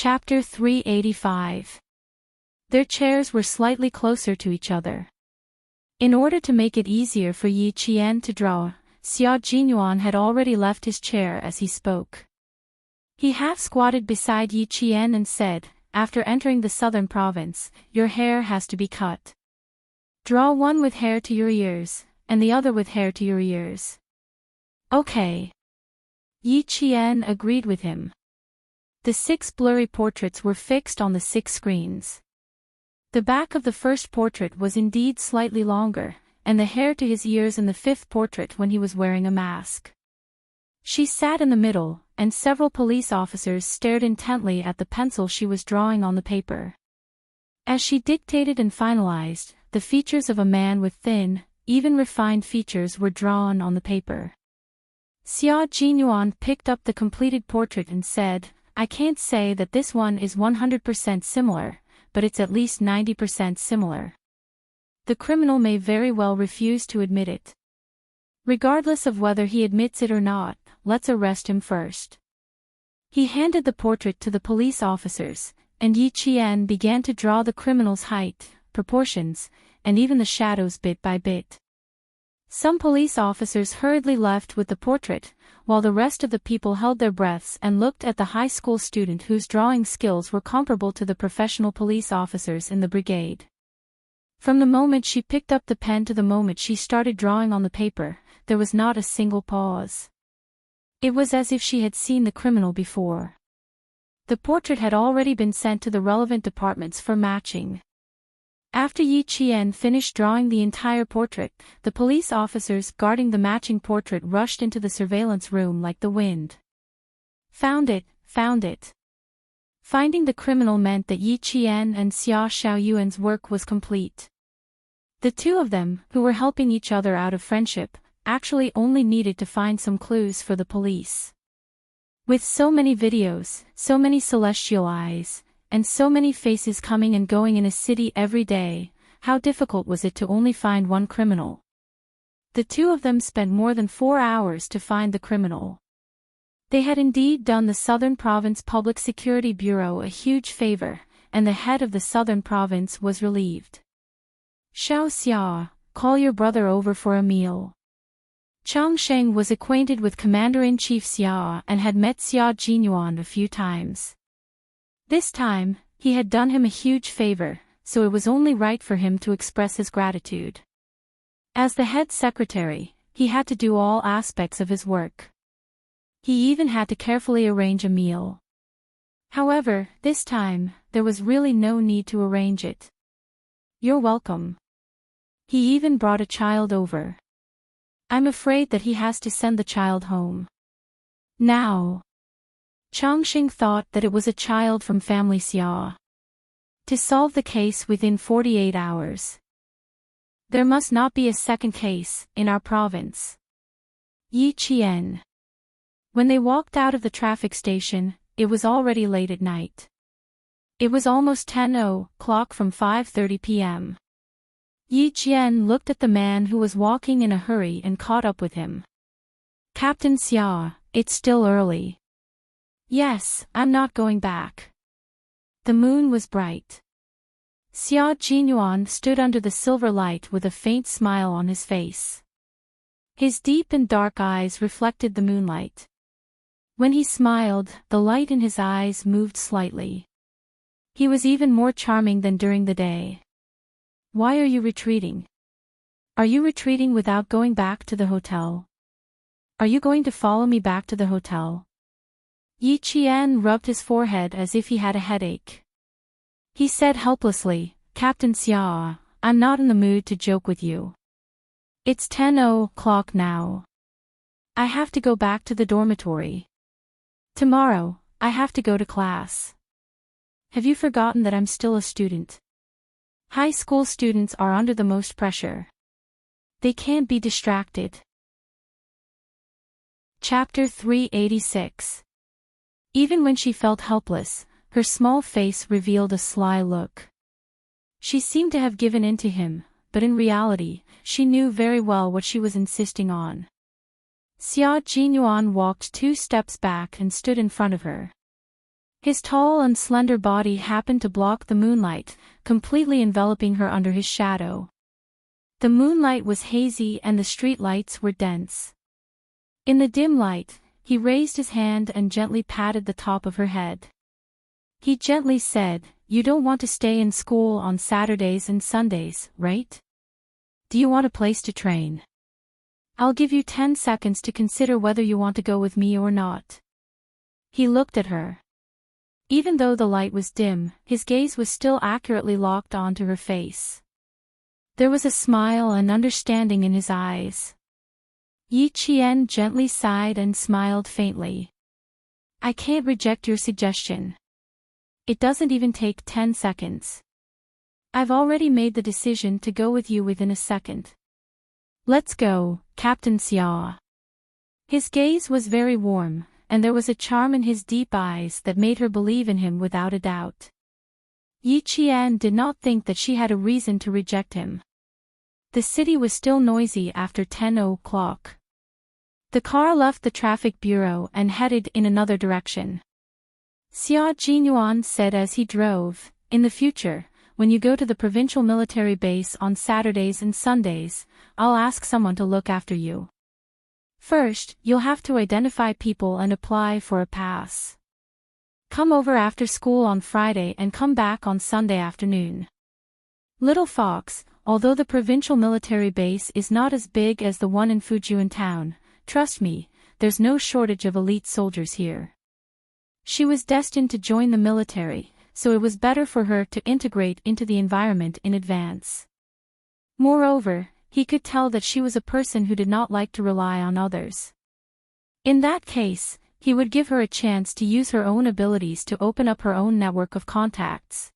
Chapter 385. Their chairs were slightly closer to each other. In order to make it easier for Yi Qian to draw, Xia Jinyuan had already left his chair as he spoke. He half-squatted beside Yi Qian and said, "After entering the southern province, your hair has to be cut. Draw one with hair to your ears, and the other with hair to your ears." "Okay." Yi Qian agreed with him. The 6 blurry portraits were fixed on the 6 screens. The back of the first portrait was indeed slightly longer, and the hair to his ears in the 5th portrait when he was wearing a mask. She sat in the middle, and several police officers stared intently at the pencil she was drawing on the paper. As she dictated and finalized, the features of a man with thin, even refined features were drawn on the paper. Xia Jinyuan picked up the completed portrait and said, "I can't say that this one is 100% similar, but it's at least 90% similar. The criminal may very well refuse to admit it. Regardless of whether he admits it or not, let's arrest him first." He handed the portrait to the police officers, and Yi Qian began to draw the criminal's height, proportions, and even the shadows bit by bit. Some police officers hurriedly left with the portrait, while the rest of the people held their breaths and looked at the high school student whose drawing skills were comparable to the professional police officers in the brigade. From the moment she picked up the pen to the moment she started drawing on the paper, there was not a single pause. It was as if she had seen the criminal before. The portrait had already been sent to the relevant departments for matching. After Yi Qian finished drawing the entire portrait, the police officers guarding the matching portrait rushed into the surveillance room like the wind. Found it, found it. Finding the criminal meant that Yi Qian and Xia Xiaoyuan's work was complete. The two of them, who were helping each other out of friendship, actually only needed to find some clues for the police. With so many videos, so many celestial eyes, and so many faces coming and going in a city every day, how difficult was it to only find one criminal? The two of them spent more than 4 hours to find the criminal. They had indeed done the Southern Province Public Security Bureau a huge favor, and the head of the Southern Province was relieved. "Xiao Xia, call your brother over for a meal." Chang Sheng was acquainted with Commander-in-Chief Xia and had met Xia Jinyuan a few times. This time, he had done him a huge favor, so it was only right for him to express his gratitude. As the head secretary, he had to do all aspects of his work. He even had to carefully arrange a meal. However, this time, there was really no need to arrange it. "You're welcome." He even brought a child over. "I'm afraid that he has to send the child home now." Changxing thought that it was a child from family Xia. To solve the case within 48 hours. There must not be a second case in our province. Yi Qian. When they walked out of the traffic station, it was already late at night. It was almost 10:00 from 5:30 p.m. Yi Qian looked at the man who was walking in a hurry and caught up with him. "Captain Xia, it's still early." "Yes, I'm not going back." The moon was bright. Xia Jinyuan stood under the silver light with a faint smile on his face. His deep and dark eyes reflected the moonlight. When he smiled, the light in his eyes moved slightly. He was even more charming than during the day. "Why are you retreating? Are you retreating without going back to the hotel? Are you going to follow me back to the hotel?" Yi Qian rubbed his forehead as if he had a headache. He said helplessly, "Captain Xia, I'm not in the mood to joke with you. It's 10:00 now. I have to go back to the dormitory. Tomorrow, I have to go to class. Have you forgotten that I'm still a student? High school students are under the most pressure. They can't be distracted." Chapter 386. Even when she felt helpless, her small face revealed a sly look. She seemed to have given in to him, but in reality, she knew very well what she was insisting on. Xia Jinyuan walked 2 steps back and stood in front of her. His tall and slender body happened to block the moonlight, completely enveloping her under his shadow. The moonlight was hazy and the street lights were dense. In the dim light, he raised his hand and gently patted the top of her head. He gently said, "You don't want to stay in school on Saturdays and Sundays, right? Do you want a place to train? I'll give you 10 seconds to consider whether you want to go with me or not." He looked at her. Even though the light was dim, his gaze was still accurately locked onto her face. There was a smile and understanding in his eyes. Yi Qian gently sighed and smiled faintly. "I can't reject your suggestion. It doesn't even take 10 seconds. I've already made the decision to go with you within a second. Let's go, Captain Xia." His gaze was very warm, and there was a charm in his deep eyes that made her believe in him without a doubt. Yi Qian did not think that she had a reason to reject him. The city was still noisy after 10 o'clock. The car left the traffic bureau and headed in another direction. Xia Jinyuan said as he drove, "In the future, when you go to the provincial military base on Saturdays and Sundays, I'll ask someone to look after you. First, you'll have to identify people and apply for a pass. Come over after school on Friday and come back on Sunday afternoon." Little Fox, although the provincial military base is not as big as the one in Fujian town, trust me, there's no shortage of elite soldiers here. She was destined to join the military, so it was better for her to integrate into the environment in advance. Moreover, he could tell that she was a person who did not like to rely on others. In that case, he would give her a chance to use her own abilities to open up her own network of contacts.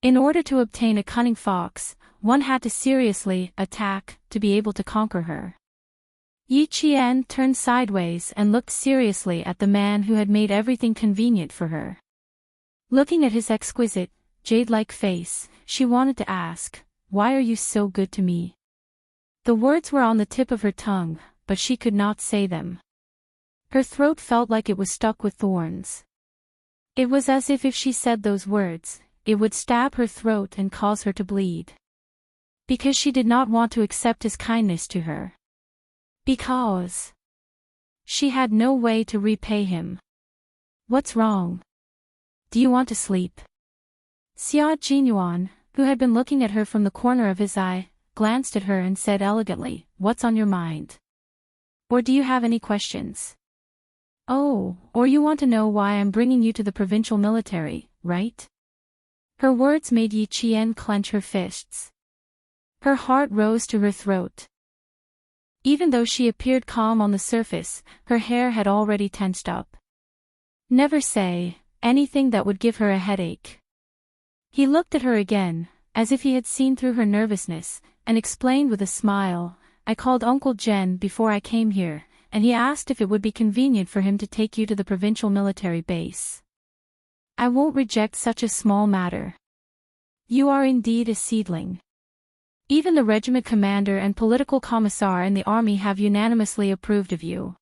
In order to obtain a cunning fox, one had to seriously attack to be able to conquer her. Yi Qian turned sideways and looked seriously at the man who had made everything convenient for her. Looking at his exquisite, jade-like face, she wanted to ask, "Why are you so good to me?" The words were on the tip of her tongue, but she could not say them. Her throat felt like it was stuck with thorns. It was as if she said those words, it would stab her throat and cause her to bleed. Because she did not want to accept his kindness to her. Because she had no way to repay him. "What's wrong? Do you want to sleep?" Xia Jinyuan, who had been looking at her from the corner of his eye, glanced at her and said elegantly, "What's on your mind? Or do you have any questions? Oh, or you want to know why I'm bringing you to the provincial military, right?" Her words made Yi Qian clench her fists. Her heart rose to her throat. Even though she appeared calm on the surface, her hair had already tensed up. Never say anything that would give her a headache. He looked at her again, as if he had seen through her nervousness, and explained with a smile, "I called Uncle Jen before I came here, and he asked if it would be convenient for him to take you to the provincial military base. I won't reject such a small matter. You are indeed a seedling. Even the regiment commander and political commissar in the army have unanimously approved of you.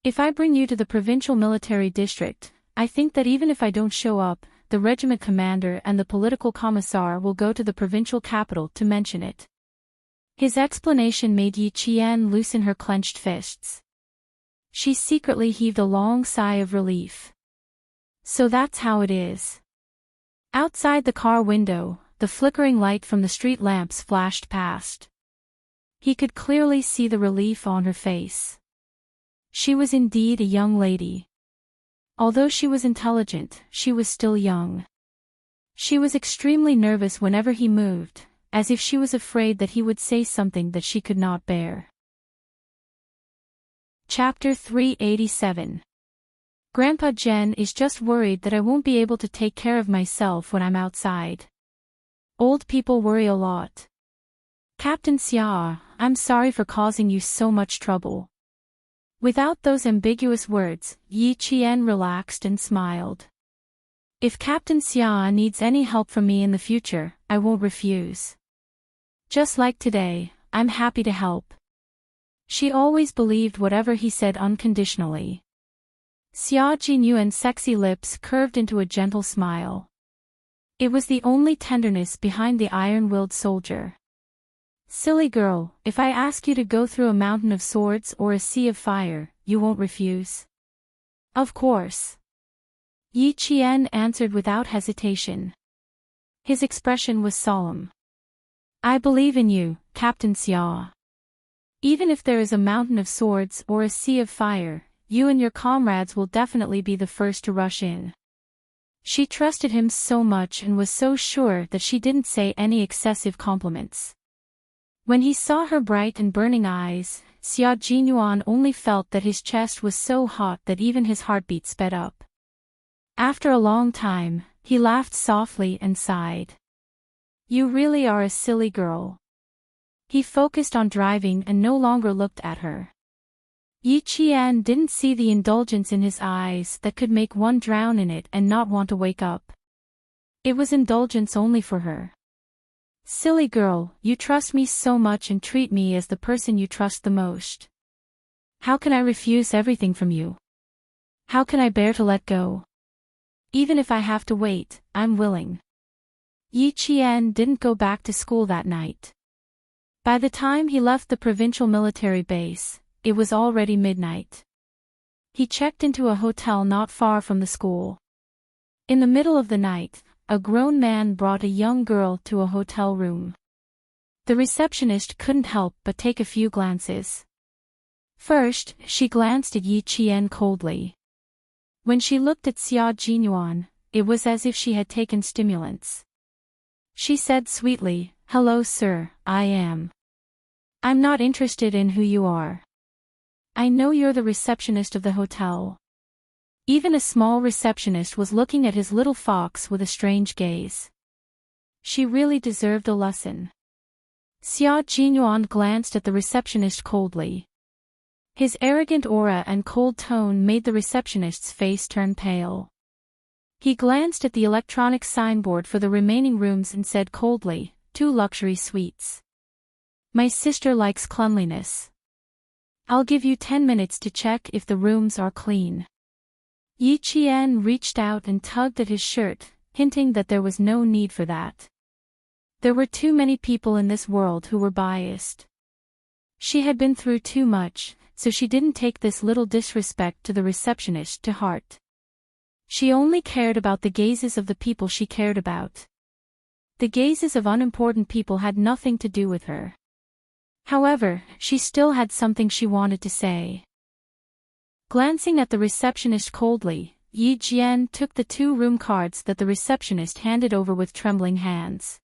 If I bring you to the provincial military district, I think that even if I don't show up, the regiment commander and the political commissar will go to the provincial capital to mention it." His explanation made Yi Qian loosen her clenched fists. She secretly heaved a long sigh of relief. So that's how it is. Outside the car window, the flickering light from the street lamps flashed past. He could clearly see the relief on her face. She was indeed a young lady. Although she was intelligent, she was still young. She was extremely nervous whenever he moved, as if she was afraid that he would say something that she could not bear. Chapter 387. Grandpa Jen is just worried that I won't be able to take care of myself when I'm outside. Old people worry a lot. Captain Xia, I'm sorry for causing you so much trouble. Without those ambiguous words, Yi Qian relaxed and smiled. If Captain Xia needs any help from me in the future, I won't refuse. Just like today, I'm happy to help. She always believed whatever he said unconditionally. Xia Jinyuan's sexy lips curved into a gentle smile. It was the only tenderness behind the iron-willed soldier. Silly girl, if I ask you to go through a mountain of swords or a sea of fire, you won't refuse? Of course. Yi Qian answered without hesitation. His expression was solemn. I believe in you, Captain Xia. Even if there is a mountain of swords or a sea of fire, you and your comrades will definitely be the first to rush in. She trusted him so much and was so sure that she didn't say any excessive compliments. When he saw her bright and burning eyes, Xia Jinyuan only felt that his chest was so hot that even his heartbeat sped up. After a long time, he laughed softly and sighed. You really are a silly girl. He focused on driving and no longer looked at her. Yi Qian didn't see the indulgence in his eyes that could make one drown in it and not want to wake up. It was indulgence only for her. Silly girl, you trust me so much and treat me as the person you trust the most. How can I refuse everything from you? How can I bear to let go? Even if I have to wait, I'm willing. Yi Qian didn't go back to school that night. By the time he left the provincial military base, it was already midnight. He checked into a hotel not far from the school. In the middle of the night, a grown man brought a young girl to a hotel room. The receptionist couldn't help but take a few glances. First, she glanced at Yi Qian coldly. When she looked at Xia Jinyuan, it was as if she had taken stimulants. She said sweetly, "Hello sir, I'm not interested in who you are. I know you're the receptionist of the hotel." Even a small receptionist was looking at his little fox with a strange gaze. She really deserved a lesson. Xia Jinyuan glanced at the receptionist coldly. His arrogant aura and cold tone made the receptionist's face turn pale. He glanced at the electronic signboard for the remaining rooms and said coldly, 2 luxury suites. My sister likes cleanliness. I'll give you 10 minutes to check if the rooms are clean. Yi Qian reached out and tugged at his shirt, hinting that there was no need for that. There were too many people in this world who were biased. She had been through too much, so she didn't take this little disrespect to the receptionist to heart. She only cared about the gazes of the people she cared about. The gazes of unimportant people had nothing to do with her. However, she still had something she wanted to say. Glancing at the receptionist coldly, Yi Jian took the 2 room cards that the receptionist handed over with trembling hands.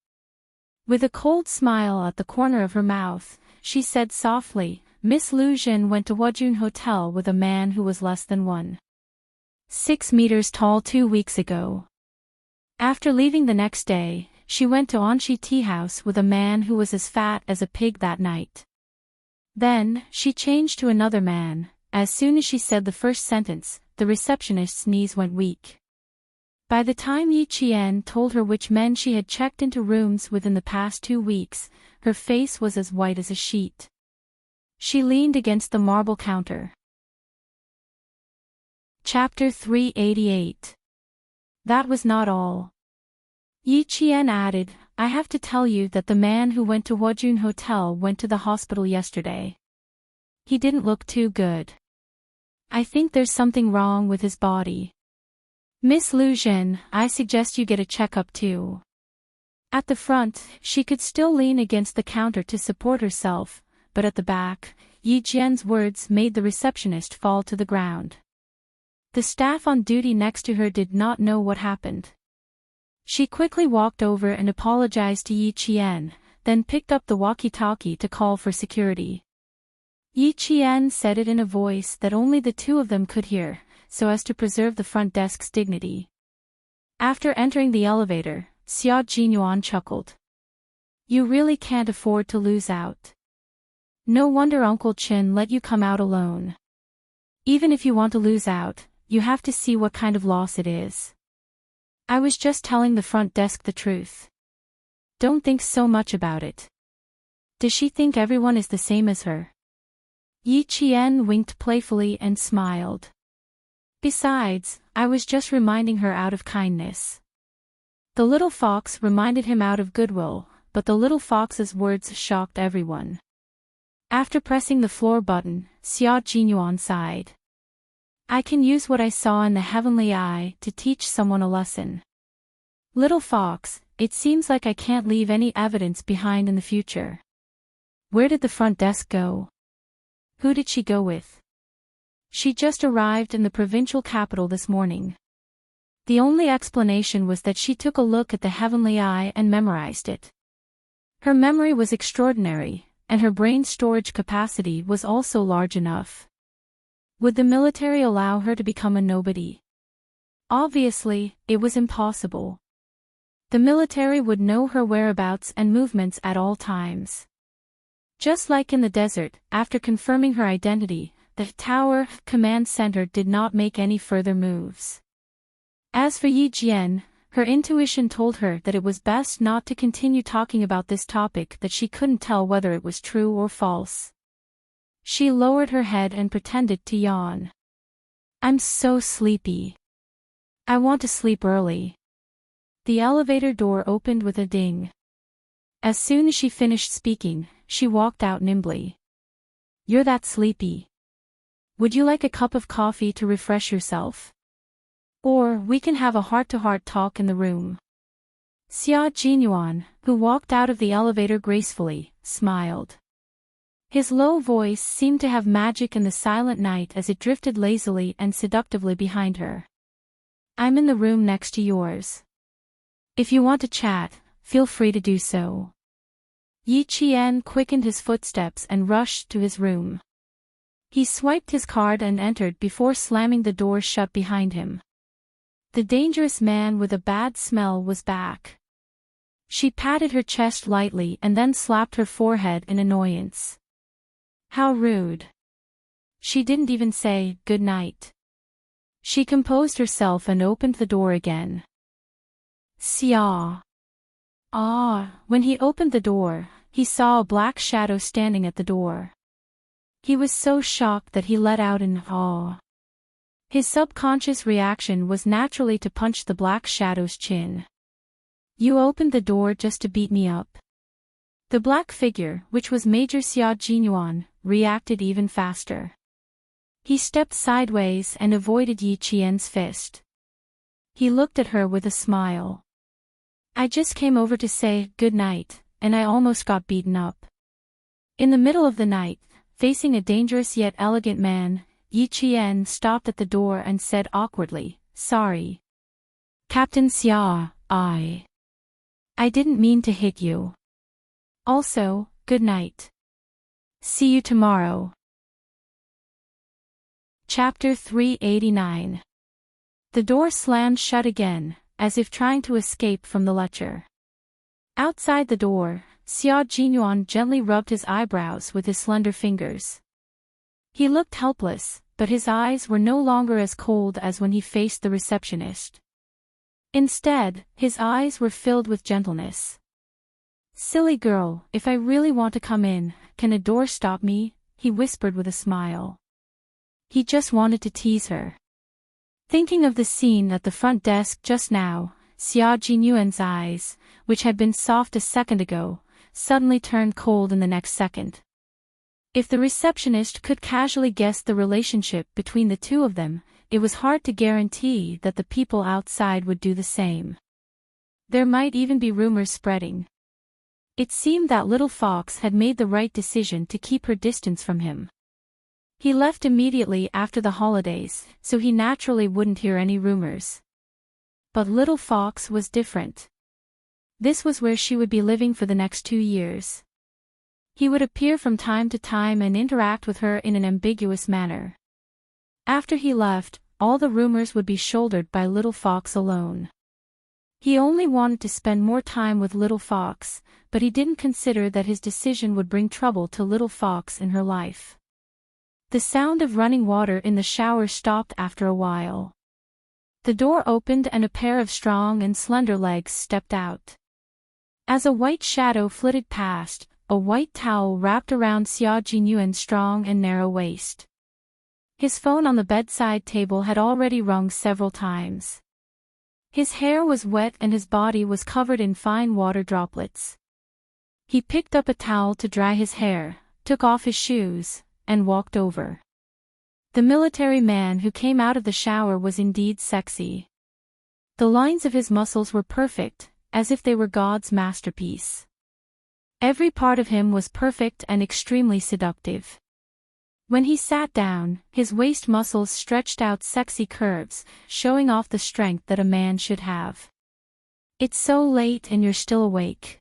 With a cold smile at the corner of her mouth, she said softly, Miss Lu Jin went to Wujun Hotel with a man who was less than 1.6 meters tall 2 weeks ago. After leaving the next day, she went to Anxi Tea House with a man who was as fat as a pig that night. Then, she changed to another man. As soon as she said the first sentence, the receptionist's knees went weak. By the time Yi Qian told her which men she had checked into rooms within the past 2 weeks, her face was as white as a sheet. She leaned against the marble counter. Chapter 388. That was not all. Yi Qian added, I have to tell you that the man who went to Wujun Hotel went to the hospital yesterday. He didn't look too good. I think there's something wrong with his body. Miss Lu Jin, I suggest you get a checkup too. At the front, she could still lean against the counter to support herself, but at the back, Yi Jian's words made the receptionist fall to the ground. The staff on duty next to her did not know what happened. She quickly walked over and apologized to Yi Qian, then picked up the walkie-talkie to call for security. Yi Qian said it in a voice that only the 2 of them could hear, so as to preserve the front desk's dignity. After entering the elevator, Xia Jinyuan chuckled. You really can't afford to lose out. No wonder Uncle Chin let you come out alone. Even if you want to lose out, you have to see what kind of loss it is. I was just telling the front desk the truth. Don't think so much about it. Does she think everyone is the same as her? Yi Qian winked playfully and smiled. Besides, I was just reminding her out of kindness. The little fox reminded him out of goodwill, but the little fox's words shocked everyone. After pressing the floor button, Xia Jinyuan sighed. I can use what I saw in the heavenly eye to teach someone a lesson. Little fox, it seems like I can't leave any evidence behind in the future. Where did the front desk go? Who did she go with? She just arrived in the provincial capital this morning. The only explanation was that she took a look at the heavenly eye and memorized it. Her memory was extraordinary, and her brain storage capacity was also large enough. Would the military allow her to become a nobody? Obviously, it was impossible. The military would know her whereabouts and movements at all times. Just like in the desert, after confirming her identity, the Tower Command Center did not make any further moves. As for Yi Jian, her intuition told her that it was best not to continue talking about this topic, that she couldn't tell whether it was true or false. She lowered her head and pretended to yawn. I'm so sleepy. I want to sleep early. The elevator door opened with a ding. As soon as she finished speaking, she walked out nimbly. You're that sleepy. Would you like a cup of coffee to refresh yourself? Or we can have a heart-to-heart talk in the room. Xia Jinyuan, who walked out of the elevator gracefully, smiled. His low voice seemed to have magic in the silent night as it drifted lazily and seductively behind her. I'm in the room next to yours. If you want to chat, feel free to do so. Yi Qian quickened his footsteps and rushed to his room. He swiped his card and entered before slamming the door shut behind him. The dangerous man with a bad smell was back. She patted her chest lightly and then slapped her forehead in annoyance. How rude. She didn't even say, good night. She composed herself and opened the door again. Xia. When he opened the door, he saw a black shadow standing at the door. He was so shocked that he let out an awe. His subconscious reaction was naturally to punch the black shadow's chin. You opened the door just to beat me up. The black figure, which was Major Xia Jinyuan, reacted even faster. He stepped sideways and avoided Yi Qian's fist. He looked at her with a smile. I just came over to say good night, and I almost got beaten up. In the middle of the night, facing a dangerous yet elegant man, Yi Qian stopped at the door and said awkwardly, sorry. Captain Xia, I didn't mean to hit you. Also, good night. See you tomorrow. Chapter 389. The door slammed shut again, as if trying to escape from the lecture. Outside the door, Xia Jinyuan gently rubbed his eyebrows with his slender fingers. He looked helpless, but his eyes were no longer as cold as when he faced the receptionist. Instead, his eyes were filled with gentleness. Silly girl, if I really want to come in, can a door stop me? He whispered with a smile. He just wanted to tease her. Thinking of the scene at the front desk just now, Xia Jinyuan's eyes, which had been soft a second ago, suddenly turned cold in the next second. If the receptionist could casually guess the relationship between the two of them, it was hard to guarantee that the people outside would do the same. There might even be rumors spreading. It seemed that little fox had made the right decision to keep her distance from him. He left immediately after the holidays, so he naturally wouldn't hear any rumors. But little fox was different. This was where she would be living for the next 2 years. He would appear from time to time and interact with her in an ambiguous manner. After he left, all the rumors would be shouldered by little fox alone. He only wanted to spend more time with little fox, but he didn't consider that his decision would bring trouble to little fox in her life. The sound of running water in the shower stopped after a while. The door opened and a pair of strong and slender legs stepped out. As a white shadow flitted past, a white towel wrapped around Xia Jinyuan's strong and narrow waist. His phone on the bedside table had already rung several times. His hair was wet and his body was covered in fine water droplets. He picked up a towel to dry his hair, took off his shoes, and walked over. The military man who came out of the shower was indeed sexy. The lines of his muscles were perfect, as if they were God's masterpiece. Every part of him was perfect and extremely seductive. When he sat down, his waist muscles stretched out sexy curves, showing off the strength that a man should have. "It's so late and you're still awake."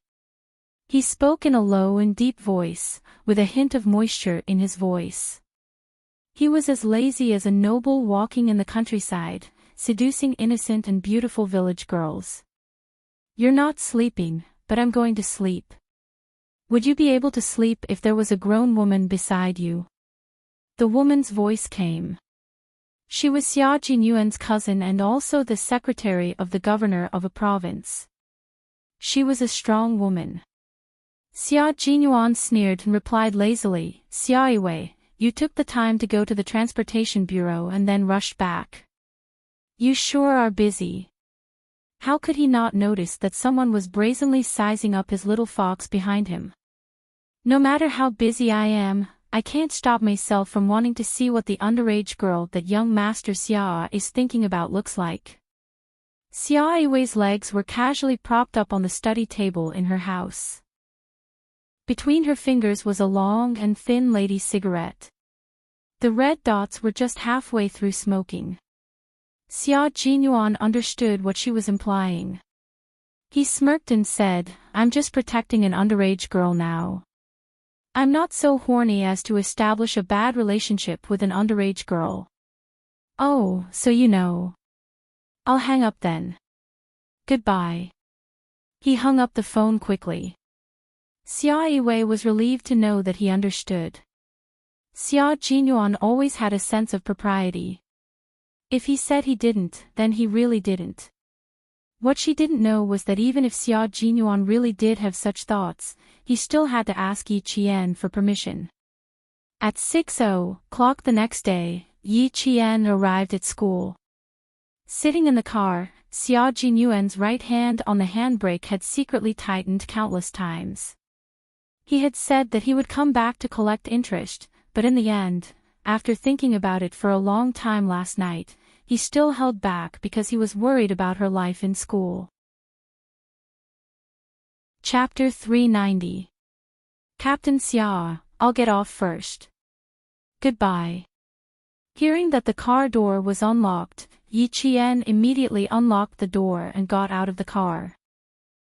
He spoke in a low and deep voice, with a hint of moisture in his voice. He was as lazy as a noble walking in the countryside, seducing innocent and beautiful village girls. "You're not sleeping, but I'm going to sleep." "Would you be able to sleep if there was a grown woman beside you?" The woman's voice came. She was Xia Jinyuan's cousin and also the secretary of the governor of a province. She was a strong woman. Xia Jinyuan sneered and replied lazily, "Xia Yiwei, you took the time to go to the transportation bureau and then rushed back. You sure are busy." How could he not notice that someone was brazenly sizing up his little fox behind him? "No matter how busy I am, I can't stop myself from wanting to see what the underage girl that young Master Xia is thinking about looks like." Xia Yiwei's legs were casually propped up on the study table in her house. Between her fingers was a long and thin lady cigarette. The red dots were just halfway through smoking. Xia Jinyuan understood what she was implying. He smirked and said, "I'm just protecting an underage girl now. I'm not so horny as to establish a bad relationship with an underage girl." "Oh, so you know." "I'll hang up then. Goodbye." He hung up the phone quickly. Xia Yiwei was relieved to know that he understood. Xia Jinyuan always had a sense of propriety. If he said he didn't, then he really didn't. What she didn't know was that even if Xia Jinyuan really did have such thoughts, he still had to ask Yi Qian for permission. At 6:00 the next day, Yi Qian arrived at school. Sitting in the car, Xia Jinyuan's right hand on the handbrake had secretly tightened countless times. He had said that he would come back to collect interest, but in the end, after thinking about it for a long time last night, he still held back because he was worried about her life in school. Chapter 390. Captain Xia, I'll get off first. Goodbye. Hearing that the car door was unlocked, Yi Qian immediately unlocked the door and got out of the car.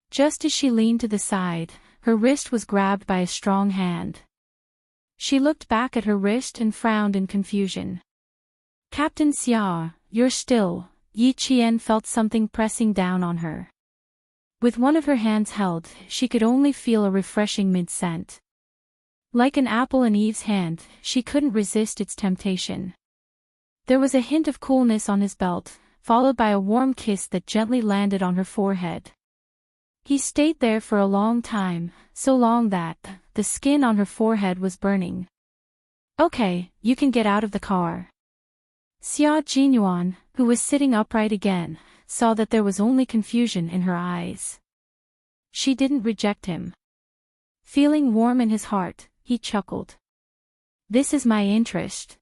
Just as she leaned to the side, her wrist was grabbed by a strong hand. She looked back at her wrist and frowned in confusion. "Captain Xia, you're still." Yi Qian felt something pressing down on her. With one of her hands held, she could only feel a refreshing mid-scent. Like an apple in Eve's hand, she couldn't resist its temptation. There was a hint of coolness on his belt, followed by a warm kiss that gently landed on her forehead. He stayed there for a long time, so long that the skin on her forehead was burning. "Okay, you can get out of the car." Xia Jinyuan, who was sitting upright again, saw that there was only confusion in her eyes. She didn't reject him. Feeling warm in his heart, he chuckled. "This is my interest.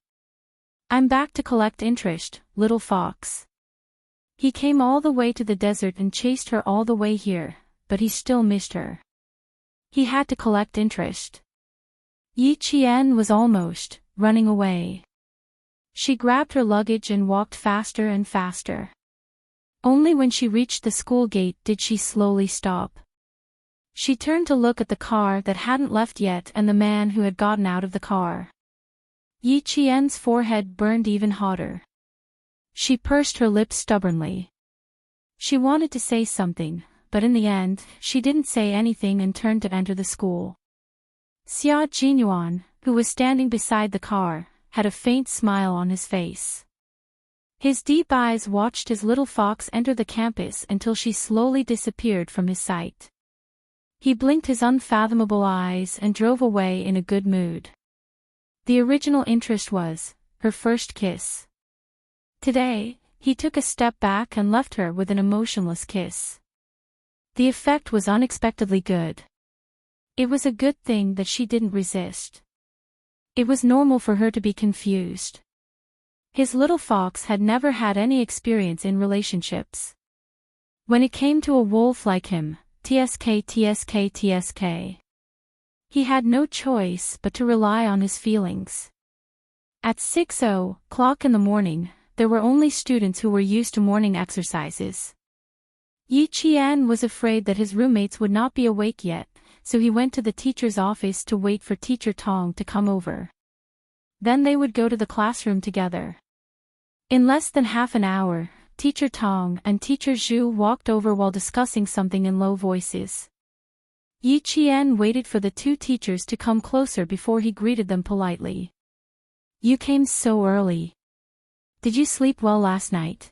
I'm back to collect interest, little fox." He came all the way to the desert and chased her all the way here, but he still missed her. He had to collect interest. Yi Qian was almost running away. She grabbed her luggage and walked faster and faster. Only when she reached the school gate did she slowly stop. She turned to look at the car that hadn't left yet and the man who had gotten out of the car. Yi Qian's forehead burned even hotter. She pursed her lips stubbornly. She wanted to say something, but in the end, she didn't say anything and turned to enter the school. Xia Jinyuan, who was standing beside the car, had a faint smile on his face. His deep eyes watched his little fox enter the campus until she slowly disappeared from his sight. He blinked his unfathomable eyes and drove away in a good mood. The original interest was her first kiss. Today, he took a step back and left her with an emotionless kiss. The effect was unexpectedly good. It was a good thing that she didn't resist. It was normal for her to be confused. His little fox had never had any experience in relationships. When it came to a wolf like him, tsk. He had no choice but to rely on his feelings. At 6:00 in the morning, there were only students who were used to morning exercises. Yi Qian was afraid that his roommates would not be awake yet, so he went to the teacher's office to wait for Teacher Tong to come over. Then they would go to the classroom together. In less than half an hour, Teacher Tong and Teacher Zhu walked over while discussing something in low voices. Yi Qian waited for the two teachers to come closer before he greeted them politely. "You came so early. Did you sleep well last night?"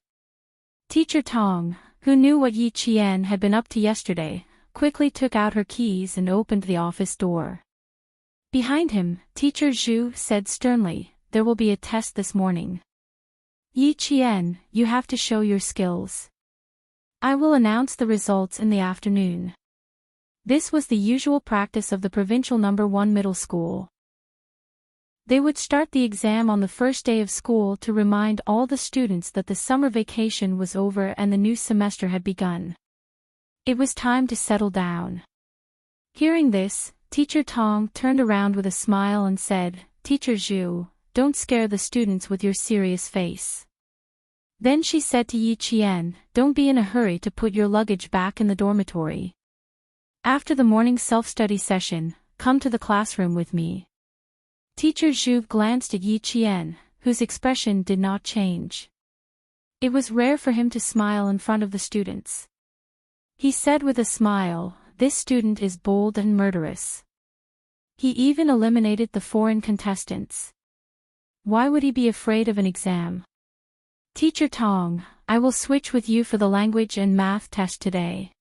Teacher Tong, who knew what Yi Qian had been up to yesterday, quickly took out her keys and opened the office door. Behind him, Teacher Zhu said sternly, "There will be a test this morning. Yi Qian, you have to show your skills. I will announce the results in the afternoon." This was the usual practice of the provincial No. 1 middle school. They would start the exam on the first day of school to remind all the students that the summer vacation was over and the new semester had begun. It was time to settle down. Hearing this, Teacher Tong turned around with a smile and said, "Teacher Zhu, don't scare the students with your serious face." Then she said to Yi Qian, "Don't be in a hurry to put your luggage back in the dormitory. After the morning self-study session, come to the classroom with me." Teacher Zhu glanced at Yi Qian, whose expression did not change. It was rare for him to smile in front of the students. He said with a smile, "This student is bold and murderous." He even eliminated the foreign contestants. Why would he be afraid of an exam? "Teacher Tong, I will switch with you for the language and math test today.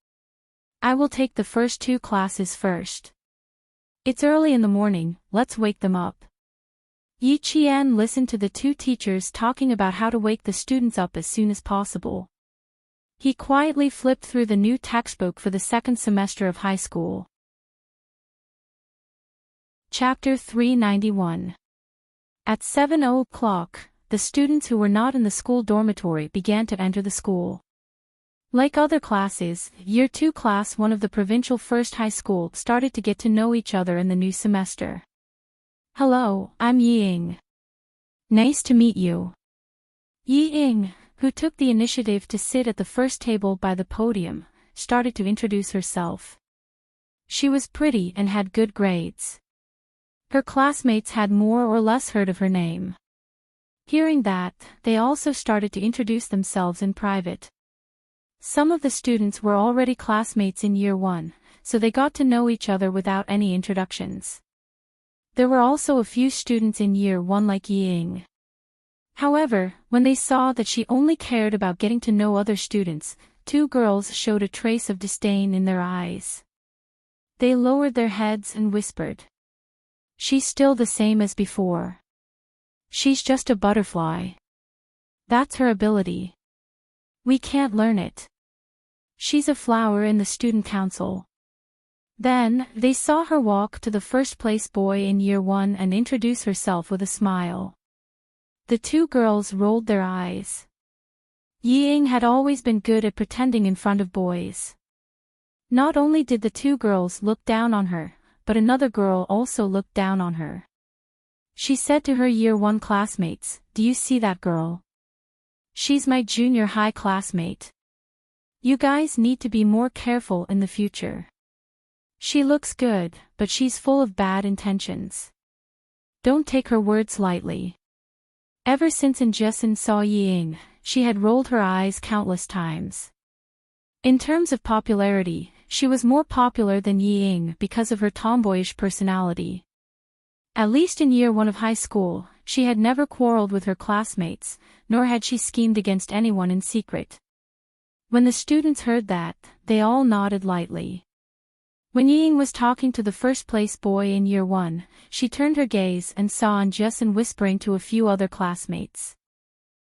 I will take the first two classes first. It's early in the morning, let's wake them up." Yi Qian listened to the two teachers talking about how to wake the students up as soon as possible. He quietly flipped through the new textbook for the second semester of high school. Chapter 391. At 7:00, the students who were not in the school dormitory began to enter the school. Like other classes, Year 2 Class 1 of the provincial first high school started to get to know each other in the new semester. "Hello, I'm Yi Ying. Nice to meet you." Yi Ying, who took the initiative to sit at the first table by the podium, started to introduce herself. She was pretty and had good grades. Her classmates had more or less heard of her name. Hearing that, they also started to introduce themselves in private. Some of the students were already classmates in Year 1, so they got to know each other without any introductions. There were also a few students in Year 1 like Yi Ying. However, when they saw that she only cared about getting to know other students, two girls showed a trace of disdain in their eyes. They lowered their heads and whispered, "She's still the same as before. She's just a butterfly. That's her ability. We can't learn it. She's a flower in the student council." Then, they saw her walk to the first-place boy in Year 1 and introduce herself with a smile. The two girls rolled their eyes. Yi Ying had always been good at pretending in front of boys. Not only did the two girls look down on her, but another girl also looked down on her. She said to her Year 1 classmates, "Do you see that girl? She's my junior high classmate. You guys need to be more careful in the future. She looks good, but she's full of bad intentions. Don't take her words lightly." Ever since Injesin saw Yi Ying, she had rolled her eyes countless times. In terms of popularity, she was more popular than Yi Ying because of her tomboyish personality. At least in Year 1 of high school, she had never quarreled with her classmates, nor had she schemed against anyone in secret. When the students heard that, they all nodded lightly. When Ying was talking to the first-place boy in year 1, she turned her gaze and saw Jessen whispering to a few other classmates.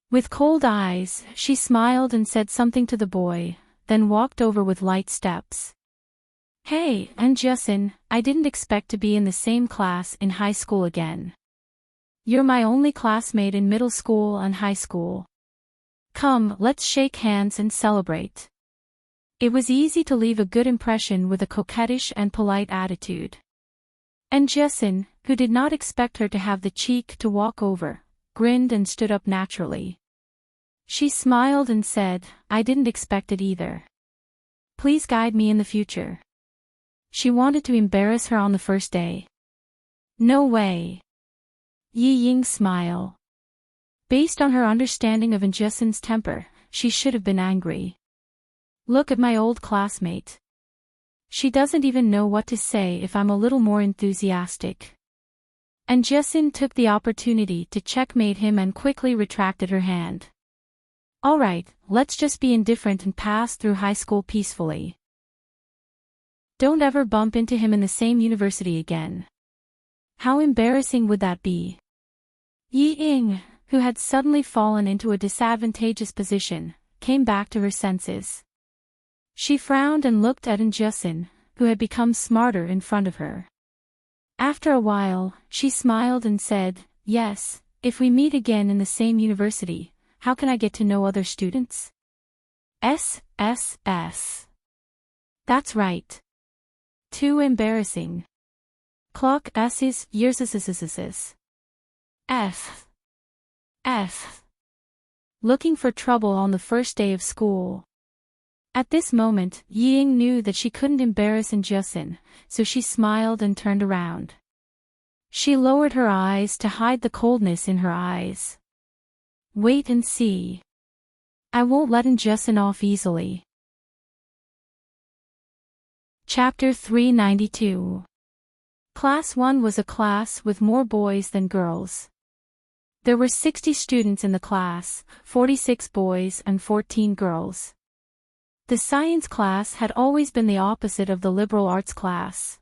With cold eyes, she smiled and said something to the boy, then walked over with light steps. Hey, Jessen, I didn't expect to be in the same class in high school again. You're my only classmate in middle school and high school. Come, let's shake hands and celebrate. It was easy to leave a good impression with a coquettish and polite attitude. And Jessen, who did not expect her to have the cheek to walk over, grinned and stood up naturally. She smiled and said, I didn't expect it either. Please guide me in the future. She wanted to embarrass her on the first day. No way. Yi Ying's smile. Based on her understanding of Jessen's temper, she should have been angry. Look at my old classmate. She doesn't even know what to say if I'm a little more enthusiastic. And Jessen took the opportunity to checkmate him and quickly retracted her hand. Alright, let's just be indifferent and pass through high school peacefully. Don't ever bump into him in the same university again. How embarrassing would that be? Yi Ying, who had suddenly fallen into a disadvantageous position, came back to her senses. She frowned and looked at Jessen, who had become smarter in front of her. After a while, she smiled and said, Yes, if we meet again in the same university, how can I get to know other students? S. That's right. Too embarrassing. Clock S's years F. Looking for trouble on the first day of school. At this moment, Ying knew that she couldn't embarrass Jessen, so she smiled and turned around. She lowered her eyes to hide the coldness in her eyes. Wait and see. I won't let Jessen off easily. Chapter 392. Class 1 was a class with more boys than girls. There were 60 students in the class, 46 boys and 14 girls. The science class had always been the opposite of the liberal arts class.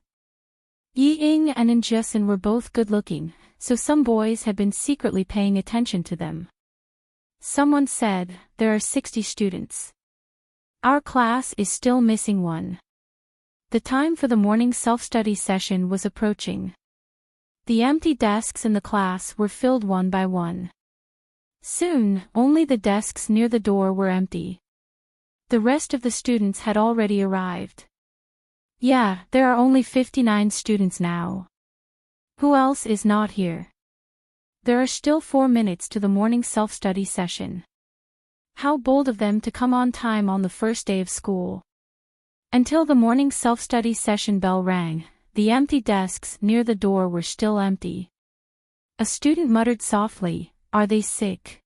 Yi Ying and Jessen were both good-looking, so some boys had been secretly paying attention to them. Someone said, there are 60 students. Our class is still missing one. The time for the morning self-study session was approaching. The empty desks in the class were filled one by one. Soon, only the desks near the door were empty. The rest of the students had already arrived. Yeah, there are only 59 students now. Who else is not here? There are still 4 minutes to the morning self-study session. How bold of them to come on time on the first day of school. Until the morning self-study session bell rang, the empty desks near the door were still empty. A student muttered softly, Are they sick?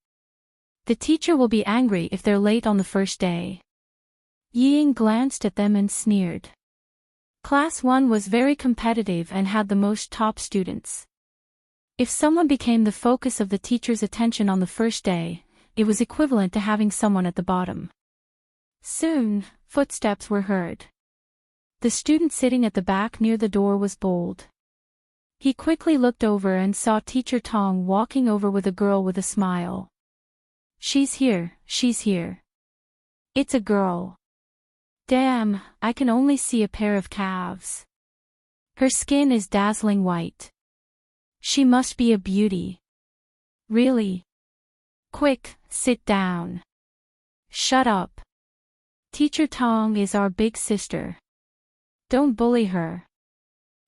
The teacher will be angry if they're late on the first day. Yi Ying glanced at them and sneered. Class 1 was very competitive and had the most top students. If someone became the focus of the teacher's attention on the first day, it was equivalent to having someone at the bottom. Soon, footsteps were heard. The student sitting at the back near the door was bold. He quickly looked over and saw Teacher Tong walking over with a girl with a smile. She's here. It's a girl. Damn, I can only see a pair of calves. Her skin is dazzling white. She must be a beauty. Really? Quick, sit down. Shut up. Teacher Tong is our big sister. Don't bully her.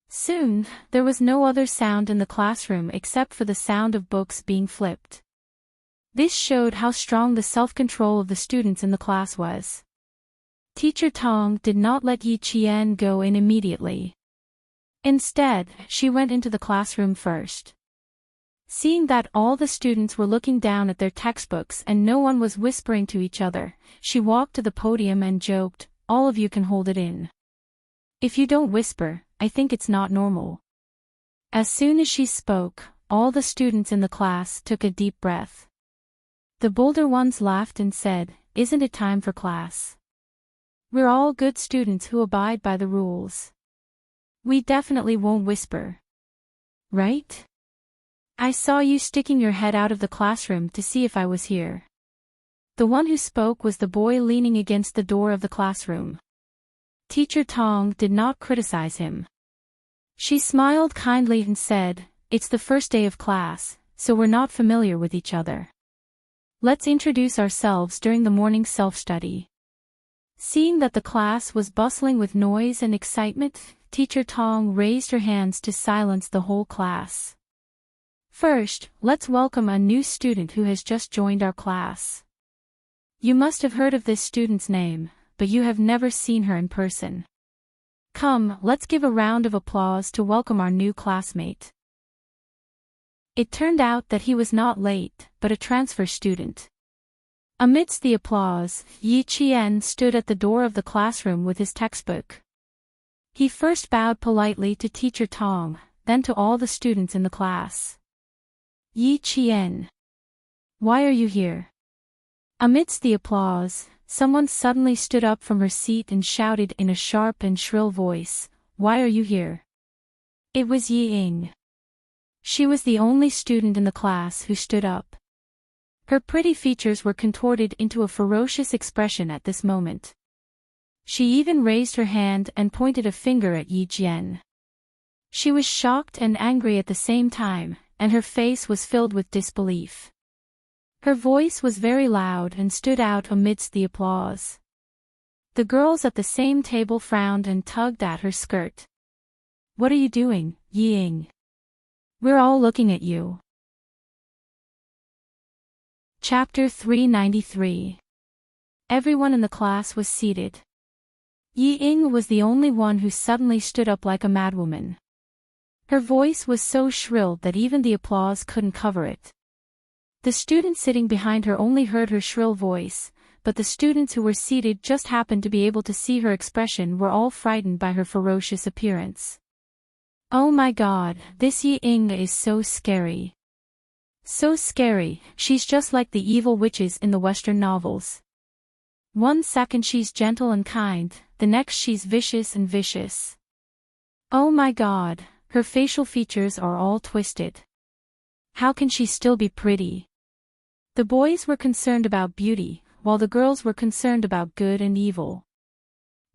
Soon, there was no other sound in the classroom except for the sound of books being flipped. This showed how strong the self-control of the students in the class was. Teacher Tong did not let Yi Qian go in immediately. Instead, she went into the classroom first. Seeing that all the students were looking down at their textbooks and no one was whispering to each other, she walked to the podium and joked, All of you can hold it in. If you don't whisper, I think it's not normal. As soon as she spoke, all the students in the class took a deep breath. The bolder ones laughed and said, Isn't it time for class? We're all good students who abide by the rules. We definitely won't whisper. Right? I saw you sticking your head out of the classroom to see if I was here. The one who spoke was the boy leaning against the door of the classroom. Teacher Tong did not criticize him. She smiled kindly and said, "It's the first day of class, so we're not familiar with each other. Let's introduce ourselves during the morning self-study." Seeing that the class was bustling with noise and excitement, Teacher Tong raised her hands to silence the whole class. "First, let's welcome a new student who has just joined our class. You must have heard of this student's name, but you have never seen her in person. Come, let's give a round of applause to welcome our new classmate." It turned out that he was not late, but a transfer student. Amidst the applause, Yi Qian stood at the door of the classroom with his textbook. He first bowed politely to Teacher Tong, then to all the students in the class. "Yi Qian. Why are you here?" Amidst the applause, someone suddenly stood up from her seat and shouted in a sharp and shrill voice, "Why are you here?" It was Yi Ying. She was the only student in the class who stood up. Her pretty features were contorted into a ferocious expression at this moment. She even raised her hand and pointed a finger at Yi Jian. She was shocked and angry at the same time, and her face was filled with disbelief. Her voice was very loud and stood out amidst the applause. The girls at the same table frowned and tugged at her skirt. "What are you doing, Yi Ying? We're all looking at you." Chapter 393. Everyone in the class was seated. Yi Ying was the only one who suddenly stood up like a madwoman. Her voice was so shrill that even the applause couldn't cover it. The students sitting behind her only heard her shrill voice, but the students who were seated just happened to be able to see her expression were all frightened by her ferocious appearance. "Oh my God, this Yi Ying is so scary. So scary, she's just like the evil witches in the Western novels. One second she's gentle and kind, the next she's vicious and vicious. Oh my God, her facial features are all twisted. How can she still be pretty?" The boys were concerned about beauty, while the girls were concerned about good and evil.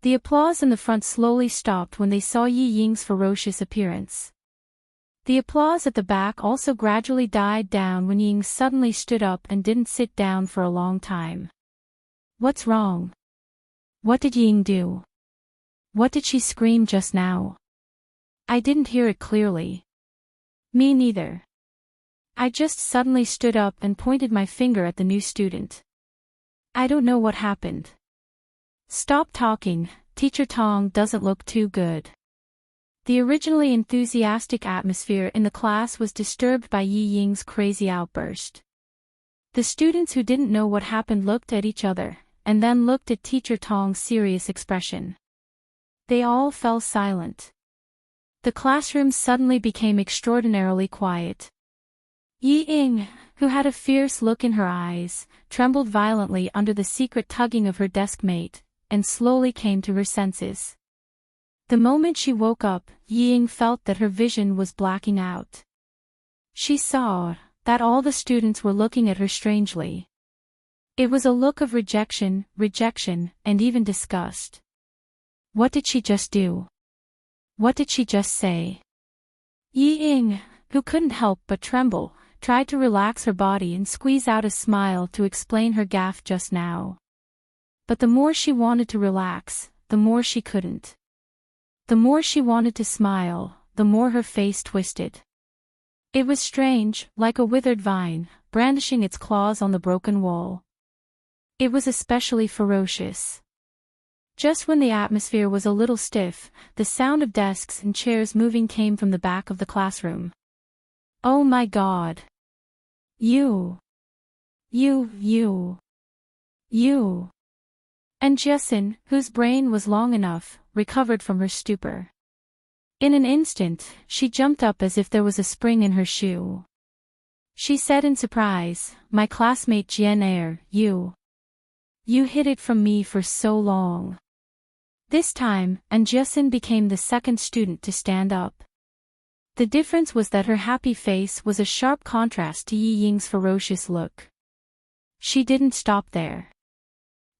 The applause in the front slowly stopped when they saw Yi Ying's ferocious appearance. The applause at the back also gradually died down when Yi Ying suddenly stood up and didn't sit down for a long time. "What's wrong? What did Yi Ying do? What did she scream just now? I didn't hear it clearly." "Me neither. I just suddenly stood up and pointed my finger at the new student. I don't know what happened." "Stop talking, Teacher Tong doesn't look too good." The originally enthusiastic atmosphere in the class was disturbed by Yi Ying's crazy outburst. The students who didn't know what happened looked at each other, and then looked at Teacher Tong's serious expression. They all fell silent. The classroom suddenly became extraordinarily quiet. Yi Ying, who had a fierce look in her eyes, trembled violently under the secret tugging of her desk mate, and slowly came to her senses. The moment she woke up, Yi Ying felt that her vision was blacking out. She saw that all the students were looking at her strangely. It was a look of rejection, and even disgust. What did she just do? What did she just say? Yi Ying, who couldn't help but tremble, tried to relax her body and squeeze out a smile to explain her gaffe just now. But the more she wanted to relax, the more she couldn't. The more she wanted to smile, the more her face twisted. It was strange, like a withered vine, brandishing its claws on the broken wall. It was especially ferocious. Just when the atmosphere was a little stiff, the sound of desks and chairs moving came from the back of the classroom. "Oh my God! You! And Jessin, whose brain was long enough, recovered from her stupor. In an instant, she jumped up as if there was a spring in her shoe. She said in surprise, "My classmate Jian Er, you hid it from me for so long. This time, Anjusin became the second student to stand up. The difference was that her happy face was a sharp contrast to Yi Ying's ferocious look. She didn't stop there.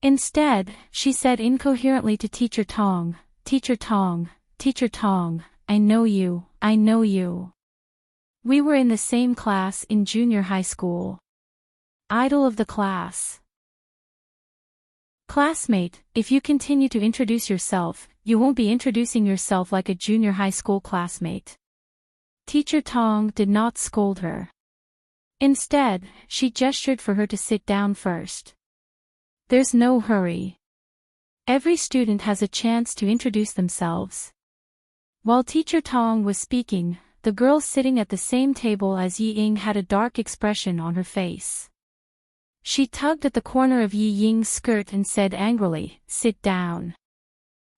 Instead, she said incoherently to Teacher Tong, "Teacher Tong, Teacher Tong, I know you, I know you. We were in the same class in junior high school. Idol of the class. Classmate, if you continue to introduce yourself, you won't be introducing yourself like a junior high school classmate." Teacher Tong did not scold her. Instead, she gestured for her to sit down first. "There's no hurry. Every student has a chance to introduce themselves." While Teacher Tong was speaking, the girl sitting at the same table as Yi Ying had a dark expression on her face. She tugged at the corner of Yi Ying's skirt and said angrily, "Sit down."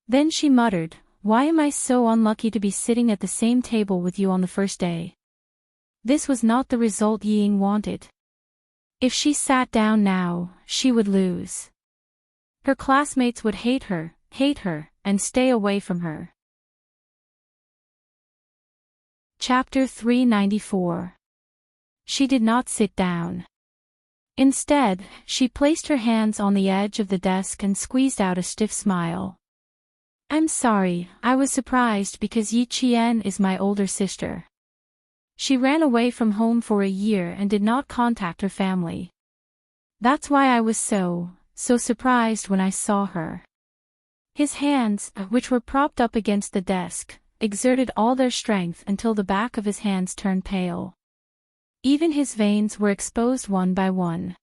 Then she muttered, "Why am I so unlucky to be sitting at the same table with you on the first day?" This was not the result Yi Ying wanted. If she sat down now, she would lose. Her classmates would hate her, and stay away from her. Chapter 394. She did not sit down. Instead, she placed her hands on the edge of the desk and squeezed out a stiff smile. "I'm sorry, I was surprised because Yi Qian is my older sister. She ran away from home for a year and did not contact her family. That's why I was so surprised when I saw her." His hands, which were propped up against the desk, exerted all their strength until the back of his hands turned pale. Even his veins were exposed one by one.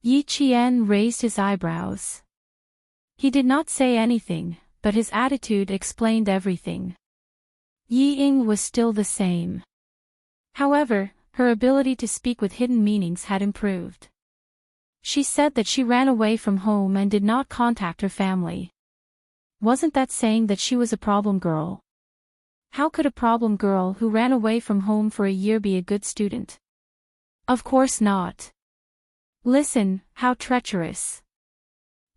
Yi Qian raised his eyebrows. He did not say anything, but his attitude explained everything. Yi Ying was still the same. However, her ability to speak with hidden meanings had improved. She said that she ran away from home and did not contact her family. Wasn't that saying that she was a problem girl? How could a problem girl who ran away from home for a year be a good student? Of course not. Listen, how treacherous.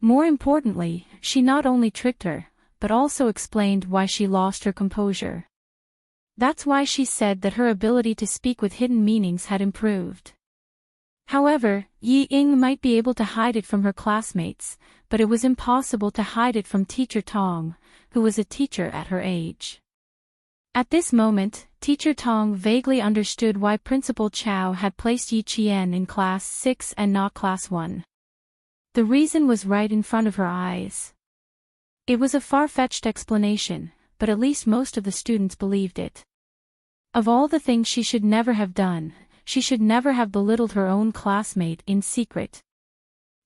More importantly, she not only tricked her, but also explained why she lost her composure. That's why she said that her ability to speak with hidden meanings had improved. However, Yi Ying might be able to hide it from her classmates, but it was impossible to hide it from Teacher Tong, who was a teacher at her age. At this moment, Teacher Tong vaguely understood why Principal Chow had placed Yi Qian in Class 6 and not Class 1. The reason was right in front of her eyes. It was a far-fetched explanation, but at least most of the students believed it. Of all the things she should never have done, she should never have belittled her own classmate in secret.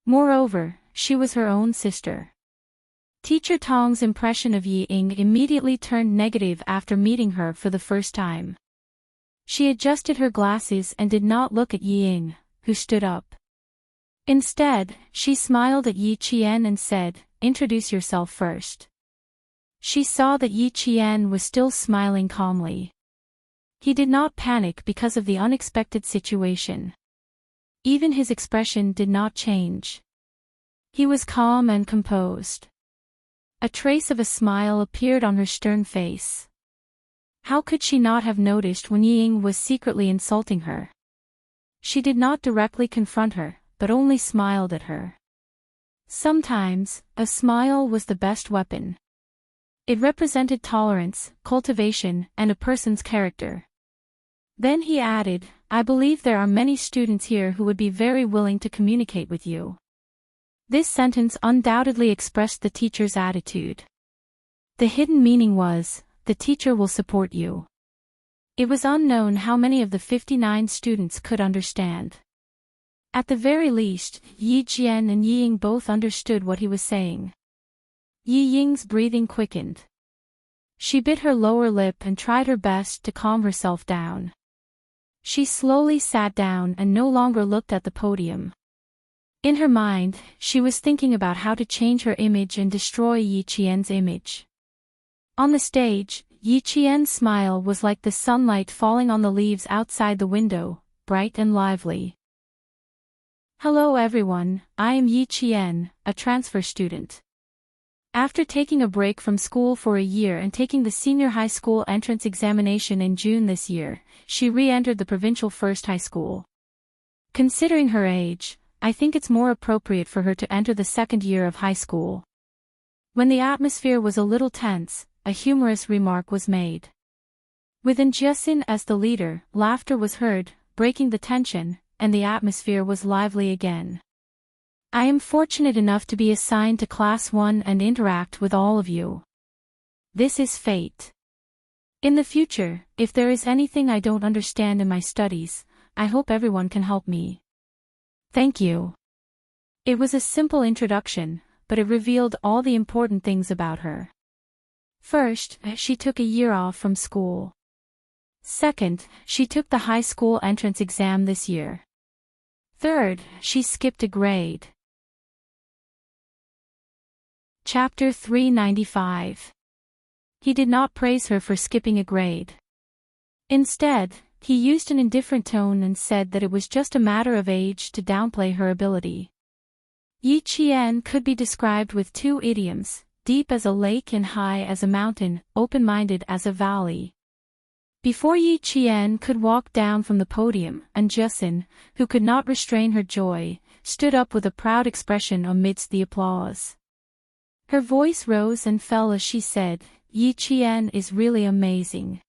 Moreover, she was her own sister. Teacher Tong's impression of Yi Ying immediately turned negative after meeting her for the first time. She adjusted her glasses and did not look at Yi Ying, who stood up. Instead, she smiled at Yi Qian and said, "Introduce yourself first." She saw that Yi Qian was still smiling calmly. He did not panic because of the unexpected situation. Even his expression did not change. He was calm and composed. A trace of a smile appeared on her stern face. How could she not have noticed when Yi Ying was secretly insulting her? She did not directly confront her, but only smiled at her. Sometimes, a smile was the best weapon. It represented tolerance, cultivation, and a person's character. Then he added, "I believe there are many students here who would be very willing to communicate with you." This sentence undoubtedly expressed the teacher's attitude. The hidden meaning was, the teacher will support you. It was unknown how many of the 59 students could understand. At the very least, Yi Qian and Yi Ying both understood what he was saying. Yi Ying's breathing quickened. She bit her lower lip and tried her best to calm herself down. She slowly sat down and no longer looked at the podium. In her mind, she was thinking about how to change her image and destroy Yi Qian's image. On the stage, Yi Qian's smile was like the sunlight falling on the leaves outside the window, bright and lively. "Hello everyone, I am Yi Qian, a transfer student. After taking a break from school for a year and taking the senior high school entrance examination in June this year, she re-entered the provincial first high school. Considering her age, I think it's more appropriate for her to enter the second year of high school. When the atmosphere was a little tense, a humorous remark was made. With Enchanting as the leader, laughter was heard, breaking the tension, and the atmosphere was lively again. I am fortunate enough to be assigned to Class 1 and interact with all of you. This is fate. In the future, if there is anything I don't understand in my studies, I hope everyone can help me. Thank you. It was a simple introduction, but it revealed all the important things about her. First, she took a year off from school. Second, she took the high school entrance exam this year. Third, she skipped a grade. Chapter 395. He did not praise her for skipping a grade. Instead, he used an indifferent tone and said that it was just a matter of age to downplay her ability. Yi Qian could be described with two idioms, deep as a lake and high as a mountain, open-minded as a valley. Before Yi Qian could walk down from the podium, Enchanting, who could not restrain her joy, stood up with a proud expression amidst the applause. Her voice rose and fell as she said, "Yi Qian is really amazing.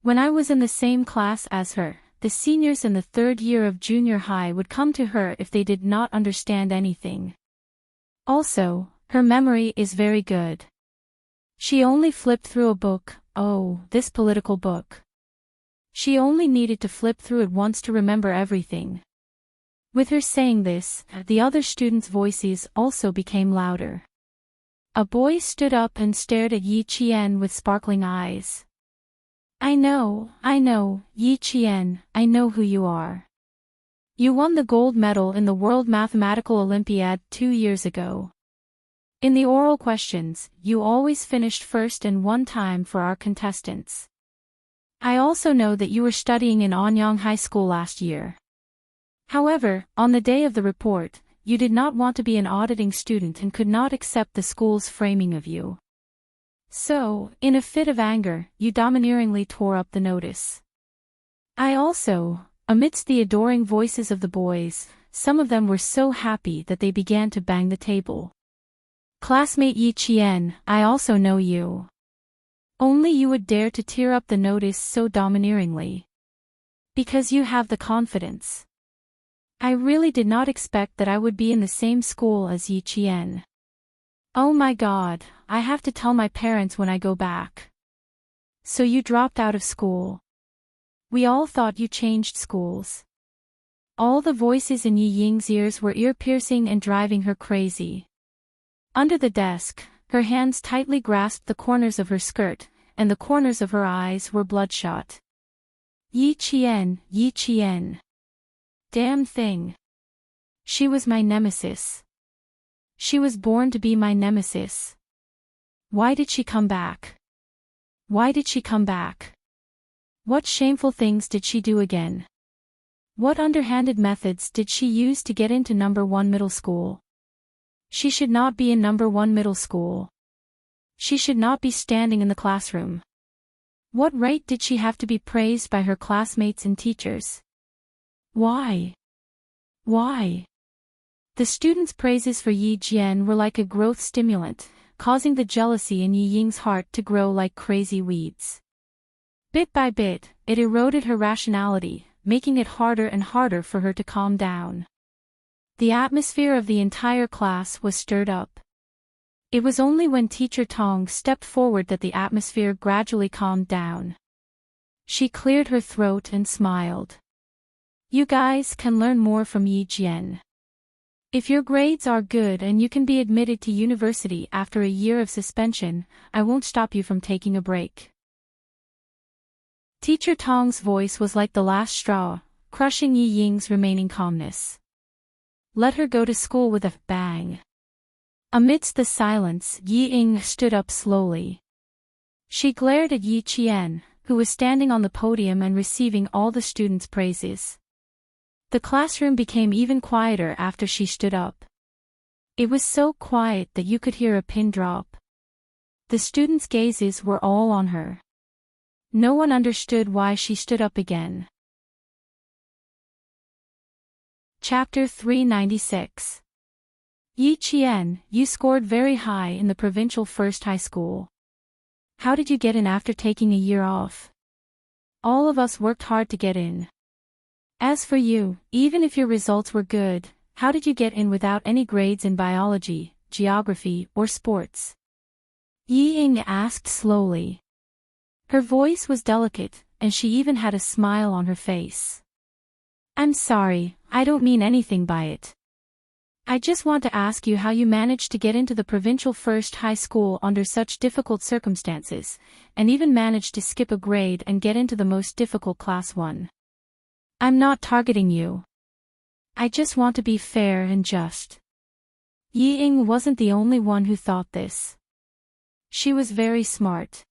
When I was in the same class as her, the seniors in the third year of junior high would come to her if they did not understand anything. Also, her memory is very good. She only flipped through a book, this political book. She only needed to flip through it once to remember everything." With her saying this, the other students' voices also became louder. A boy stood up and stared at Yi Qian with sparkling eyes. I know, Yi Qian, I know who you are. You won the gold medal in the World Mathematical Olympiad 2 years ago. In the oral questions, you always finished first and won time for our contestants. I also know that you were studying in Anyang High School last year. However, on the day of the report, you did not want to be an auditing student and could not accept the school's framing of you. So, in a fit of anger, you domineeringly tore up the notice. I also, amidst the adoring voices of the boys, some of them were so happy that they began to bang the table. Classmate Yi Qian, I also know you. Only you would dare to tear up the notice so domineeringly. Because you have the confidence. I really did not expect that I would be in the same school as Yi Qian. Oh my God, I have to tell my parents when I go back. So you dropped out of school. We all thought you changed schools. All the voices in Yi Ying's ears were ear-piercing and driving her crazy. Under the desk, her hands tightly grasped the corners of her skirt, and the corners of her eyes were bloodshot. Yi Qian. Damn thing. She was my nemesis. She was born to be my nemesis. Why did she come back? Why did she come back? What shameful things did she do again? What underhanded methods did she use to get into number 1 middle school? She should not be in number 1 middle school. She should not be standing in the classroom. What right did she have to be praised by her classmates and teachers? Why? Why? The students' praises for Yi Qian were like a growth stimulant, causing the jealousy in Yi Ying's heart to grow like crazy weeds. Bit by bit, it eroded her rationality, making it harder and harder for her to calm down. The atmosphere of the entire class was stirred up. It was only when Teacher Tong stepped forward that the atmosphere gradually calmed down. She cleared her throat and smiled. You guys can learn more from Yi Qian. If your grades are good and you can be admitted to university after a year of suspension, I won't stop you from taking a break. Teacher Tong's voice was like the last straw, crushing Yi Ying's remaining calmness. Let her go to school with a bang. Amidst the silence, Yi Ying stood up slowly. She glared at Yi Qian, who was standing on the podium and receiving all the students' praises. The classroom became even quieter after she stood up. It was so quiet that you could hear a pin drop. The students' gazes were all on her. No one understood why she stood up again. Chapter 396. Yi Qian, you scored very high in the provincial first high school. How did you get in after taking a year off? All of us worked hard to get in. As for you, even if your results were good, how did you get in without any grades in biology, geography, or sports? Yi Ying asked slowly. Her voice was delicate, and she even had a smile on her face. I'm sorry, I don't mean anything by it. I just want to ask you how you managed to get into the provincial first high school under such difficult circumstances, and even managed to skip a grade and get into the most difficult class 1. I'm not targeting you. I just want to be fair and just. Yi Ying wasn't the only one who thought this. She was very smart.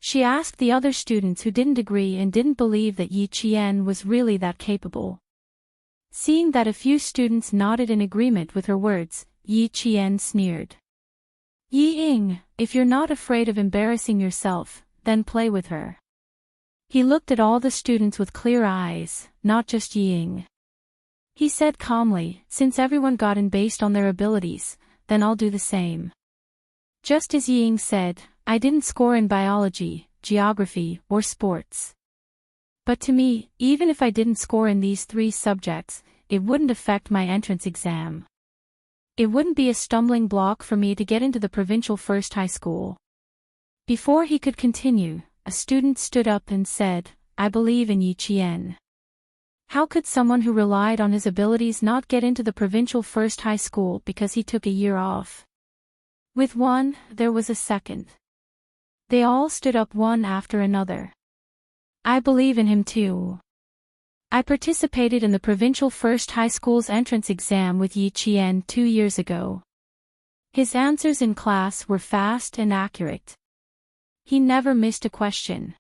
She asked the other students who didn't agree and didn't believe that Yi Qian was really that capable. Seeing that a few students nodded in agreement with her words, Yi Qian sneered. Yi Ying, if you're not afraid of embarrassing yourself, then play with her. He looked at all the students with clear eyes, not just Yi Ying. He said calmly, since everyone got in based on their abilities, then I'll do the same. Just as Yi Ying said, I didn't score in biology, geography, or sports. But to me, even if I didn't score in these 3 subjects, it wouldn't affect my entrance exam. It wouldn't be a stumbling block for me to get into the provincial first high school. Before he could continue, a student stood up and said, I believe in Yi Qian. How could someone who relied on his abilities not get into the provincial first high school because he took a year off? With one, there was a second. They all stood up one after another. I believe in him too. I participated in the provincial first high school's entrance exam with Yi Qian 2 years ago. His answers in class were fast and accurate. He never missed a question.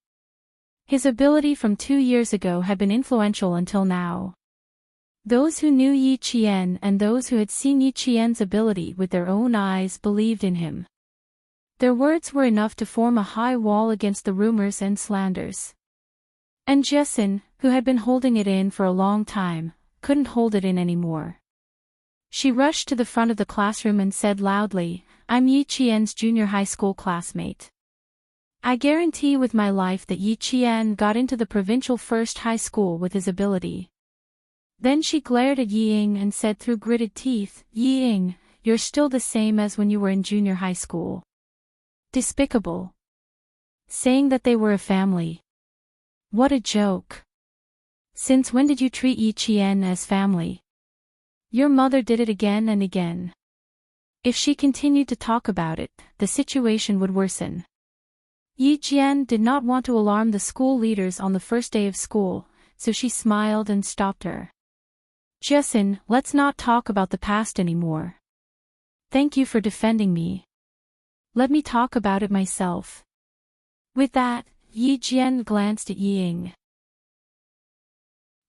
His ability from 2 years ago had been influential until now. Those who knew Yi Qian and those who had seen Yi Qian's ability with their own eyes believed in him. Their words were enough to form a high wall against the rumors and slanders. And Jessin, who had been holding it in for a long time, couldn't hold it in anymore. She rushed to the front of the classroom and said loudly, I'm Yi Qian's junior high school classmate. I guarantee with my life that Yi Qian got into the provincial first high school with his ability. Then she glared at Yi Ying and said through gritted teeth, Yi Ying, you're still the same as when you were in junior high school. Despicable. Saying that they were a family. What a joke. Since when did you treat Yi Qian as family? Your mother did it again and again. If she continued to talk about it, the situation would worsen. Yi Qian did not want to alarm the school leaders on the first day of school, so she smiled and stopped her. Jessin, let's not talk about the past anymore. Thank you for defending me. Let me talk about it myself. With that, Yi Qian glanced at Yi Ying.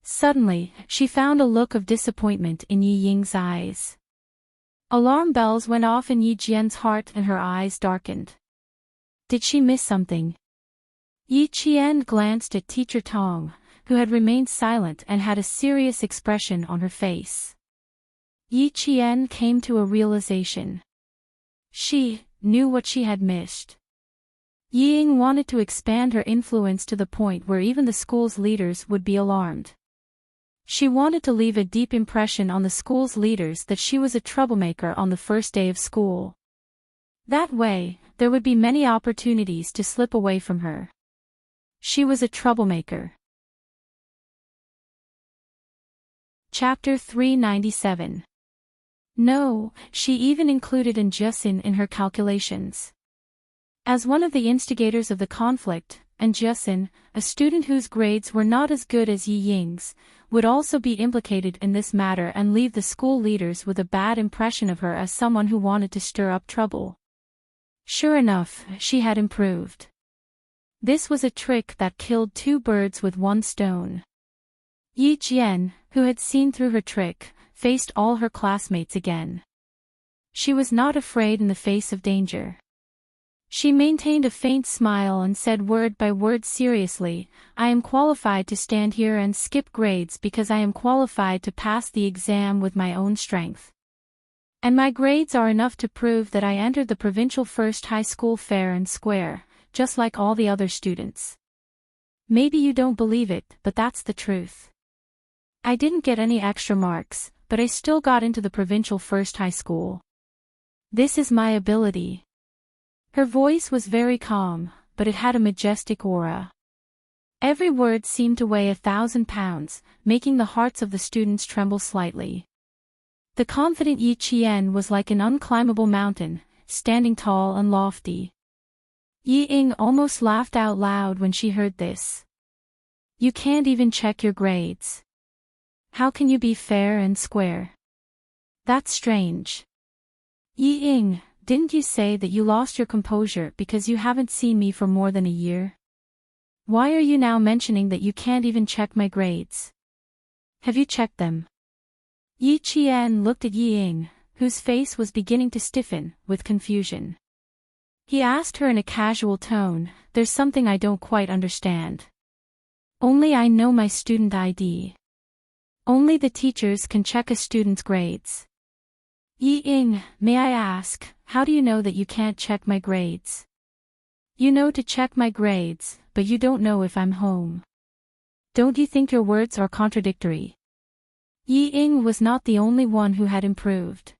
Suddenly, she found a look of disappointment in Yi Ying's eyes. Alarm bells went off in Yi Qian's heart and her eyes darkened. Did she miss something? Yi Qian glanced at Teacher Tong, who had remained silent and had a serious expression on her face. Yi Qian came to a realization. She knew what she had missed. Yi Ying wanted to expand her influence to the point where even the school's leaders would be alarmed. She wanted to leave a deep impression on the school's leaders that she was a troublemaker on the first day of school. That way, there would be many opportunities to slip away from her. She was a troublemaker. Chapter 397. No, she even included Jessin in her calculations. As one of the instigators of the conflict, Jessin, a student whose grades were not as good as Yi Ying's, would also be implicated in this matter and leave the school leaders with a bad impression of her as someone who wanted to stir up trouble. Sure enough, she had improved. This was a trick that killed 2 birds with 1 stone. Yi Qian, who had seen through her trick, faced all her classmates again. She was not afraid in the face of danger. She maintained a faint smile and said word by word seriously, I am qualified to stand here and skip grades because I am qualified to pass the exam with my own strength. And my grades are enough to prove that I entered the provincial first high school fair and square, just like all the other students. Maybe you don't believe it, but that's the truth. I didn't get any extra marks, but I still got into the provincial first high school. This is my ability. Her voice was very calm, but it had a majestic aura. Every word seemed to weigh 1,000 pounds, making the hearts of the students tremble slightly. The confident Yi Qian was like an unclimbable mountain, standing tall and lofty. Yi Ying almost laughed out loud when she heard this. You can't even check your grades. How can you be fair and square? That's strange. Yi Ying, didn't you say that you lost your composure because you haven't seen me for more than a year? Why are you now mentioning that you can't even check my grades? Have you checked them? Yi Qian looked at Yi Ying, whose face was beginning to stiffen, with confusion. He asked her in a casual tone, there's something I don't quite understand. Only I know my student ID. Only the teachers can check a student's grades. Yi Ying, may I ask, how do you know that you can't check my grades? You know to check my grades, but you don't know if I'm home. Don't you think your words are contradictory? Yi Ying was not the only one who had improved.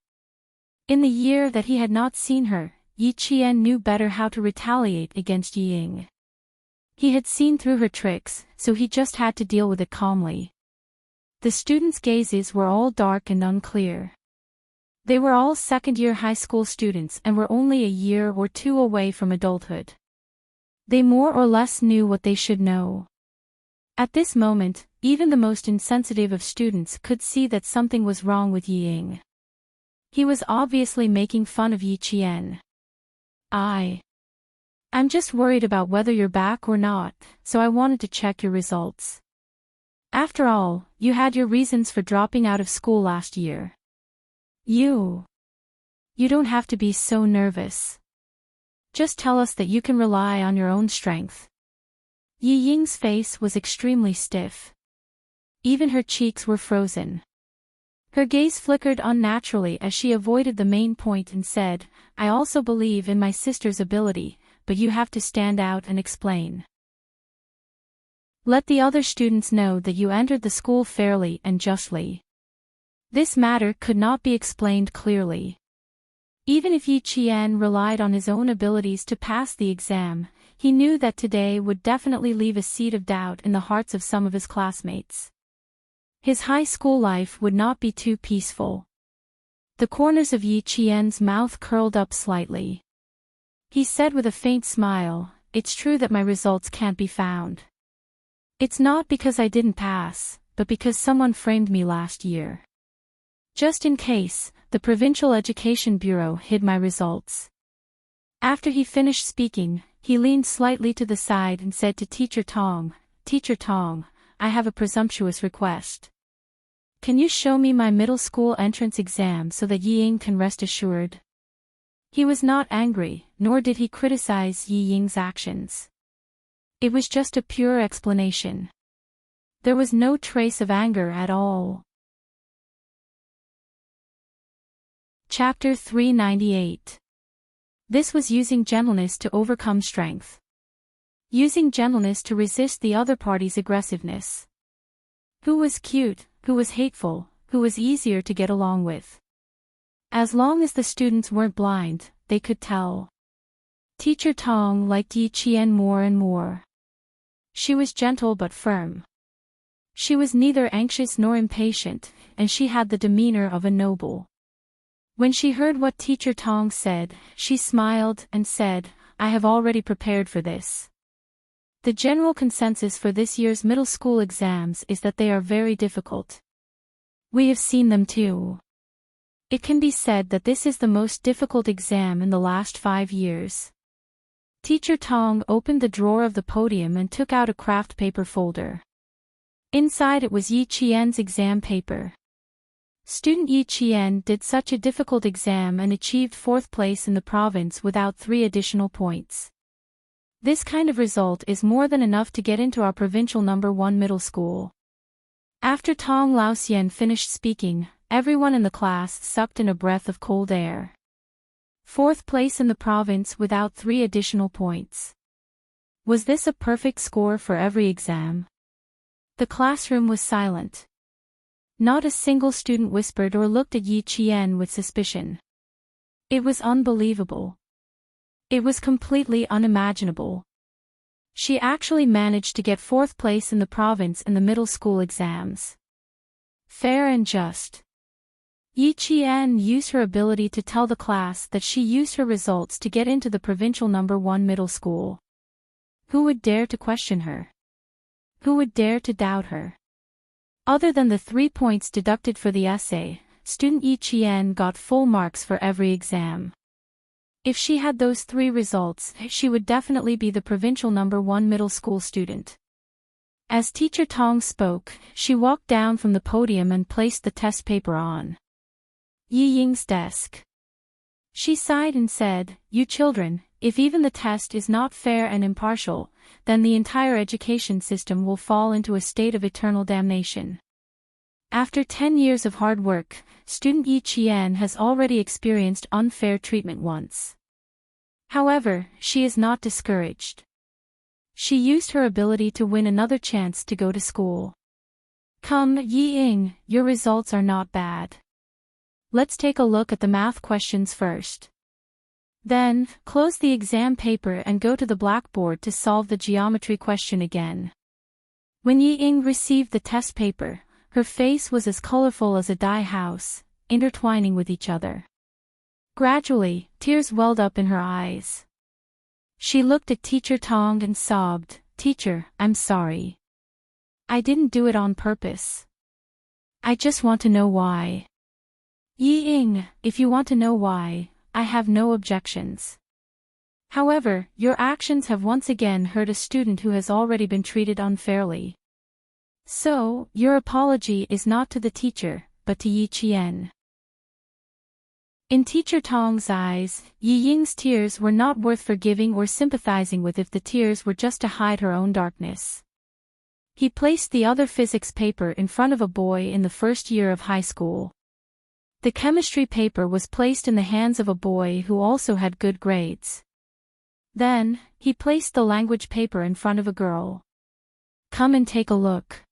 In the year that he had not seen her, Yi Qian knew better how to retaliate against Yi Ying. He had seen through her tricks, so he just had to deal with it calmly. The students' gazes were all dark and unclear. They were all second-year high school students and were only a year or two away from adulthood. They more or less knew what they should know. At this moment, even the most insensitive of students could see that something was wrong with Yi Ying. He was obviously making fun of Yi Qian. I'm just worried about whether you're back or not, so I wanted to check your results. After all, you had your reasons for dropping out of school last year. You don't have to be so nervous. Just tell us that you can rely on your own strength. Yi Ying's face was extremely stiff. Even her cheeks were frozen. Her gaze flickered unnaturally as she avoided the main point and said, I also believe in my sister's ability, but you have to stand out and explain. Let the other students know that you entered the school fairly and justly. This matter could not be explained clearly. Even if Yi Qian relied on his own abilities to pass the exam, he knew that today would definitely leave a seed of doubt in the hearts of some of his classmates. His high school life would not be too peaceful. The corners of Yi Qian's mouth curled up slightly. He said with a faint smile, it's true that my results can't be found. It's not because I didn't pass, but because someone framed me last year. Just in case, the Provincial Education Bureau hid my results. After he finished speaking, he leaned slightly to the side and said to Teacher Tong, I have a presumptuous request. Can you show me my middle school entrance exam so that Yi Ying can rest assured? He was not angry, nor did he criticize Yi Ying's actions. It was just a pure explanation. There was no trace of anger at all. Chapter 398. This was using gentleness to overcome strength. Using gentleness to resist the other party's aggressiveness. Who was cute, who was hateful, who was easier to get along with? As long as the students weren't blind, they could tell. Teacher Tong liked Yi Qian more and more. She was gentle but firm. She was neither anxious nor impatient, and she had the demeanor of a noble. When she heard what Teacher Tong said, she smiled and said, I have already prepared for this. The general consensus for this year's middle school exams is that they are very difficult. We have seen them too. It can be said that this is the most difficult exam in the last 5 years. Teacher Tong opened the drawer of the podium and took out a craft paper folder. Inside it was Yi Qian's exam paper. Student Yi Qian did such a difficult exam and achieved 4th place in the province without 3 additional points. This kind of result is more than enough to get into our provincial number 1 middle school. After Tong Laoxian finished speaking, everyone in the class sucked in a breath of cold air. 4th place in the province without 3 additional points. Was this a perfect score for every exam? The classroom was silent. Not a single student whispered or looked at Yi Qian with suspicion. It was unbelievable. It was completely unimaginable. She actually managed to get 4th place in the province in the middle school exams. Fair and just. Yi Qian used her ability to tell the class that she used her results to get into the provincial number 1 middle school. Who would dare to question her? Who would dare to doubt her? Other than the 3 points deducted for the essay, student Yi Qian got full marks for every exam. If she had those 3 results, she would definitely be the provincial number 1 middle school student. As teacher Tong spoke, she walked down from the podium and placed the test paper on Yi Ying's desk. She sighed and said, "You children, if even the test is not fair and impartial, then the entire education system will fall into a state of eternal damnation." After 10 years of hard work, student Yi Qian has already experienced unfair treatment once. However, she is not discouraged. She used her ability to win another chance to go to school. "Come, Yi Ying, your results are not bad. Let's take a look at the math questions first. Then, close the exam paper and go to the blackboard to solve the geometry question again." When Yi Ying received the test paper, her face was as colorful as a dye house, intertwining with each other. Gradually, tears welled up in her eyes. She looked at Teacher Tong and sobbed, "Teacher, I'm sorry. I didn't do it on purpose. I just want to know why." "Yi Ying, if you want to know why, I have no objections. However, your actions have once again hurt a student who has already been treated unfairly. So, your apology is not to the teacher, but to Yi Qian." In Teacher Tong's eyes, Yi Ying's tears were not worth forgiving or sympathizing with if the tears were just to hide her own darkness. He placed the other physics paper in front of a boy in the first year of high school. The chemistry paper was placed in the hands of a boy who also had good grades. Then, he placed the language paper in front of a girl. "Come and take a look.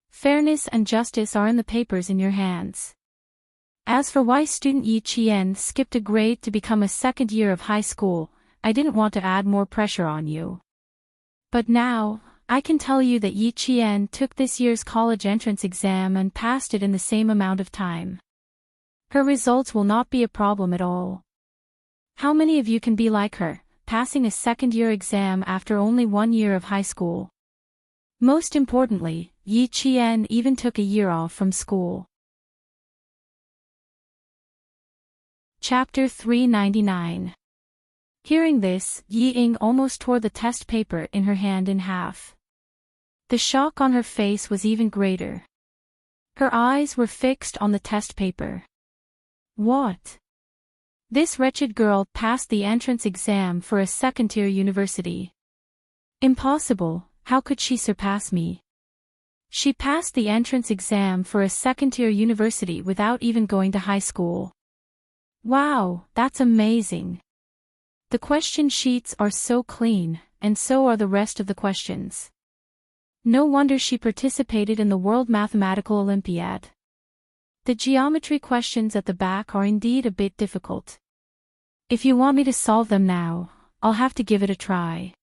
Fairness and justice are in the papers in your hands. As for why student Yi Qian skipped a grade to become a 2nd year of high school, I didn't want to add more pressure on you. But now, I can tell you that Yi Qian took this year's college entrance exam and passed it in the same amount of time. Her results will not be a problem at all. How many of you can be like her, passing a 2nd-year exam after only 1 year of high school? Most importantly, Yi Qian even took a year off from school." Chapter 399. Hearing this, Yi Ying almost tore the test paper in her hand in half. The shock on her face was even greater. Her eyes were fixed on the test paper. What? This wretched girl passed the entrance exam for a 2nd-tier university. Impossible, how could she surpass me? She passed the entrance exam for a 2nd-tier university without even going to high school. Wow, that's amazing. The question sheets are so clean, and so are the rest of the questions. No wonder she participated in the World Mathematical Olympiad. The geometry questions at the back are indeed a bit difficult. If you want me to solve them now, I'll have to give it a try.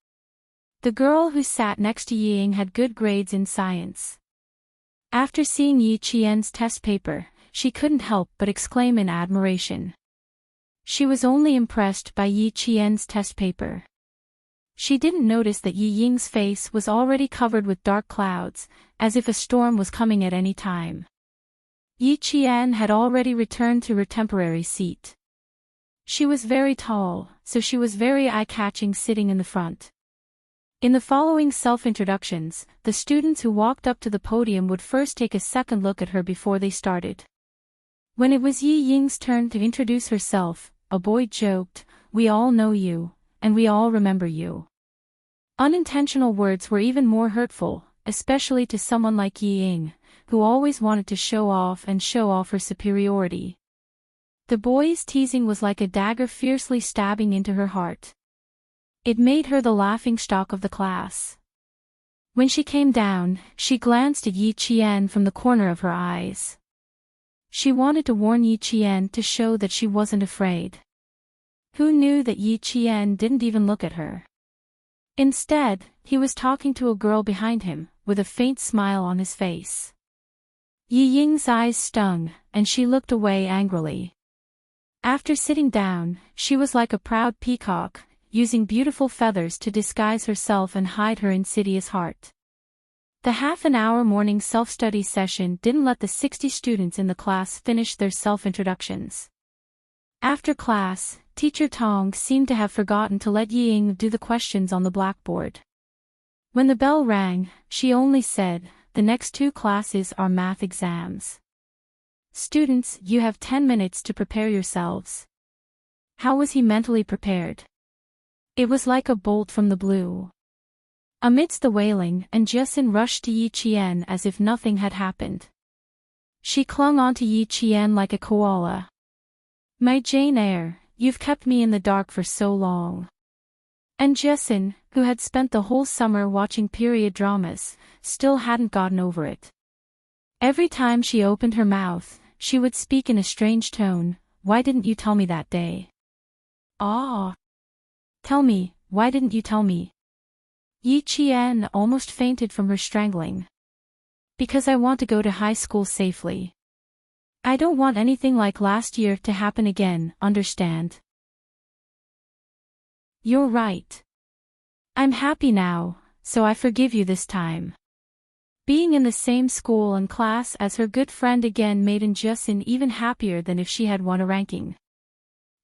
The girl who sat next to Yi Ying had good grades in science. After seeing Yi Qian's test paper, she couldn't help but exclaim in admiration. She was only impressed by Yi Qian's test paper. She didn't notice that Yi Ying's face was already covered with dark clouds, as if a storm was coming at any time. Yi Qian had already returned to her temporary seat. She was very tall, so she was very eye-catching sitting in the front. In the following self-introductions, the students who walked up to the podium would first take a second look at her before they started. When it was Yi Ying's turn to introduce herself, a boy joked, "We all know you, and we all remember you." Unintentional words were even more hurtful, especially to someone like Yi Ying, who always wanted to show off her superiority. The boy's teasing was like a dagger fiercely stabbing into her heart. It made her the laughingstock of the class. When she came down, she glanced at Yi Qian from the corner of her eyes. She wanted to warn Yi Qian to show that she wasn't afraid. Who knew that Yi Qian didn't even look at her? Instead, he was talking to a girl behind him, with a faint smile on his face. Yi Ying's eyes stung, and she looked away angrily. After sitting down, she was like a proud peacock, using beautiful feathers to disguise herself and hide her insidious heart. The half-an-hour morning self-study session didn't let the 60 students in the class finish their self-introductions. After class, Teacher Tong seemed to have forgotten to let Yi Ying do the questions on the blackboard. When the bell rang, she only said, "The next 2 classes are math exams. Students, you have 10 minutes to prepare yourselves." How was he mentally prepared? It was like a bolt from the blue. Amidst the wailing, Enchanting rushed to Yi Qian as if nothing had happened. She clung onto Yi Qian like a koala. "My Jane Eyre, you've kept me in the dark for so long." Enchanting, who had spent the whole summer watching period dramas, still hadn't gotten over it. Every time she opened her mouth, she would speak in a strange tone. "Why didn't you tell me that day? Ah! Tell me, why didn't you tell me?" Yi Qian almost fainted from her strangling. "Because I want to go to high school safely. I don't want anything like last year to happen again, understand?" "You're right. I'm happy now, so I forgive you this time." Being in the same school and class as her good friend again made Enchanting even happier than if she had won a ranking.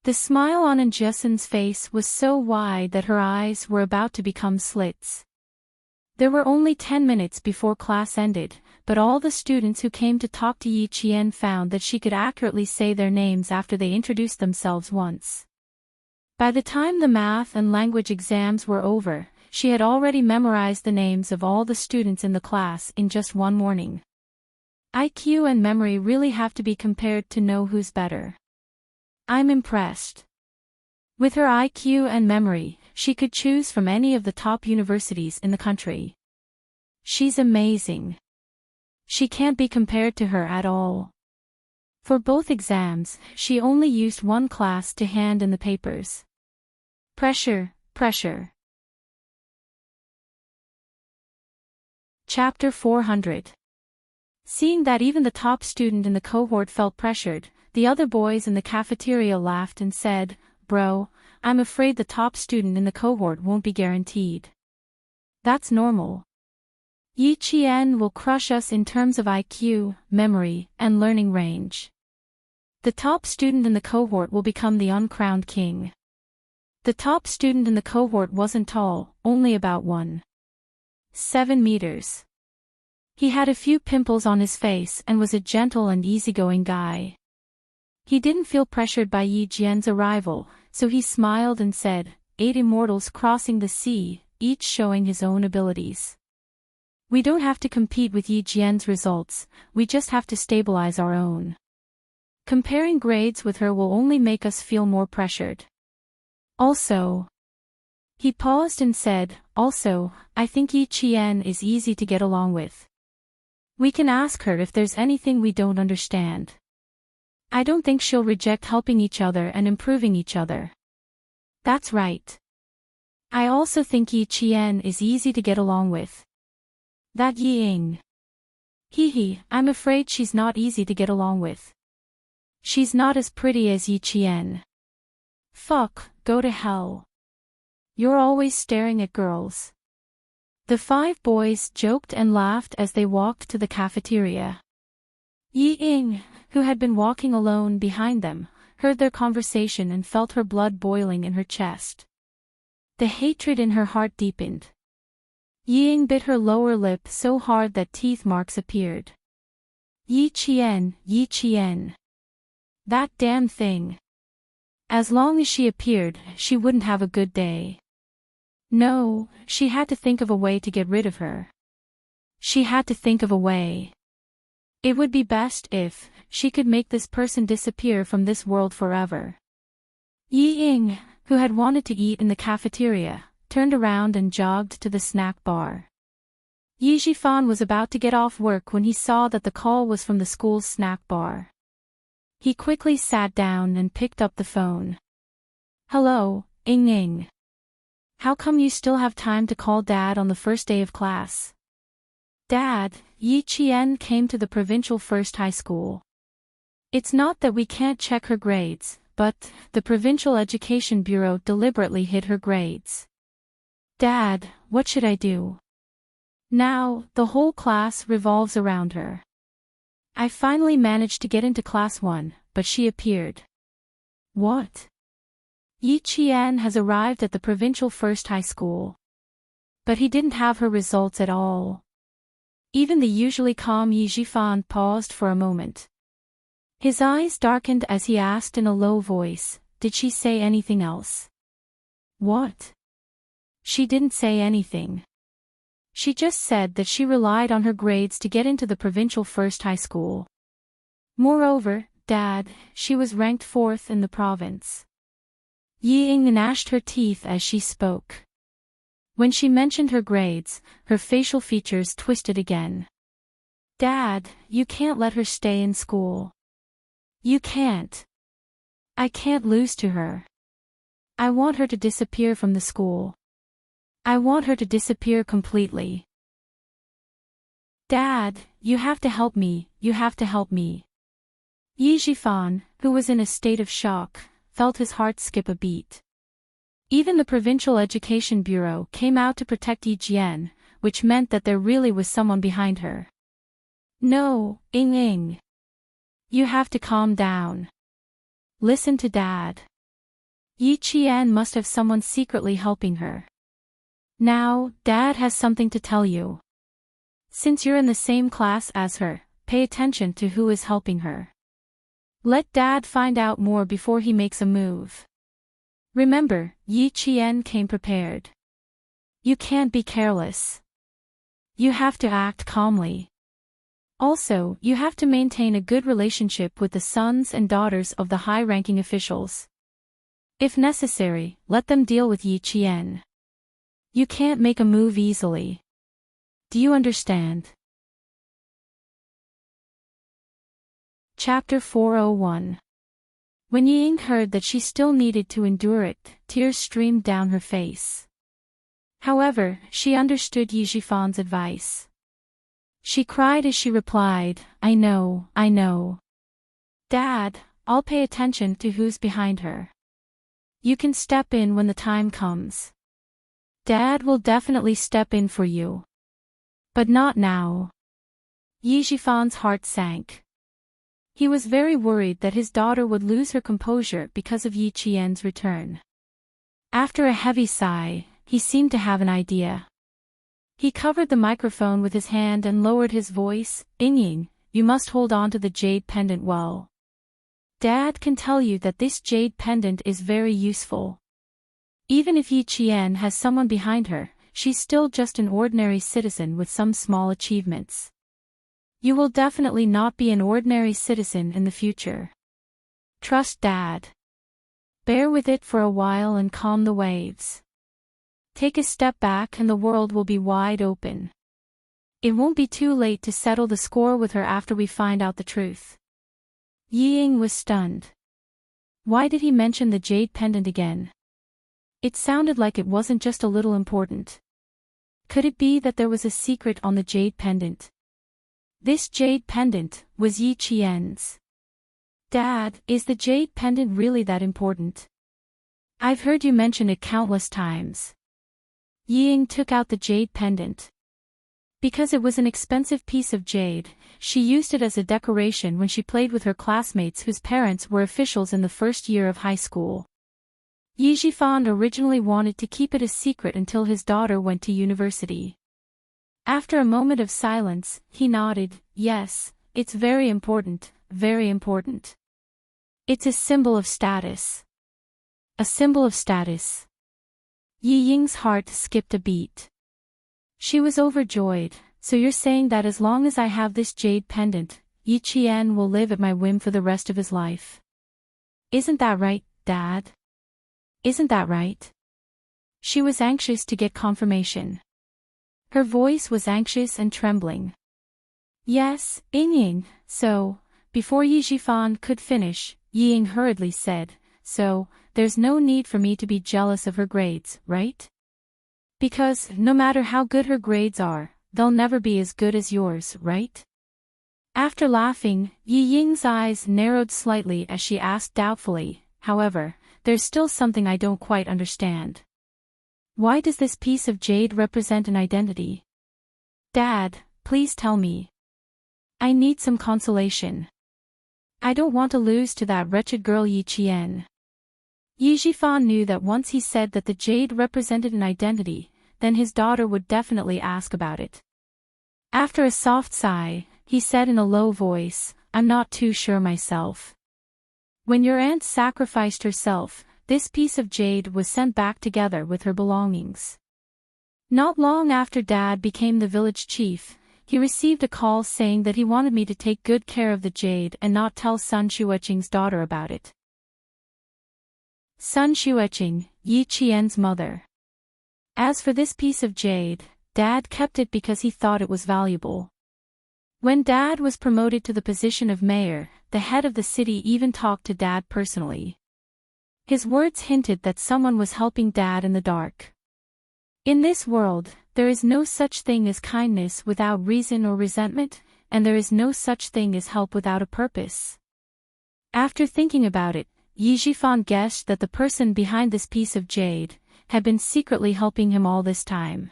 The smile on Enchanting's face was so wide that her eyes were about to become slits. There were only 10 minutes before class ended, but all the students who came to talk to Yi Qian found that she could accurately say their names after they introduced themselves once. By the time the math and language exams were over, she had already memorized the names of all the students in the class in just one morning. IQ and memory really have to be compared to know who's better. I'm impressed. With her IQ and memory, she could choose from any of the top universities in the country. She's amazing. She can't be compared to her at all. For both exams, she only used one class to hand in the papers. Pressure, pressure. Chapter 400. Seeing that even the top student in the cohort felt pressured, the other boys in the cafeteria laughed and said, "Bro, I'm afraid the top student in the cohort won't be guaranteed. That's normal. Yi Qian will crush us in terms of IQ, memory, and learning range. The top student in the cohort will become the uncrowned king." The top student in the cohort wasn't tall, only about 1.7 meters. He had a few pimples on his face and was a gentle and easygoing guy. He didn't feel pressured by Yi Jian's arrival, so he smiled and said, 8 immortals crossing the sea, each showing his own abilities. We don't have to compete with Yi Jian's results, we just have to stabilize our own. Comparing grades with her will only make us feel more pressured. Also, he paused and said, I think Yi Qian is easy to get along with. We can ask her if there's anything we don't understand. I don't think she'll reject helping each other and improving each other. That's right. I also think Yi Qian is easy to get along with. That Yi Ying. I'm afraid she's not easy to get along with. She's not as pretty as Yi Qian. Fuck, go to hell. You're always staring at girls. The 5 boys joked and laughed as they walked to the cafeteria. Yi Ying, who had been walking alone behind them, heard their conversation and felt her blood boiling in her chest. The hatred in her heart deepened. Yi Ying bit her lower lip so hard that teeth marks appeared. Yi Qian. That damn thing. As long as she appeared, she wouldn't have a good day. No, she had to think of a way to get rid of her. She had to think of a way. It would be best if she could make this person disappear from this world forever. Yi Ying, who had wanted to eat in the cafeteria, turned around and jogged to the snack bar. Yi Jifan was about to get off work when he saw that the call was from the school's snack bar. He quickly sat down and picked up the phone. Hello, Ying Ying. How come you still have time to call Dad on the first day of class? Dad, Yi Qian came to the provincial first high school. It's not that we can't check her grades, but the Provincial Education Bureau deliberately hid her grades. Dad, what should I do? Now, the whole class revolves around her. I finally managed to get into class 1, but she appeared. What? Yi Qian has arrived at the provincial first high school. But he didn't have her results at all. Even the usually calm Yi Jifan paused for a moment. His eyes darkened as he asked in a low voice, did she say anything else? What? She didn't say anything. She just said that she relied on her grades to get into the provincial first high school. Moreover, Dad, she was ranked 4th in the province. Yi Ying gnashed her teeth as she spoke. When she mentioned her grades, her facial features twisted again. Dad, you can't let her stay in school. You can't. I can't lose to her. I want her to disappear from the school. I want her to disappear completely. Dad, you have to help me, you have to help me. Yi Jifan, who was in a state of shock, felt his heart skip a beat. Even the Provincial Education Bureau came out to protect Yi Jian, which meant that there really was someone behind her. No, Ying Ying. You have to calm down. Listen to Dad. Yi Qian must have someone secretly helping her. Now, Dad has something to tell you. Since you're in the same class as her, pay attention to who is helping her. Let Dad find out more before he makes a move. Remember, Yi Qian came prepared. You can't be careless. You have to act calmly. Also, you have to maintain a good relationship with the sons and daughters of the high-ranking officials. If necessary, let them deal with Yi Qian. You can't make a move easily. Do you understand? Chapter 401. When Yi Ying heard that she still needed to endure it, tears streamed down her face. However, she understood Yi Jifan's advice. She cried as she replied, I know. Dad, I'll pay attention to who's behind her. You can step in when the time comes. Dad will definitely step in for you. But not now. Yi Jifan's heart sank. He was very worried that his daughter would lose her composure because of Yi Qian's return. After a heavy sigh, he seemed to have an idea. He covered the microphone with his hand and lowered his voice, Ying Ying, you must hold on to the jade pendant well. Dad can tell you that this jade pendant is very useful. Even if Yi Qian has someone behind her, she's still just an ordinary citizen with some small achievements. You will definitely not be an ordinary citizen in the future. Trust Dad. Bear with it for a while and calm the waves. Take a step back and the world will be wide open. It won't be too late to settle the score with her after we find out the truth. Yi Ying was stunned. Why did he mention the jade pendant again? It sounded like it wasn't just a little important. Could it be that there was a secret on the jade pendant? This jade pendant was Yi Qian's. Dad, is the jade pendant really that important? I've heard you mention it countless times. Yi Ying took out the jade pendant. Because it was an expensive piece of jade, she used it as a decoration when she played with her classmates whose parents were officials in the first year of high school. Yi Jifan originally wanted to keep it a secret until his daughter went to university. After a moment of silence, he nodded, yes, it's very important, very important. It's a symbol of status. A symbol of status. Yi Ying's heart skipped a beat. She was overjoyed. So you're saying that as long as I have this jade pendant, Yi Qian will live at my whim for the rest of his life. Isn't that right, Dad? Isn't that right? She was anxious to get confirmation. Her voice was anxious and trembling. Yes, Ying. So, before Yi Zhifan could finish, Yi Ying hurriedly said, so, there's no need for me to be jealous of her grades, right? Because, no matter how good her grades are, they'll never be as good as yours, right? After laughing, Yi Ying's eyes narrowed slightly as she asked doubtfully, however, there's still something I don't quite understand. Why does this piece of jade represent an identity? Dad, please tell me. I need some consolation. I don't want to lose to that wretched girl Yi Qian. Yi Zhifan knew that once he said that the jade represented an identity, then his daughter would definitely ask about it. After a soft sigh, he said in a low voice, I'm not too sure myself. When your aunt sacrificed herself, this piece of jade was sent back together with her belongings. Not long after Dad became the village chief, he received a call saying that he wanted me to take good care of the jade and not tell Sun Xueqing's daughter about it. Sun Xueqing, Yi Qian's mother. As for this piece of jade, Dad kept it because he thought it was valuable. When Dad was promoted to the position of mayor, the head of the city even talked to Dad personally. His words hinted that someone was helping Dad in the dark. In this world, there is no such thing as kindness without reason or resentment, and there is no such thing as help without a purpose. After thinking about it, Yi Zhifan guessed that the person behind this piece of jade had been secretly helping him all this time.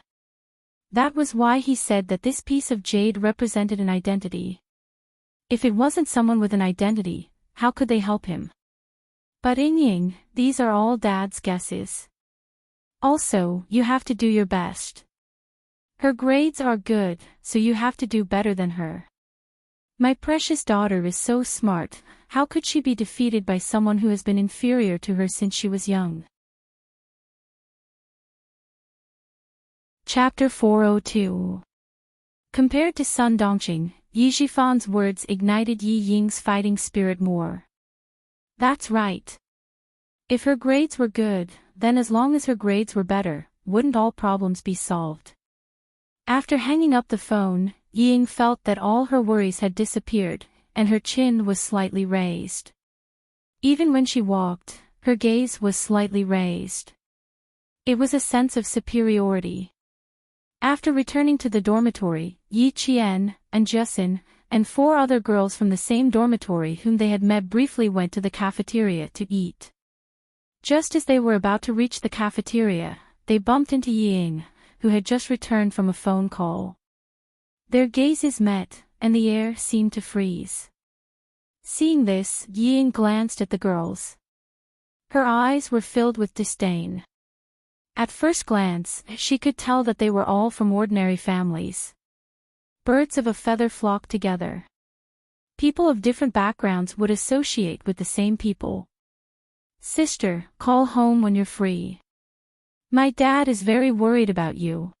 That was why he said that this piece of jade represented an identity. If it wasn't someone with an identity, how could they help him? But Ying, these are all Dad's guesses. Also, you have to do your best. Her grades are good, so you have to do better than her. My precious daughter is so smart, how could she be defeated by someone who has been inferior to her since she was young? Chapter 402. Compared to Sun Dongqing, Yi Zhifan's words ignited Yi Ying's fighting spirit more. That's right. If her grades were good, then as long as her grades were better, wouldn't all problems be solved? After hanging up the phone, Yi Ying felt that all her worries had disappeared, and her chin was slightly raised. Even when she walked, her gaze was slightly raised. It was a sense of superiority. After returning to the dormitory, Yi Qian, and Justin, and 4 other girls from the same dormitory whom they had met briefly went to the cafeteria to eat. Just as they were about to reach the cafeteria, they bumped into Yi Ying, who had just returned from a phone call. Their gazes met, and the air seemed to freeze. Seeing this, Yi Ying glanced at the girls. Her eyes were filled with disdain. At first glance, she could tell that they were all from ordinary families. Birds of a feather flock together. People of different backgrounds would associate with the same people. Sister, call home when you're free. My dad is very worried about you.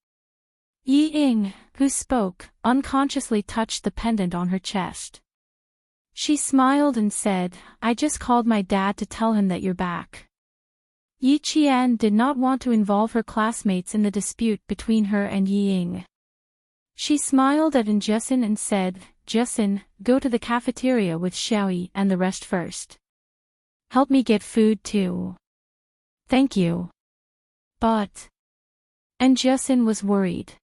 Yi Ying, who spoke, unconsciously touched the pendant on her chest. She smiled and said, I just called my dad to tell him that you're back. Yi Qian did not want to involve her classmates in the dispute between her and Yi Ying. She smiled at Justin and said, Justin, go to the cafeteria with Xiaoyi and the rest first. Help me get food too. Thank you. But... And Justin was worried.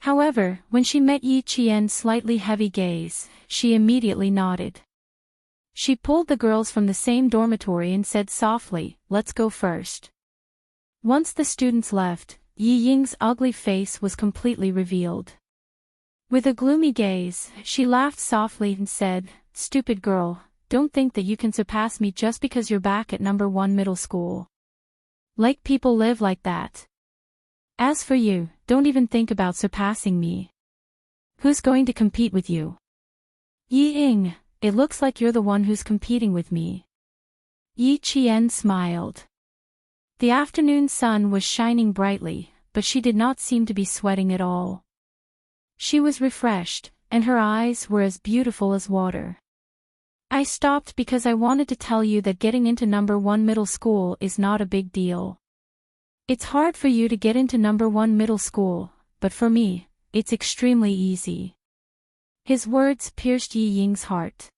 However, when she met Yi Qian's slightly heavy gaze, she immediately nodded. She pulled the girls from the same dormitory and said softly, let's go first. Once the students left, Yi Ying's ugly face was completely revealed. With a gloomy gaze, she laughed softly and said, stupid girl, don't think that you can surpass me just because you're back at number 1 middle school. Like people live like that. As for you, don't even think about surpassing me. Who's going to compete with you? Yi Ying, it looks like you're the one who's competing with me. Yi Qian smiled. The afternoon sun was shining brightly, but she did not seem to be sweating at all. She was refreshed, and her eyes were as beautiful as water. I stopped because I wanted to tell you that getting into number 1 middle school is not a big deal. It's hard for you to get into number 1 middle school, but for me, it's extremely easy. His words pierced Yi Ying's heart.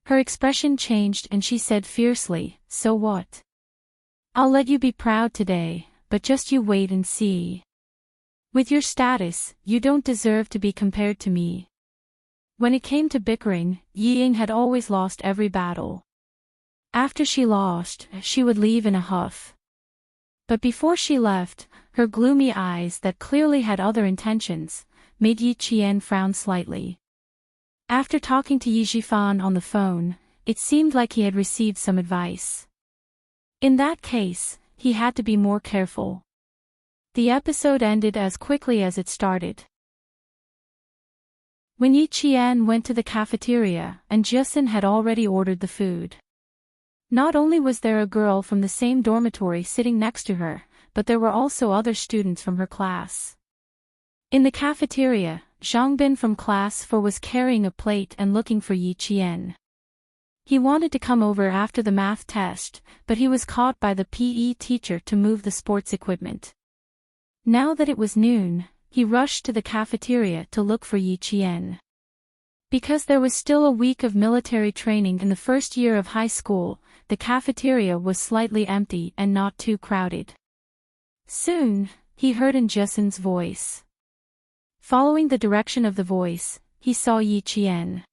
Her expression changed and she said fiercely, "So what? I'll let you be proud today, but just you wait and see. With your status, you don't deserve to be compared to me." When it came to bickering, Yi Ying had always lost every battle. After she lost, she would leave in a huff. But before she left, her gloomy eyes that clearly had other intentions, made Yi Qian frown slightly. After talking to Yi Zhifan on the phone, it seemed like he had received some advice. In that case, he had to be more careful. The episode ended as quickly as it started. When Yi Qian went to the cafeteria, and Justin had already ordered the food. Not only was there a girl from the same dormitory sitting next to her, but there were also other students from her class. In the cafeteria, Zhangbin from class 4 was carrying a plate and looking for Yi Qian. He wanted to come over after the math test, but he was caught by the PE teacher to move the sports equipment. Now that it was noon, he rushed to the cafeteria to look for Yi Qian. Because there was still a week of military training in the first year of high school, the cafeteria was slightly empty and not too crowded. Soon, he heard Justin's voice. Following the direction of the voice, he saw Yi Qian.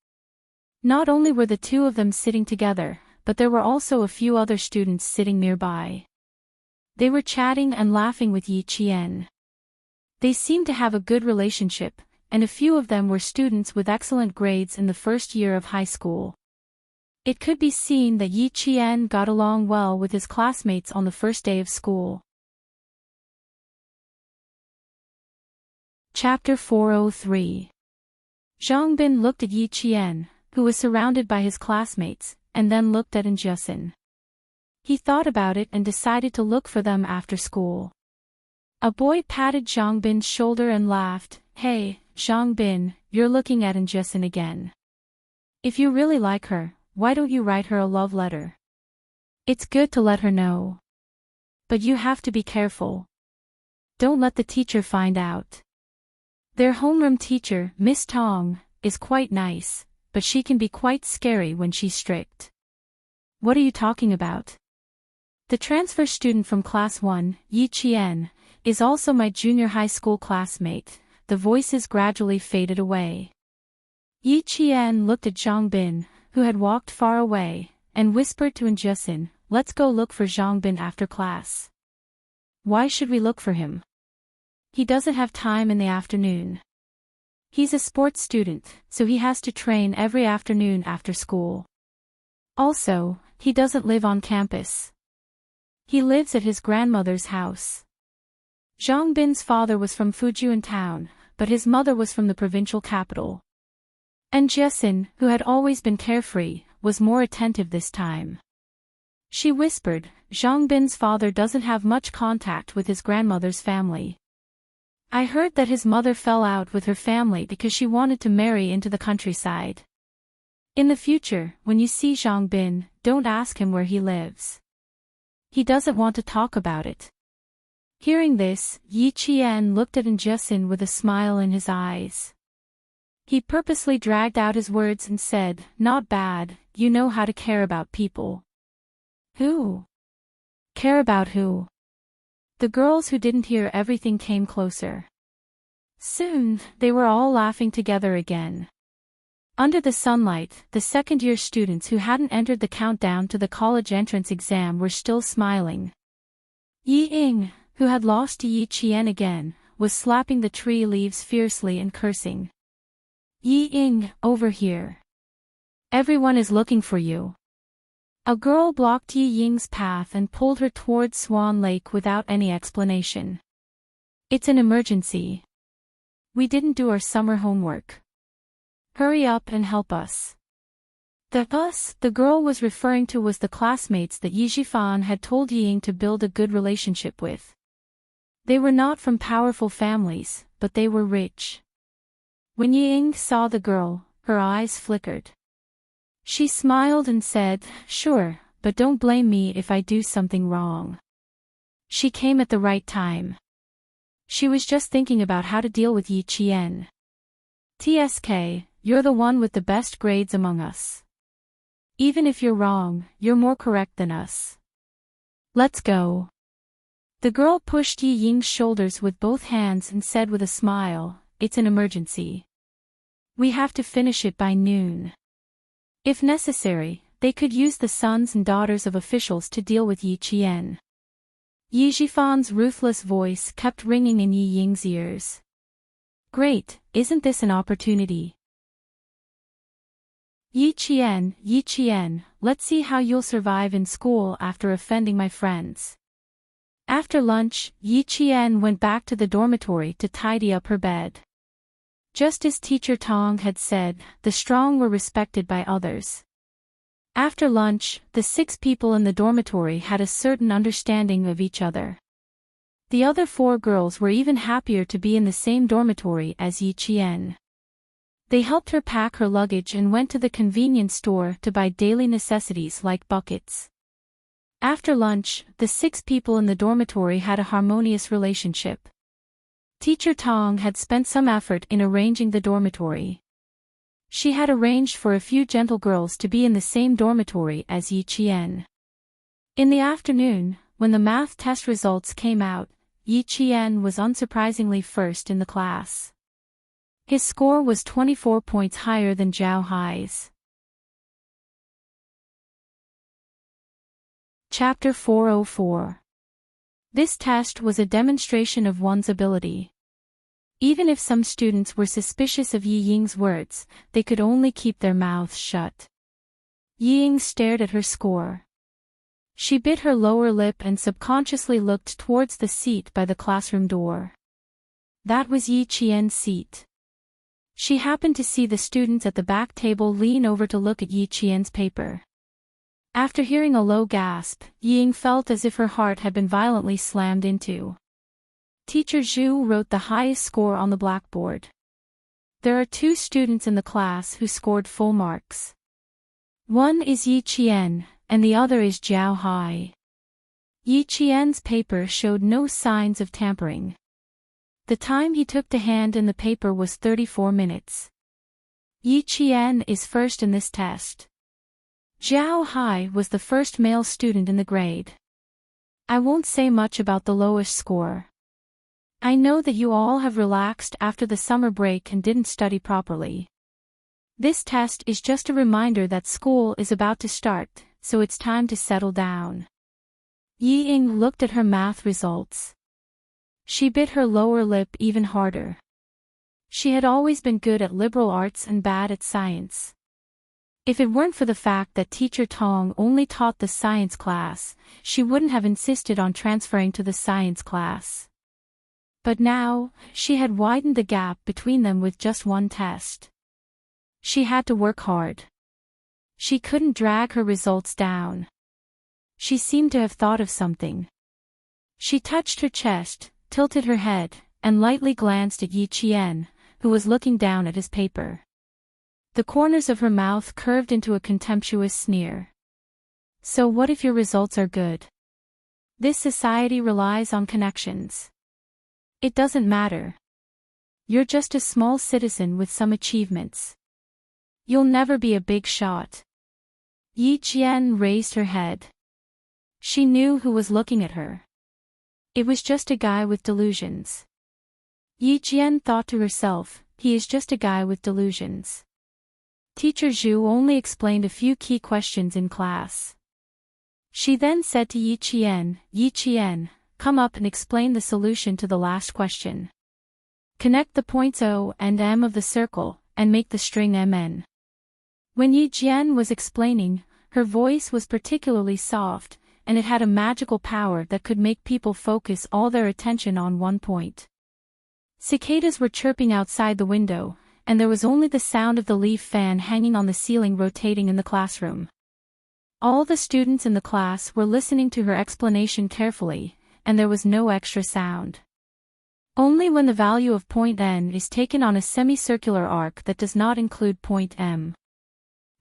Not only were the two of them sitting together, but there were also a few other students sitting nearby. They were chatting and laughing with Yi Qian. They seemed to have a good relationship, and a few of them were students with excellent grades in the first year of high school. It could be seen that Yi Qian got along well with his classmates on the first day of school. Chapter 403. Zhangbin looked at Yi Qian, who was surrounded by his classmates, and then looked at Justin. He thought about it and decided to look for them after school. A boy patted Zhangbin's shoulder and laughed. "Hey, Zhangbin, you're looking at Justin again. If you really like her, why don't you write her a love letter? It's good to let her know. But you have to be careful. Don't let the teacher find out. Their homeroom teacher, Miss Tong, is quite nice, but she can be quite scary when she's strict." "What are you talking about?" "The transfer student from class 1, Yi Qian, is also my junior high school classmate." The voices gradually faded away. Yi Qian looked at Zhangbin, who had walked far away, and whispered to Justin, "Let's go look for Zhangbin after class." "Why should we look for him? He doesn't have time in the afternoon. He's a sports student, so he has to train every afternoon after school. Also, he doesn't live on campus. He lives at his grandmother's house." Zhangbin's father was from Fujian town, but his mother was from the provincial capital. And Justin, who had always been carefree, was more attentive this time. She whispered, "Zhangbin's father doesn't have much contact with his grandmother's family. I heard that his mother fell out with her family because she wanted to marry into the countryside. In the future, when you see Zhangbin, don't ask him where he lives. He doesn't want to talk about it." Hearing this, Yi Qian looked at Justin with a smile in his eyes. He purposely dragged out his words and said, "Not bad, you know how to care about people." "Who? Care about who?" The girls who didn't hear everything came closer. Soon, they were all laughing together again. Under the sunlight, the second-year students who hadn't entered the countdown to the college entrance exam were still smiling. Yi Ying, who had lost to Yi Qian again, was slapping the tree leaves fiercely and cursing. "Yi Ying, over here. Everyone is looking for you." A girl blocked Yi Ying's path and pulled her towards Swan Lake without any explanation. "It's an emergency. We didn't do our summer homework. Hurry up and help us." The us the girl was referring to was the classmates that Yi Jifan had told Yi Ying to build a good relationship with. They were not from powerful families, but they were rich. When Yi Ying saw the girl, her eyes flickered. She smiled and said, "Sure, but don't blame me if I do something wrong." She came at the right time. She was just thinking about how to deal with Yi Qian. "TSK, you're the one with the best grades among us. Even if you're wrong, you're more correct than us. Let's go." The girl pushed Yi Ying's shoulders with both hands and said with a smile, "It's an emergency. We have to finish it by noon. If necessary, they could use the sons and daughters of officials to deal with Yi Qian." Yi Jifan's ruthless voice kept ringing in Yi Ying's ears. "Great, isn't this an opportunity? Yi Qian, let's see how you'll survive in school after offending my friends." After lunch, Yi Qian went back to the dormitory to tidy up her bed. Just as Teacher Tong had said, the strong were respected by others. After lunch, the 6 people in the dormitory had a certain understanding of each other. The other 4 girls were even happier to be in the same dormitory as Yi Qian. They helped her pack her luggage and went to the convenience store to buy daily necessities like buckets. After lunch, the 6 people in the dormitory had a harmonious relationship. Teacher Tong had spent some effort in arranging the dormitory. She had arranged for a few gentle girls to be in the same dormitory as Yi Qian. In the afternoon, when the math test results came out, Yi Qian was unsurprisingly first in the class. His score was 24 points higher than Zhao Hai's. Chapter 404. This test was a demonstration of one's ability. Even if some students were suspicious of Yi Ying's words, they could only keep their mouths shut. Yi Ying stared at her score. She bit her lower lip and subconsciously looked towards the seat by the classroom door. That was Yi Qian's seat. She happened to see the students at the back table lean over to look at Yi Qian's paper. After hearing a low gasp, Yi Ying felt as if her heart had been violently slammed into. Teacher Zhu wrote the highest score on the blackboard. There are 2 students in the class who scored full marks. One is Yi Qian, and the other is Zhao Hai. Yi Qian's paper showed no signs of tampering. The time he took to hand in the paper was 34 minutes. Yi Qian is first in this test. Zhao Hai was the first male student in the grade. I won't say much about the lowest score. I know that you all have relaxed after the summer break and didn't study properly. This test is just a reminder that school is about to start, so it's time to settle down. Yi Ying looked at her math results. She bit her lower lip even harder. She had always been good at liberal arts and bad at science. If it weren't for the fact that Teacher Tong only taught the science class, she wouldn't have insisted on transferring to the science class. But now, she had widened the gap between them with just one test. She had to work hard. She couldn't drag her results down. She seemed to have thought of something. She touched her chest, tilted her head, and lightly glanced at Yi Qian, who was looking down at his paper. The corners of her mouth curved into a contemptuous sneer. So what if your results are good? This society relies on connections. It doesn't matter. You're just a small citizen with some achievements. You'll never be a big shot. Yi Qian raised her head. She knew who was looking at her. It was just a guy with delusions. Yi Qian thought to herself, he is just a guy with delusions. Teacher Zhu only explained a few key questions in class. She then said to Yi Qian, come up and explain the solution to the last question. Connect the points O and M of the circle, and make the string MN. When Yi Qian was explaining, her voice was particularly soft, and it had a magical power that could make people focus all their attention on one point. Cicadas were chirping outside the window, and there was only the sound of the leaf fan hanging on the ceiling rotating in the classroom. All the students in the class were listening to her explanation carefully, and there was no extra sound. Only when the value of point n is taken on a semicircular arc that does not include point m.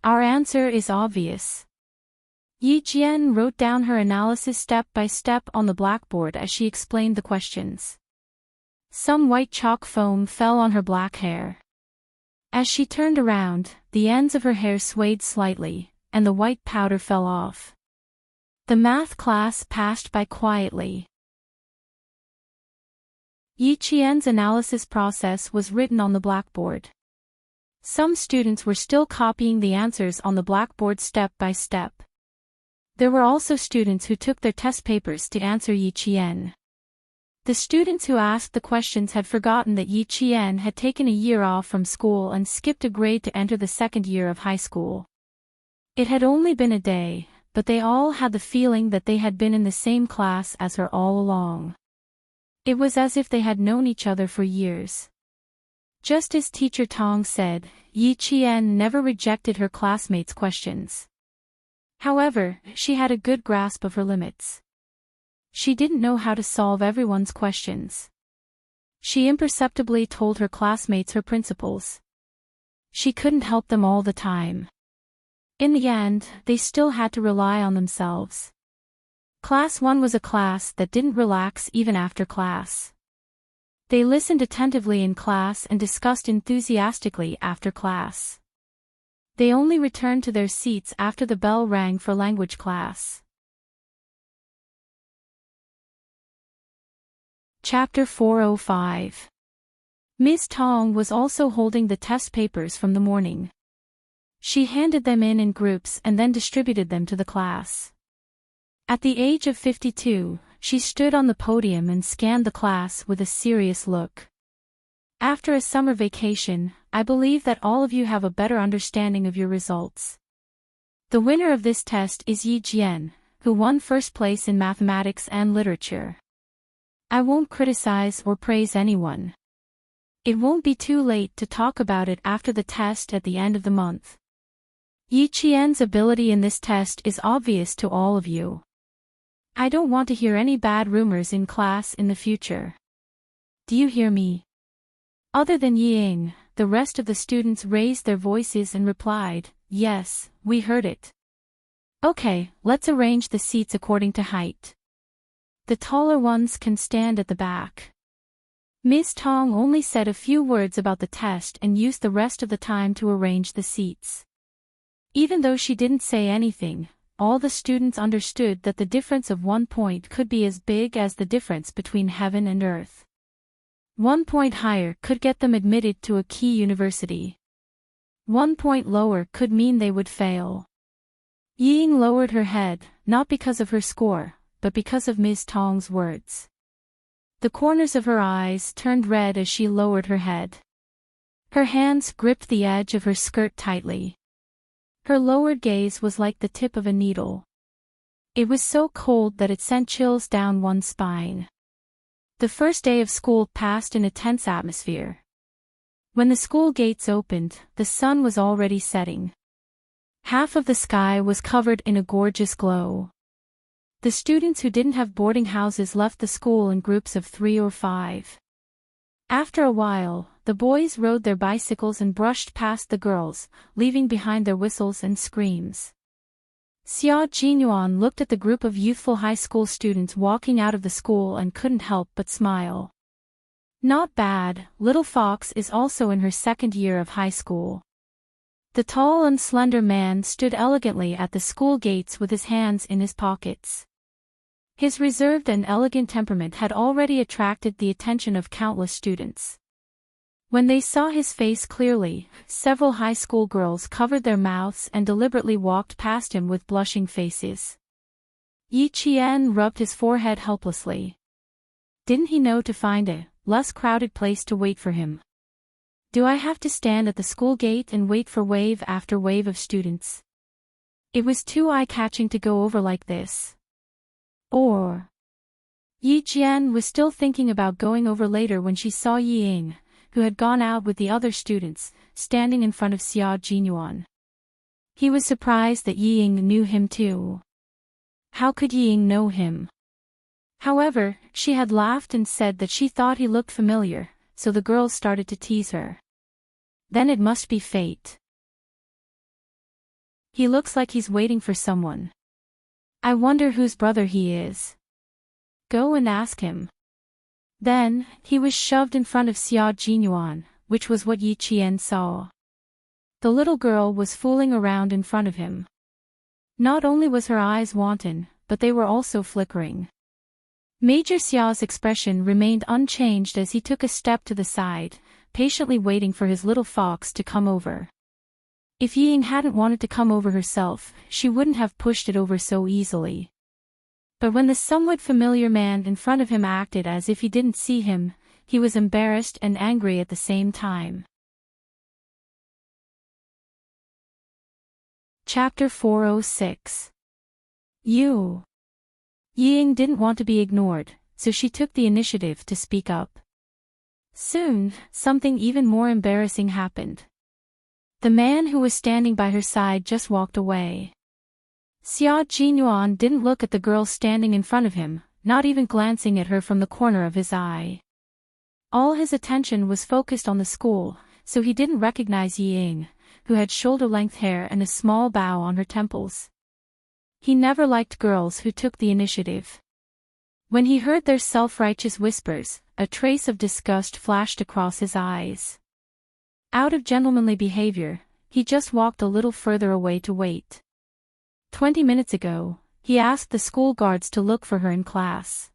Our answer is obvious. Yi Jian wrote down her analysis step by step on the blackboard as she explained the questions. Some white chalk foam fell on her black hair. As she turned around, the ends of her hair swayed slightly, and the white powder fell off. The math class passed by quietly. Yi Qian's analysis process was written on the blackboard. Some students were still copying the answers on the blackboard step by step. There were also students who took their test papers to answer Yi Qian. The students who asked the questions had forgotten that Yi Qian had taken a year off from school and skipped a grade to enter the second year of high school. It had only been a day, but they all had the feeling that they had been in the same class as her all along. It was as if they had known each other for years. Just as Teacher Tong said, Yi Qian never rejected her classmates' questions. However, she had a good grasp of her limits. She didn't know how to solve everyone's questions. She imperceptibly told her classmates her principles. She couldn't help them all the time. In the end, they still had to rely on themselves. Class 1 was a class that didn't relax even after class. They listened attentively in class and discussed enthusiastically after class. They only returned to their seats after the bell rang for language class. Chapter 405. Ms. Tong was also holding the test papers from the morning. She handed them in groups and then distributed them to the class. At the age of 52, she stood on the podium and scanned the class with a serious look. After a summer vacation, I believe that all of you have a better understanding of your results. The winner of this test is Yi Jian, who won first place in mathematics and literature. I won't criticize or praise anyone. It won't be too late to talk about it after the test at the end of the month. Yi Qian's ability in this test is obvious to all of you. I don't want to hear any bad rumors in class in the future. Do you hear me? Other than Yi Ying, the rest of the students raised their voices and replied, "Yes, we heard it." Okay, let's arrange the seats according to height. The taller ones can stand at the back. Ms. Tong only said a few words about the test and used the rest of the time to arrange the seats. Even though she didn't say anything, all the students understood that the difference of 1 point could be as big as the difference between heaven and earth. 1 point higher could get them admitted to a key university. 1 point lower could mean they would fail. Yi Ying lowered her head, not because of her score, but because of Ms. Tong's words. The corners of her eyes turned red as she lowered her head. Her hands gripped the edge of her skirt tightly. Her lowered gaze was like the tip of a needle. It was so cold that it sent chills down one's spine. The first day of school passed in a tense atmosphere. When the school gates opened, the sun was already setting. Half of the sky was covered in a gorgeous glow. The students who didn't have boarding houses left the school in groups of 3 or 5. After a while, the boys rode their bicycles and brushed past the girls, leaving behind their whistles and screams. Xia Jinyuan looked at the group of youthful high school students walking out of the school and couldn't help but smile. Not bad, little Fox is also in her second year of high school. The tall and slender man stood elegantly at the school gates with his hands in his pockets. His reserved and elegant temperament had already attracted the attention of countless students. When they saw his face clearly, several high school girls covered their mouths and deliberately walked past him with blushing faces. Yi Qian rubbed his forehead helplessly. Didn't he know to find a less crowded place to wait for him? Do I have to stand at the school gate and wait for wave after wave of students? It was too eye-catching to go over like this. Or... Yi Jian was still thinking about going over later when she saw Yi Ying, who had gone out with the other students, standing in front of Xia Jinyuan. He was surprised that Yi Ying knew him too. How could Yi Ying know him? However, she had laughed and said that she thought he looked familiar, so the girls started to tease her. Then it must be fate. He looks like he's waiting for someone. I wonder whose brother he is. Go and ask him. Then, he was shoved in front of Xia Jinyuan, which was what Yi Qian saw. The little girl was fooling around in front of him. Not only was her eyes wanton, but they were also flickering. Major Xiao's expression remained unchanged as he took a step to the side, patiently waiting for his little fox to come over. If Yi Ying hadn't wanted to come over herself, she wouldn't have pushed it over so easily. But when the somewhat familiar man in front of him acted as if he didn't see him, he was embarrassed and angry at the same time. Chapter 406. Yi Ying didn't want to be ignored, so she took the initiative to speak up. Soon, something even more embarrassing happened. The man who was standing by her side just walked away. Xia Jinyuan didn't look at the girl standing in front of him, not even glancing at her from the corner of his eye. All his attention was focused on the school, so he didn't recognize Yi Ying, who had shoulder-length hair and a small bow on her temples. He never liked girls who took the initiative. When he heard their self-righteous whispers, a trace of disgust flashed across his eyes. Out of gentlemanly behavior, he just walked a little further away to wait. 20 minutes ago, he asked the school guards to look for her in class.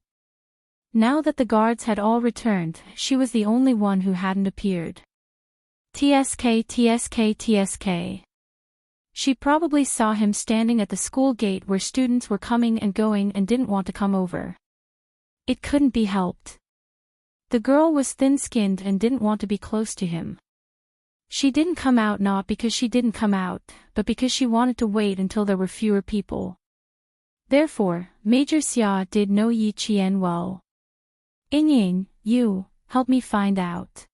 Now that the guards had all returned, she was the only one who hadn't appeared. TSK. She probably saw him standing at the school gate where students were coming and going and didn't want to come over. It couldn't be helped. The girl was thin-skinned and didn't want to be close to him. She didn't come out not because she didn't come out, but because she wanted to wait until there were fewer people. Therefore, Major Xia did know Yi Qian well. Ying, you, help me find out.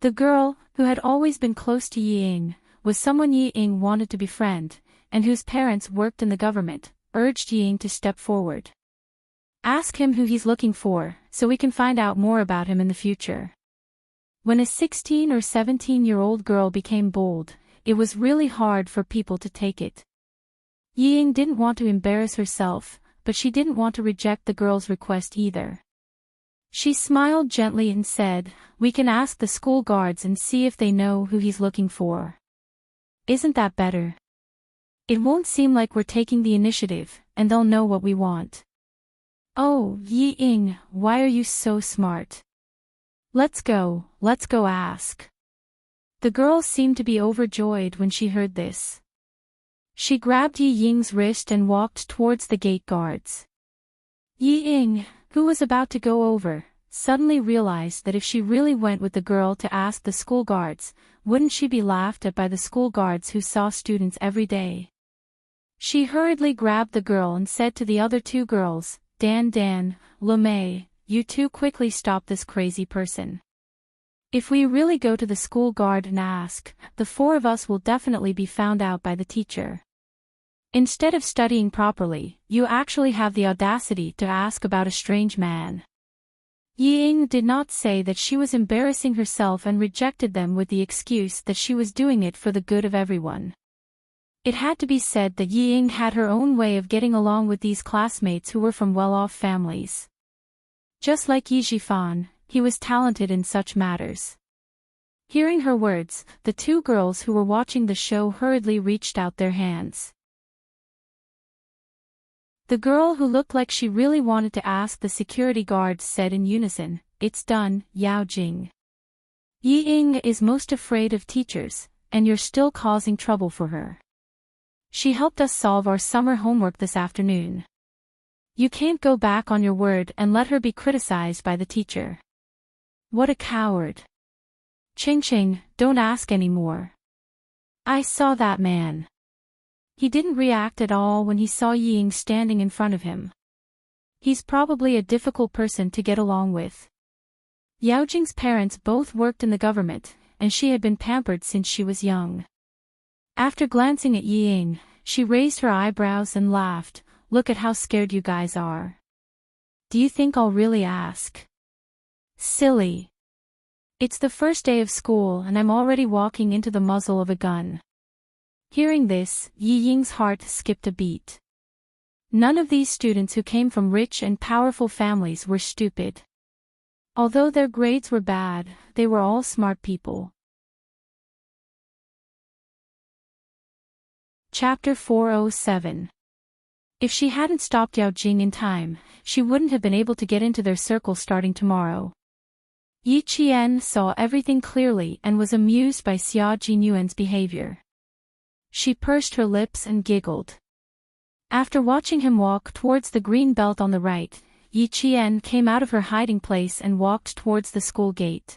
The girl, who had always been close to Yi Ying, was someone Yi Ying wanted to befriend, and whose parents worked in the government, urged Yi Ying to step forward. Ask him who he's looking for, so we can find out more about him in the future. When a 16 or 17-year-old girl became bold, it was really hard for people to take it. Yi Ying didn't want to embarrass herself, but she didn't want to reject the girl's request either. She smiled gently and said, "We can ask the school guards and see if they know who he's looking for. Isn't that better? It won't seem like we're taking the initiative, and they'll know what we want." "Oh, Yi Ying, why are you so smart? Let's go ask." The girl seemed to be overjoyed when she heard this. She grabbed Yi Ying's wrist and walked towards the gate guards. Yi Ying, who was about to go over, suddenly realized that if she really went with the girl to ask the school guards, wouldn't she be laughed at by the school guards who saw students every day? She hurriedly grabbed the girl and said to the other two girls, Dan, Lemay, you two quickly stop this crazy person. If we really go to the school guard and ask, the four of us will definitely be found out by the teacher. Instead of studying properly, you actually have the audacity to ask about a strange man. Yi Ying did not say that she was embarrassing herself and rejected them with the excuse that she was doing it for the good of everyone. It had to be said that Yi Ying had her own way of getting along with these classmates who were from well-off families. Just like Yi Jifan, he was talented in such matters. Hearing her words, the two girls who were watching the show hurriedly reached out their hands. The girl who looked like she really wanted to ask the security guards said in unison, "It's done, Yao Jing. Yi Ying is most afraid of teachers, and you're still causing trouble for her. She helped us solve our summer homework this afternoon. You can't go back on your word and let her be criticized by the teacher. What a coward. Ching, don't ask anymore. I saw that man. He didn't react at all when he saw Yi Ying standing in front of him. He's probably a difficult person to get along with. Yao Jing's parents both worked in the government, and she had been pampered since she was young. After glancing at Yi Ying, she raised her eyebrows and laughed. Look at how scared you guys are. Do you think I'll really ask? Silly. It's the first day of school and I'm already walking into the muzzle of a gun. Hearing this, Yi Ying's heart skipped a beat. None of these students who came from rich and powerful families were stupid. Although their grades were bad, they were all smart people. Chapter 407. If she hadn't stopped Yao Jing in time, she wouldn't have been able to get into their circle starting tomorrow. Yi Qian saw everything clearly and was amused by Xia Jinyuan's behavior. She pursed her lips and giggled. After watching him walk towards the green belt on the right, Yi Qian came out of her hiding place and walked towards the school gate.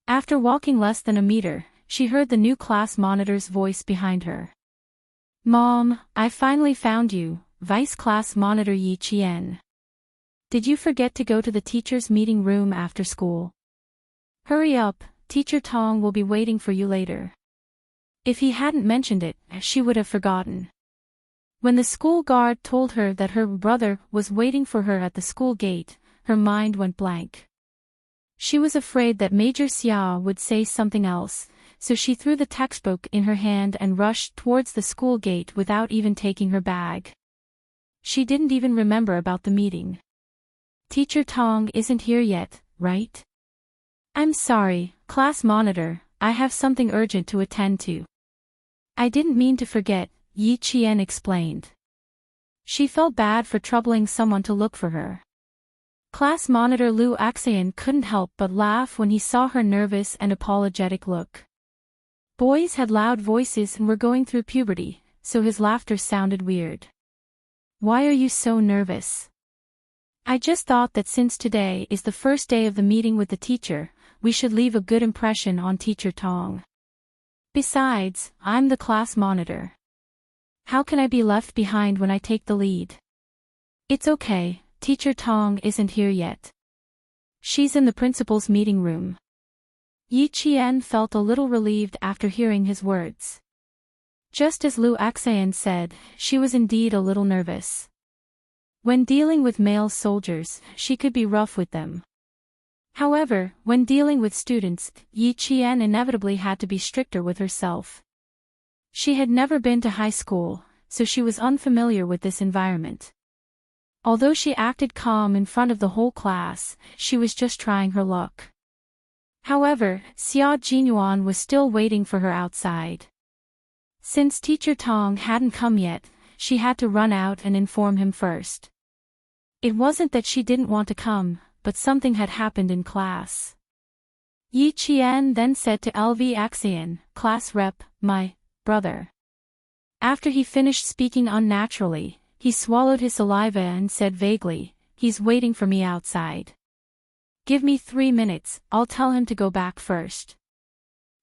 After walking less than a meter, she heard the new class monitor's voice behind her. Mom, I finally found you, Vice Class Monitor Yi Qian. Did you forget to go to the teacher's meeting room after school? Hurry up, Teacher Tong will be waiting for you later. If he hadn't mentioned it, she would have forgotten. When the school guard told her that her brother was waiting for her at the school gate, her mind went blank. She was afraid that Major Xia would say something else, so she threw the textbook in her hand and rushed towards the school gate without even taking her bag. She didn't even remember about the meeting. Teacher Tong isn't here yet, right? I'm sorry, class monitor, I have something urgent to attend to. I didn't mean to forget, Yi Qian explained. She felt bad for troubling someone to look for her. Class monitor Lu Axian couldn't help but laugh when he saw her nervous and apologetic look. Boys had loud voices and were going through puberty, so his laughter sounded weird. Why are you so nervous? I just thought that since today is the first day of the meeting with the teacher, we should leave a good impression on Teacher Tong. Besides, I'm the class monitor. How can I be left behind when I take the lead? It's okay, Teacher Tong isn't here yet. She's in the principal's meeting room. Yi Qian felt a little relieved after hearing his words. Just as Lu Axian said, she was indeed a little nervous. When dealing with male soldiers, she could be rough with them. However, when dealing with students, Yi Qian inevitably had to be stricter with herself. She had never been to high school, so she was unfamiliar with this environment. Although she acted calm in front of the whole class, she was just trying her luck. However, Xia Jinyuan was still waiting for her outside. Since Teacher Tong hadn't come yet, she had to run out and inform him first. It wasn't that she didn't want to come, but something had happened in class. Yi Qian then said to LV Axian, class rep, my brother. After he finished speaking unnaturally, he swallowed his saliva and said vaguely, he's waiting for me outside. Give me 3 minutes, I'll tell him to go back first.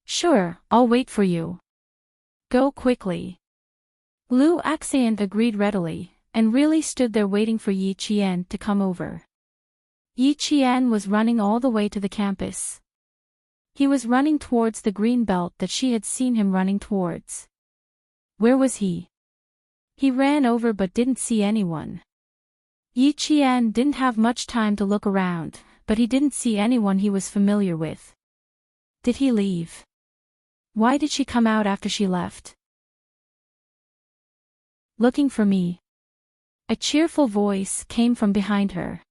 Sure, I'll wait for you. Go quickly. Lu Axian agreed readily, and really stood there waiting for Yi Qian to come over. Yi Qian was running all the way to the campus. He was running towards the green belt that she had seen him running towards. Where was he? He ran over but didn't see anyone. Yi Qian didn't have much time to look around, but he didn't see anyone he was familiar with. Did he leave? Why did she come out after she left? Looking for me. A cheerful voice came from behind her.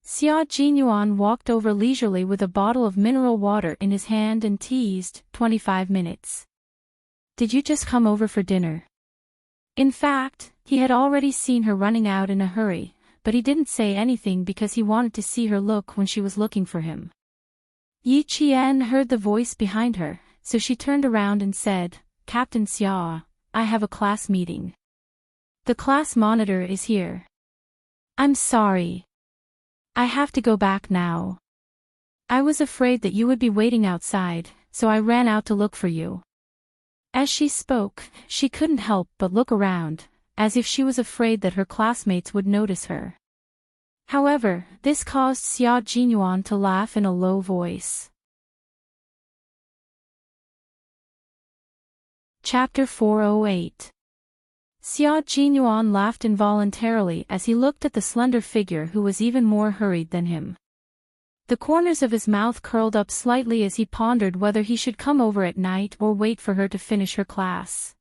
Xia Jinyuan walked over leisurely with a bottle of mineral water in his hand and teased, 25 minutes. Did you just come over for dinner? In fact, he had already seen her running out in a hurry, but he didn't say anything because he wanted to see her look when she was looking for him. Yi Qian heard the voice behind her, so she turned around and said, Captain Xia, I have a class meeting. The class monitor is here. I'm sorry. I have to go back now. I was afraid that you would be waiting outside, so I ran out to look for you. As she spoke, she couldn't help but look around, as if she was afraid that her classmates would notice her. However, this caused Xia Jinyuan to laugh in a low voice. Chapter 408. Xia Jinyuan laughed involuntarily as he looked at the slender figure who was even more hurried than him. The corners of his mouth curled up slightly as he pondered whether he should come over at night or wait for her to finish her class.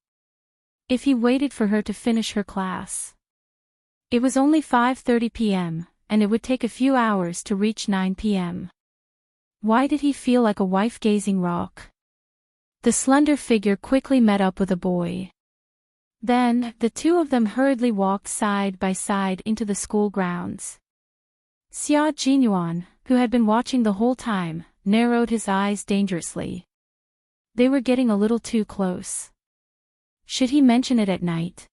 If he waited for her to finish her class. It was only 5:30 p.m., and it would take a few hours to reach 9 p.m. Why did he feel like a wife-gazing rock? The slender figure quickly met up with a boy. Then, the two of them hurriedly walked side by side into the school grounds. Xia Jinyuan, who had been watching the whole time, narrowed his eyes dangerously. They were getting a little too close. Should he mention it at night?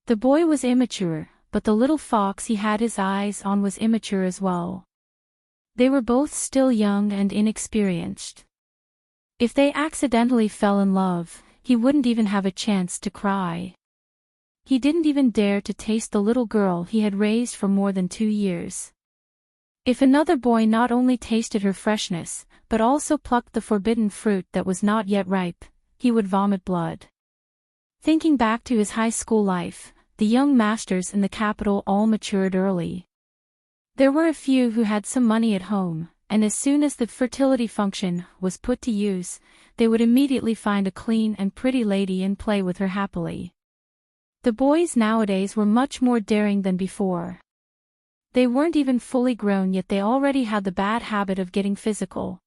The boy was immature, but the little fox he had his eyes on was immature as well. They were both still young and inexperienced. If they accidentally fell in love, he wouldn't even have a chance to cry. He didn't even dare to taste the little girl he had raised for more than 2 years. If another boy not only tasted her freshness, but also plucked the forbidden fruit that was not yet ripe, he would vomit blood. Thinking back to his high school life, the young masters in the capital all matured early. There were a few who had some money at home, and as soon as the fertility function was put to use, they would immediately find a clean and pretty lady and play with her happily. The boys nowadays were much more daring than before. They weren't even fully grown yet they already had the bad habit of getting physical.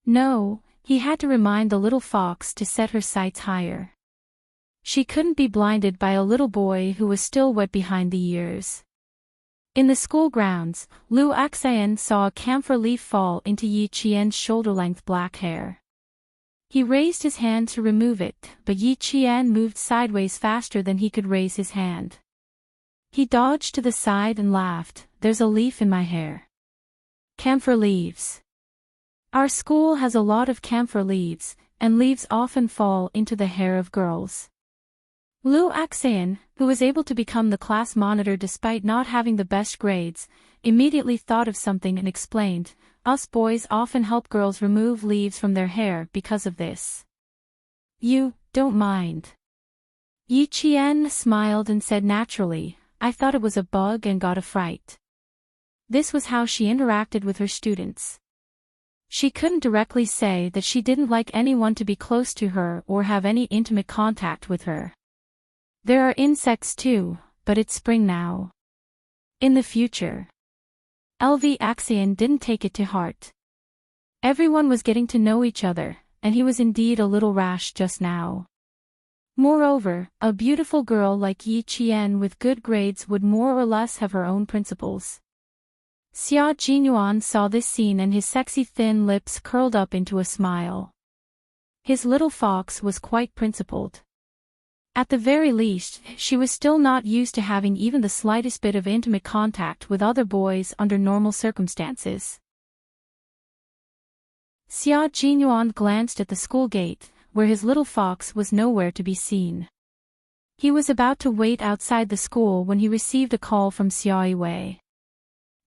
No, he had to remind the little fox to set her sights higher. She couldn't be blinded by a little boy who was still wet behind the ears. In the school grounds, Lu Axian saw a camphor leaf fall into Yi Qian's shoulder-length black hair. He raised his hand to remove it, but Yi Qian moved sideways faster than he could raise his hand. He dodged to the side and laughed, "There's a leaf in my hair." Camphor leaves. Our school has a lot of camphor leaves, and leaves often fall into the hair of girls. Lu Axian, who was able to become the class monitor despite not having the best grades, immediately thought of something and explained, "Us boys often help girls remove leaves from their hair because of this. You don't mind?" Yi Qian smiled and said naturally, "I thought it was a bug and got a fright." This was how she interacted with her students. She couldn't directly say that she didn't like anyone to be close to her or have any intimate contact with her. There are insects too, but it's spring now. In the future. LV Axian didn't take it to heart. Everyone was getting to know each other, and he was indeed a little rash just now. Moreover, a beautiful girl like Yi Qian with good grades would more or less have her own principles. Xia Jinyuan saw this scene and his sexy thin lips curled up into a smile. His little fox was quite principled. At the very least, she was still not used to having even the slightest bit of intimate contact with other boys under normal circumstances. Xia Jinyuan glanced at the school gate, where his little fox was nowhere to be seen. He was about to wait outside the school when he received a call from Xia Yiwei.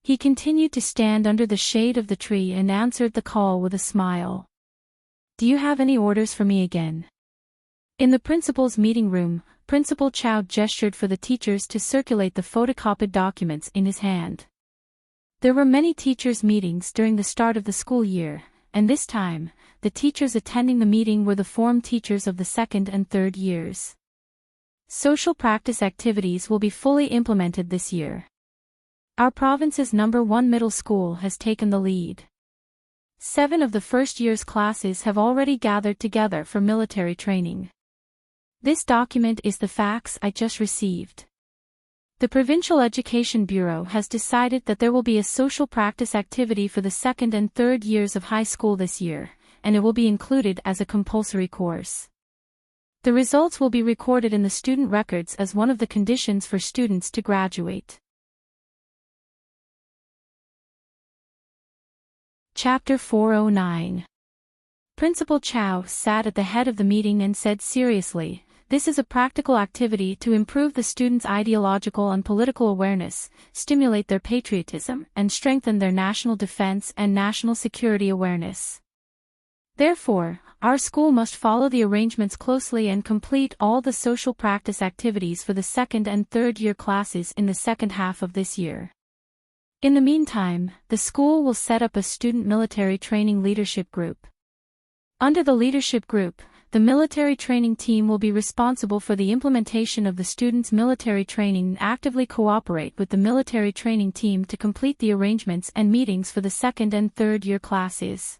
He continued to stand under the shade of the tree and answered the call with a smile. "Do you have any orders for me again?" In the principal's meeting room, Principal Chow gestured for the teachers to circulate the photocopied documents in his hand. There were many teachers' meetings during the start of the school year, and this time, the teachers attending the meeting were the form teachers of the second and third years. Social practice activities will be fully implemented this year. Our province's #1 middle school has taken the lead. 7 of the first year's classes have already gathered together for military training. This document is the fax I just received. The Provincial Education Bureau has decided that there will be a social practice activity for the second and third years of high school this year, and it will be included as a compulsory course. The results will be recorded in the student records as one of the conditions for students to graduate. Chapter 409. Principal Chow sat at the head of the meeting and said seriously, This is a practical activity to improve the students' ideological and political awareness, stimulate their patriotism, and strengthen their national defense and national security awareness. Therefore, our school must follow the arrangements closely and complete all the social practice activities for the second and third year classes in the second half of this year. In the meantime, the school will set up a student military training leadership group. Under the leadership group, the military training team will be responsible for the implementation of the students' military training and actively cooperate with the military training team to complete the arrangements and meetings for the second and third year classes.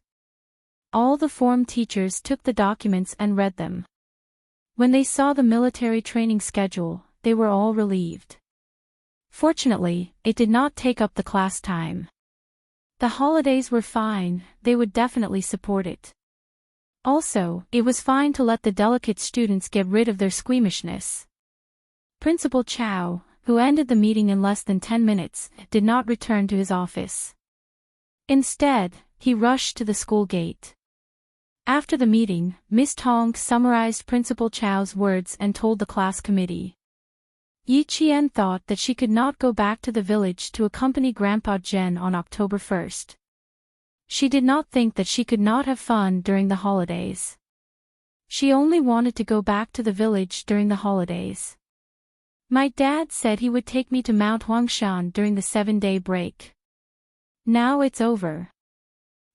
All the form teachers took the documents and read them. When they saw the military training schedule, they were all relieved. Fortunately, it did not take up the class time. The holidays were fine, they would definitely support it. Also, it was fine to let the delicate students get rid of their squeamishness. Principal Chow, who ended the meeting in less than 10 minutes, did not return to his office. Instead, he rushed to the school gate. After the meeting, Miss Tong summarized Principal Chow's words and told the class committee. Yi Qian thought that she could not go back to the village to accompany Grandpa Jen on October 1st. She did not think that she could not have fun during the holidays. She only wanted to go back to the village during the holidays. My dad said he would take me to Mount Huangshan during the 7-day break. Now it's over.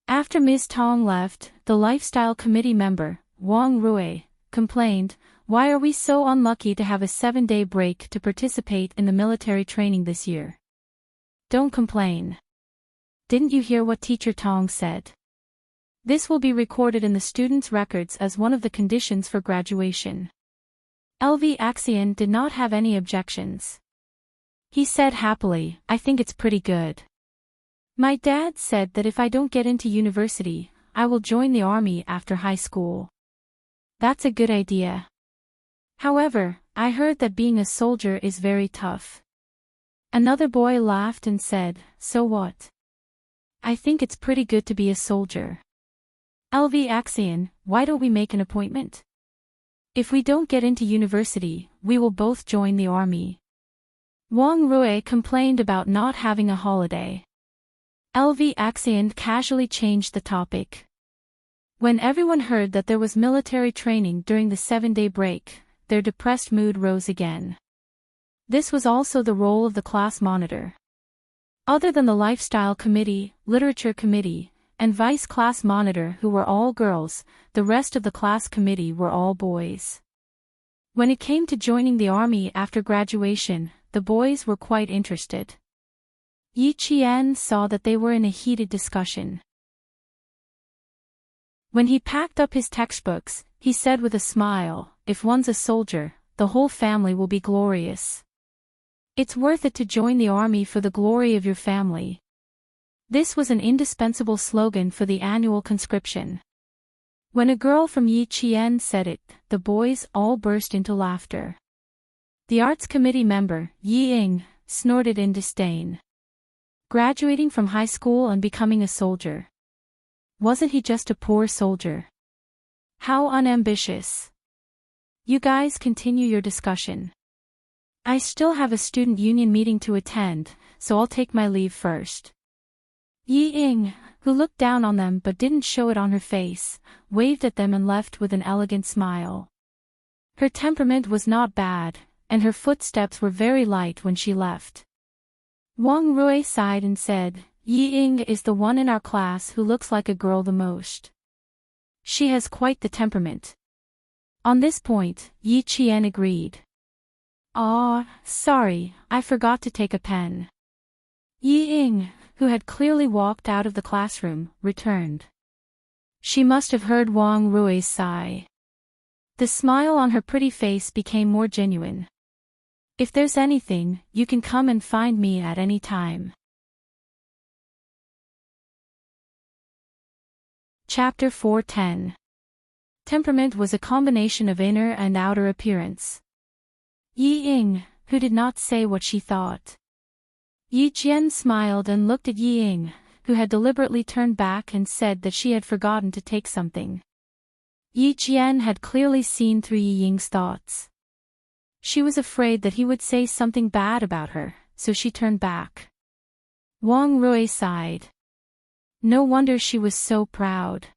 After Ms. Tong left, the lifestyle committee member, Wang Rui, complained, "Why are we so unlucky to have a 7-day break to participate in the military training this year?" Don't complain. Didn't you hear what Teacher Tong said? This will be recorded in the students' records as one of the conditions for graduation. LV Axion did not have any objections. He said happily, "I think it's pretty good. My dad said that if I don't get into university, I will join the army after high school. That's a good idea. However, I heard that being a soldier is very tough." Another boy laughed and said, "So what? I think it's pretty good to be a soldier. LV Axion, why don't we make an appointment? If we don't get into university, we will both join the army." Wang Rui complained about not having a holiday. LV Axion casually changed the topic. When everyone heard that there was military training during the 7-day break, their depressed mood rose again. This was also the role of the class monitor. Other than the lifestyle committee, literature committee, and vice class monitor who were all girls, the rest of the class committee were all boys. When it came to joining the army after graduation, the boys were quite interested. Yi Qian saw that they were in a heated discussion. When he packed up his textbooks, he said with a smile, "If one's a soldier, the whole family will be glorious. It's worth it to join the army for the glory of your family." This was an indispensable slogan for the annual conscription. When a girl from Yi Qian said it, the boys all burst into laughter. The arts committee member, Yi Ying, snorted in disdain. Graduating from high school and becoming a soldier. Wasn't he just a poor soldier? How unambitious. You guys continue your discussion. I still have a student union meeting to attend, so I'll take my leave first. Yi Ying, who looked down on them but didn't show it on her face, waved at them and left with an elegant smile. Her temperament was not bad, and her footsteps were very light when she left. Wang Rui sighed and said, "Yi Ying is the one in our class who looks like a girl the most. She has quite the temperament." On this point, Yi Qian agreed. Sorry, I forgot to take a pen." Yi Ying, who had clearly walked out of the classroom, returned. She must have heard Wang Rui's sigh. The smile on her pretty face became more genuine. "If there's anything, you can come and find me at any time." Chapter 410. Temperament was a combination of inner and outer appearance. Yi Ying, who did not say what she thought. Yi Qian smiled and looked at Yi Ying, who had deliberately turned back and said that she had forgotten to take something. Yi Qian had clearly seen through Yi Ying's thoughts. She was afraid that he would say something bad about her, so she turned back. Wang Rui sighed. No wonder she was so proud.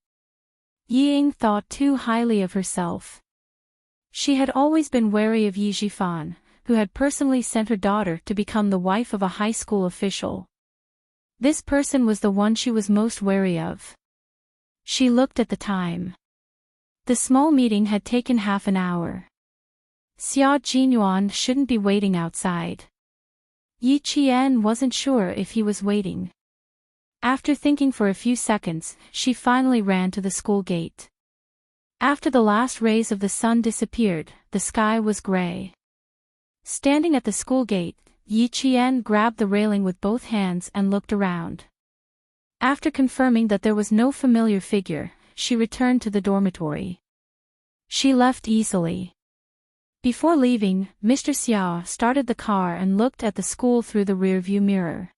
Yi Ying thought too highly of herself. She had always been wary of Yi Zhifan, who had personally sent her daughter to become the wife of a high school official. This person was the one she was most wary of. She looked at the time. The small meeting had taken half an hour. Xia Jinyuan shouldn't be waiting outside. Yi Qian wasn't sure if he was waiting. After thinking for a few seconds, she finally ran to the school gate. After the last rays of the sun disappeared, the sky was gray. Standing at the school gate, Yi Qian grabbed the railing with both hands and looked around. After confirming that there was no familiar figure, she returned to the dormitory. She left easily. Before leaving, Mr. Xia started the car and looked at the school through the rearview mirror.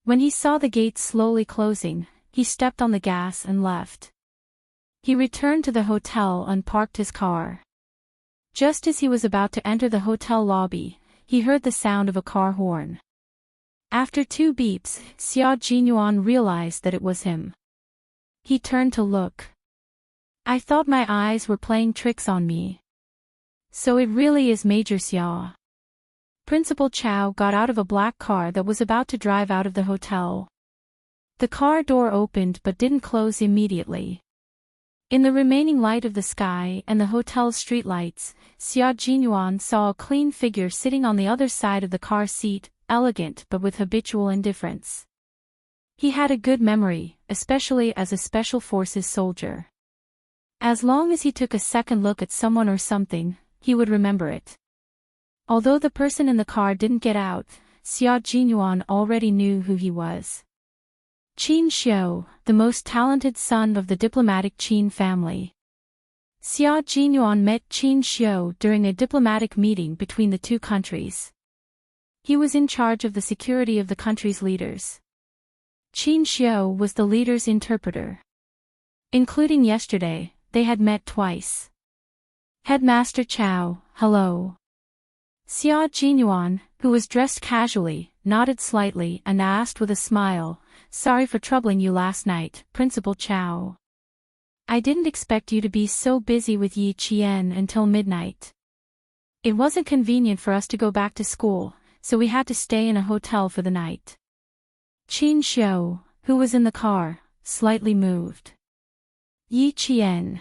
When he saw the gate slowly closing, he stepped on the gas and left. He returned to the hotel and parked his car. Just as he was about to enter the hotel lobby, he heard the sound of a car horn. After 2 beeps, Xia Jinyuan realized that it was him. He turned to look. I thought my eyes were playing tricks on me. So it really is Major Xia. Principal Chow got out of a black car that was about to drive out of the hotel. The car door opened but didn't close immediately. In the remaining light of the sky and the hotel's streetlights, Xia Jinyuan saw a clean figure sitting on the other side of the car seat, elegant but with habitual indifference. He had a good memory, especially as a special forces soldier. As long as he took a second look at someone or something, he would remember it. Although the person in the car didn't get out, Xia Jinyuan already knew who he was. Qin Xiu, the most talented son of the diplomatic Qin family. Xia Jinyuan met Qin Xiu during a diplomatic meeting between the two countries. He was in charge of the security of the country's leaders. Qin Xiu was the leader's interpreter. Including yesterday, they had met twice. Headmaster Chow, hello. Xia Jinyuan, who was dressed casually, nodded slightly and asked with a smile, sorry for troubling you last night, Principal Chow. I didn't expect you to be so busy with Yi Qian until midnight. It wasn't convenient for us to go back to school, so we had to stay in a hotel for the night. Qin Xiu, who was in the car, slightly moved. Yi Qian.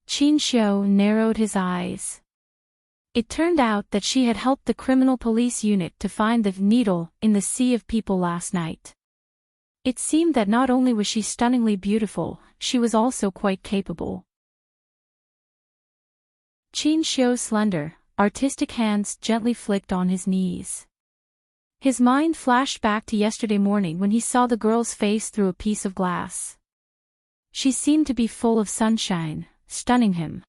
Qin Xiu narrowed his eyes. It turned out that she had helped the criminal police unit to find the needle in the sea of people last night. It seemed that not only was she stunningly beautiful, she was also quite capable. Qin Xiu's slender, artistic hands gently flicked on his knees. His mind flashed back to yesterday morning when he saw the girl's face through a piece of glass. She seemed to be full of sunshine, stunning him.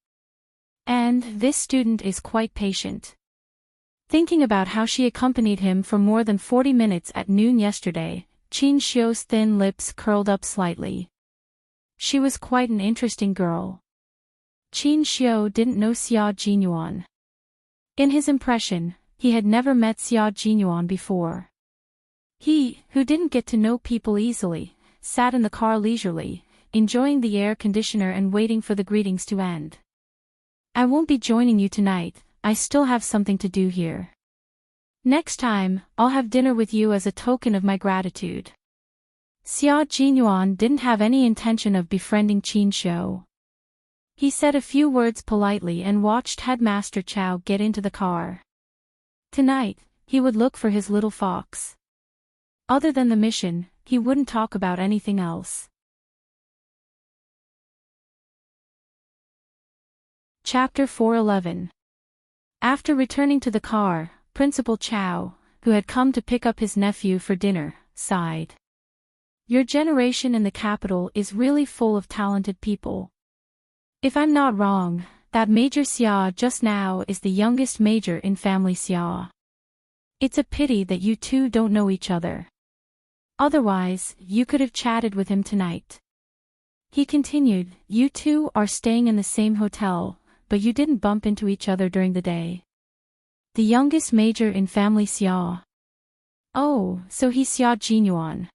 And this student is quite patient. Thinking about how she accompanied him for more than 40 minutes at noon yesterday, Qin Xiu's thin lips curled up slightly. She was quite an interesting girl. Qin Xiu didn't know Xia Jinyuan. In his impression, he had never met Xia Jinyuan before. He, who didn't get to know people easily, sat in the car leisurely, enjoying the air conditioner and waiting for the greetings to end. I won't be joining you tonight, I still have something to do here. Next time, I'll have dinner with you as a token of my gratitude. Xia Jinyuan didn't have any intention of befriending Qin Xiu. He said a few words politely and watched Headmaster Chow get into the car. Tonight, he would look for his little fox. Other than the mission, he wouldn't talk about anything else. Chapter 411. After returning to the car, Principal Chow, who had come to pick up his nephew for dinner, sighed. Your generation in the capital is really full of talented people. If I'm not wrong, that Major Xia just now is the youngest major in family Xia. It's a pity that you two don't know each other. Otherwise, you could have chatted with him tonight. He continued, you two are staying in the same hotel, but you didn't bump into each other during the day. The youngest major in family Xia. Oh, so he's Xia Jinyuan.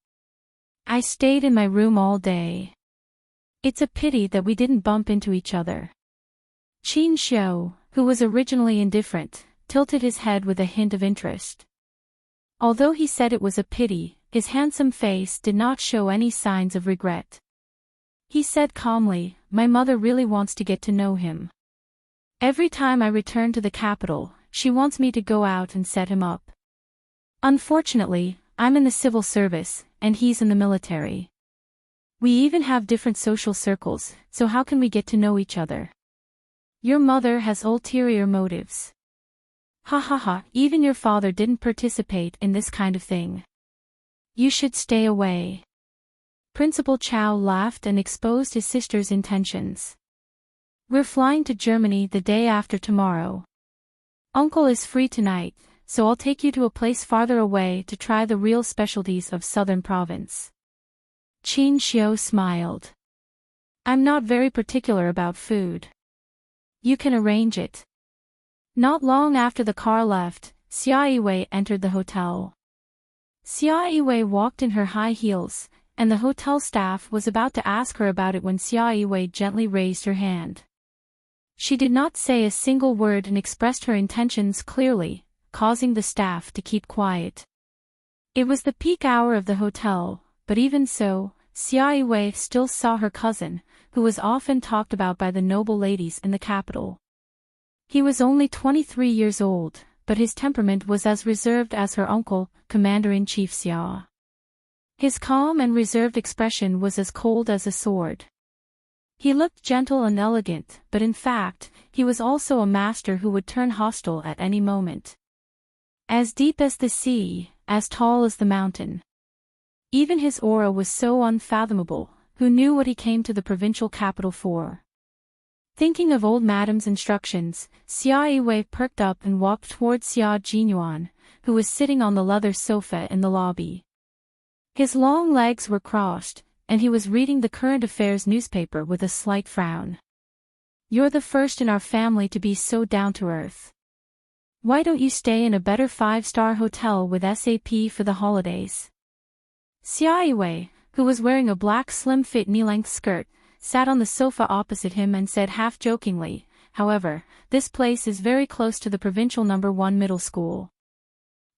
I stayed in my room all day. It's a pity that we didn't bump into each other. Qin Xiu, who was originally indifferent, tilted his head with a hint of interest. Although he said it was a pity, his handsome face did not show any signs of regret. He said calmly, my mother really wants to get to know him. Every time I return to the capital, she wants me to go out and set him up. Unfortunately, I'm in the civil service, and he's in the military. We even have different social circles, so how can we get to know each other? Your mother has ulterior motives. Ha ha ha, even your father didn't participate in this kind of thing. You should stay away. Principal Chow laughed and exposed his sister's intentions. We're flying to Germany the day after tomorrow. Uncle is free tonight, so I'll take you to a place farther away to try the real specialties of Southern Province. Qin Xiu smiled. I'm not very particular about food. You can arrange it. Not long after the car left, Xia Yiwei entered the hotel. Xia Yiwei walked in her high heels, and the hotel staff was about to ask her about it when Xia Yiwei gently raised her hand. She did not say a single word and expressed her intentions clearly, causing the staff to keep quiet. It was the peak hour of the hotel, but even so, Xia Yiwei still saw her cousin, who was often talked about by the noble ladies in the capital. He was only 23 years old, but his temperament was as reserved as her uncle, Commander-in-Chief Xia. His calm and reserved expression was as cold as a sword. He looked gentle and elegant, but in fact, he was also a master who would turn hostile at any moment. As deep as the sea, as tall as the mountain. Even his aura was so unfathomable, who knew what he came to the provincial capital for? Thinking of old madam's instructions, Xia Yiwei perked up and walked towards Xia Jinyuan, who was sitting on the leather sofa in the lobby. His long legs were crossed, and he was reading the current affairs newspaper with a slight frown. You're the first in our family to be so down-to-earth. Why don't you stay in a better 5-star hotel with SAP for the holidays? Xia Yiwei, who was wearing a black slim-fit knee-length skirt, sat on the sofa opposite him and said half-jokingly, however, this place is very close to the provincial No. 1 middle school.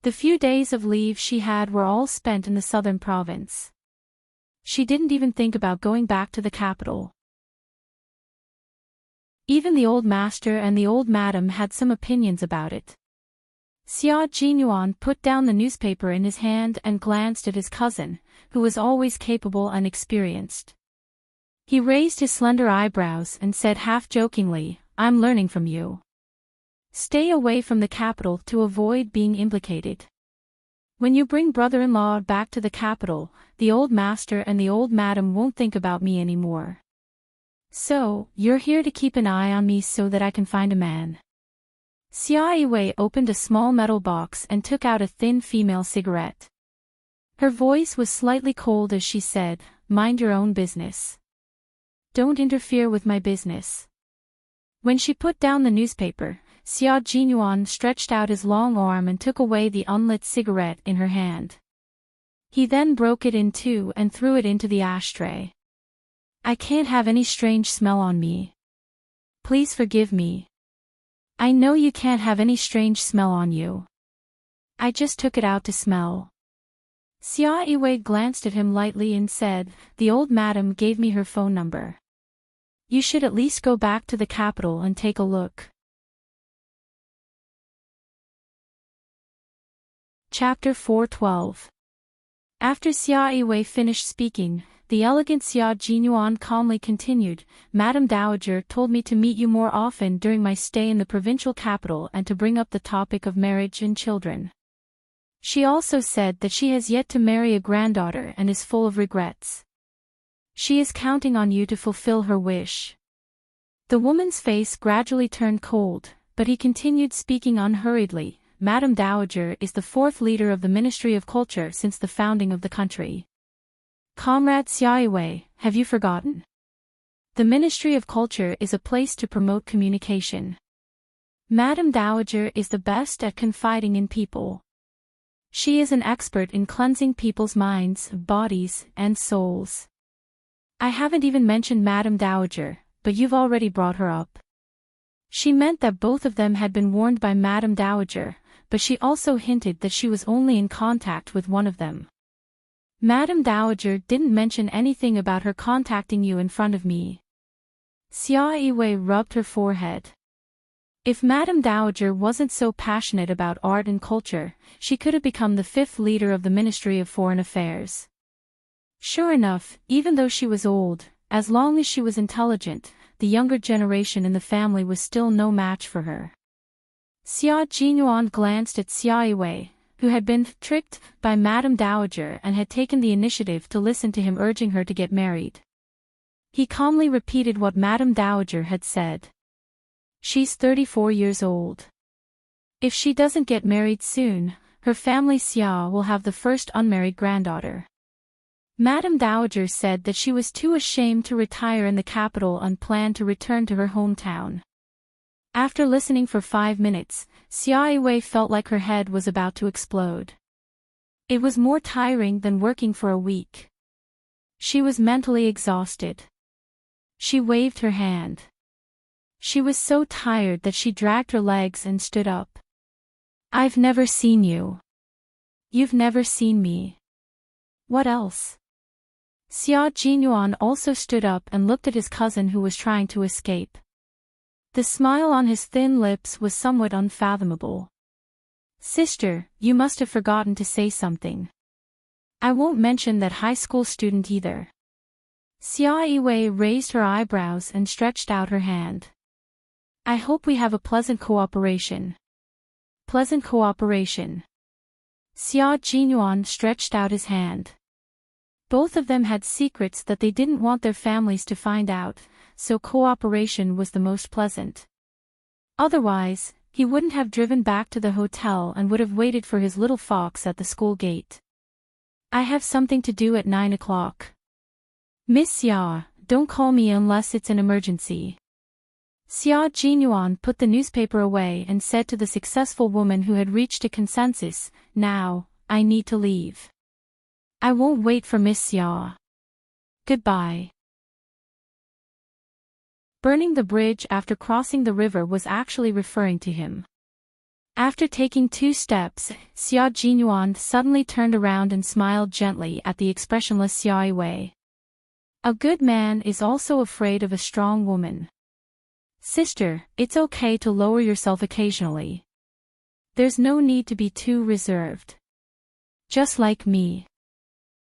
The few days of leave she had were all spent in the southern province. She didn't even think about going back to the capital. Even the old master and the old madam had some opinions about it. Xia Jinyuan put down the newspaper in his hand and glanced at his cousin, who was always capable and experienced. He raised his slender eyebrows and said half-jokingly, I'm learning from you. Stay away from the capital to avoid being implicated. When you bring brother-in-law back to the capital, the old master and the old madam won't think about me anymore. So, you're here to keep an eye on me so that I can find a man. Xia Yiwei opened a small metal box and took out a thin female cigarette. Her voice was slightly cold as she said, mind your own business. Don't interfere with my business. When she put down the newspaper, Xia Jinyuan stretched out his long arm and took away the unlit cigarette in her hand. He then broke it in two and threw it into the ashtray. I can't have any strange smell on me. Please forgive me. I know you can't have any strange smell on you. I just took it out to smell. Xia Yiwei glanced at him lightly and said, the old madam gave me her phone number. You should at least go back to the capital and take a look. Chapter 412. After Xia Yiwei finished speaking, the elegant Xia Jinyuan calmly continued, Madam Dowager told me to meet you more often during my stay in the provincial capital and to bring up the topic of marriage and children. She also said that she has yet to marry a granddaughter and is full of regrets. She is counting on you to fulfill her wish. The woman's face gradually turned cold, but he continued speaking unhurriedly, Madam Dowager is the 4th leader of the Ministry of Culture since the founding of the country. Comrade Xia Yiwei, have you forgotten? The Ministry of Culture is a place to promote communication. Madame Dowager is the best at confiding in people. She is an expert in cleansing people's minds, bodies, and souls. I haven't even mentioned Madame Dowager, but you've already brought her up. She meant that both of them had been warned by Madame Dowager, but she also hinted that she was only in contact with one of them. Madame Dowager didn't mention anything about her contacting you in front of me. Xia Yiwei rubbed her forehead. If Madame Dowager wasn't so passionate about art and culture, she could have become the 5th leader of the Ministry of Foreign Affairs. Sure enough, even though she was old, as long as she was intelligent, the younger generation in the family was still no match for her. Xia Jinyuan glanced at Xia Yiwei, who had been tricked by Madame Dowager and had taken the initiative to listen to him urging her to get married. He calmly repeated what Madame Dowager had said. She's 34 years old. If she doesn't get married soon, her family Xia will have the first unmarried granddaughter. Madame Dowager said that she was too ashamed to retire in the capital and planned to return to her hometown. After listening for 5 minutes, Xia Yiwei felt like her head was about to explode. It was more tiring than working for a week. She was mentally exhausted. She waved her hand. She was so tired that she dragged her legs and stood up. I've never seen you. You've never seen me. What else? Xia Jinyuan also stood up and looked at his cousin who was trying to escape. The smile on his thin lips was somewhat unfathomable. Sister, you must have forgotten to say something. I won't mention that high school student either. Xia Yiwei raised her eyebrows and stretched out her hand. I hope we have a pleasant cooperation. Pleasant cooperation. Xia Jinyuan stretched out his hand. Both of them had secrets that they didn't want their families to find out, so cooperation was the most pleasant. Otherwise, he wouldn't have driven back to the hotel and would have waited for his little fox at the school gate. I have something to do at 9 o'clock. Miss Xia, don't call me unless it's an emergency. Xia Jinyuan put the newspaper away and said to the successful woman who had reached a consensus, Now, I need to leave. I won't wait for Miss Xia. Goodbye. Burning the bridge after crossing the river was actually referring to him. After taking 2 steps, Xia Jinyuan suddenly turned around and smiled gently at the expressionless Xia Yiwei. A good man is also afraid of a strong woman. Sister, it's okay to lower yourself occasionally. There's no need to be too reserved. Just like me.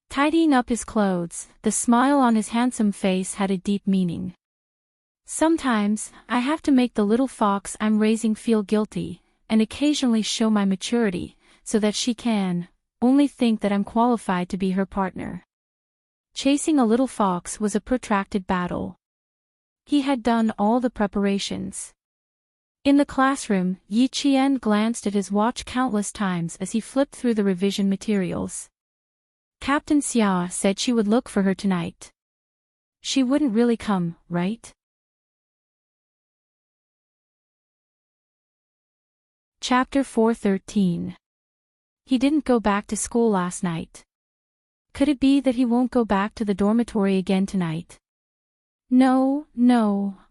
Tidying up his clothes, the smile on his handsome face had a deep meaning. Sometimes, I have to make the little fox I'm raising feel guilty, and occasionally show my maturity, so that she can only think that I'm qualified to be her partner. Chasing a little fox was a protracted battle. He had done all the preparations. In the classroom, Yi Qian glanced at his watch countless times as he flipped through the revision materials. Captain Xia said she would look for her tonight. She wouldn't really come, right? Chapter 413. He didn't go back to school last night. Could it be that he won't go back to the dormitory again tonight? No,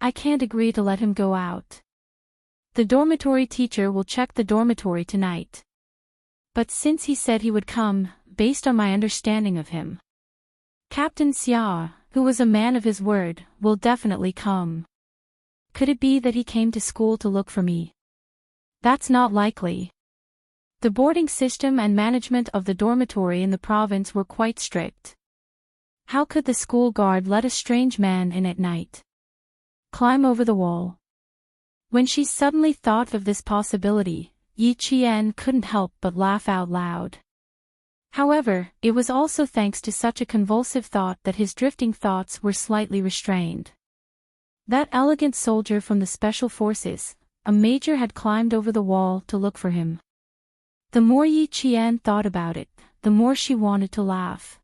I can't agree to let him go out. The dormitory teacher will check the dormitory tonight. But since he said he would come, based on my understanding of him, Captain Xia, who was a man of his word, will definitely come. Could it be that he came to school to look for me? That's not likely. The boarding system and management of the dormitory in the province were quite strict. How could the school guard let a strange man in at night? Climb over the wall. When she suddenly thought of this possibility, Yi Qian couldn't help but laugh out loud. However, it was also thanks to such a convulsive thought that his drifting thoughts were slightly restrained. That elegant soldier from the Special Forces, a major, had climbed over the wall to look for him. The more Yi Qian thought about it, the more she wanted to laugh.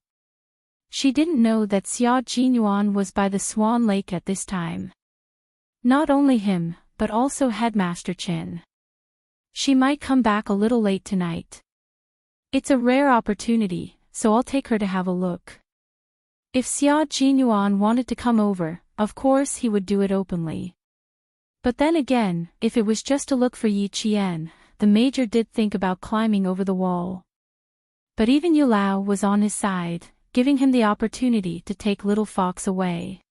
She didn't know that Xia Jinyuan was by the Swan Lake at this time. Not only him, but also Headmaster Chin. She might come back a little late tonight. It's a rare opportunity, so I'll take her to have a look. If Xia Jinyuan wanted to come over, of course he would do it openly. But then again, if it was just a look for Yi Qian, the major did think about climbing over the wall. But even Yu Lao was on his side, giving him the opportunity to take Little Fox away.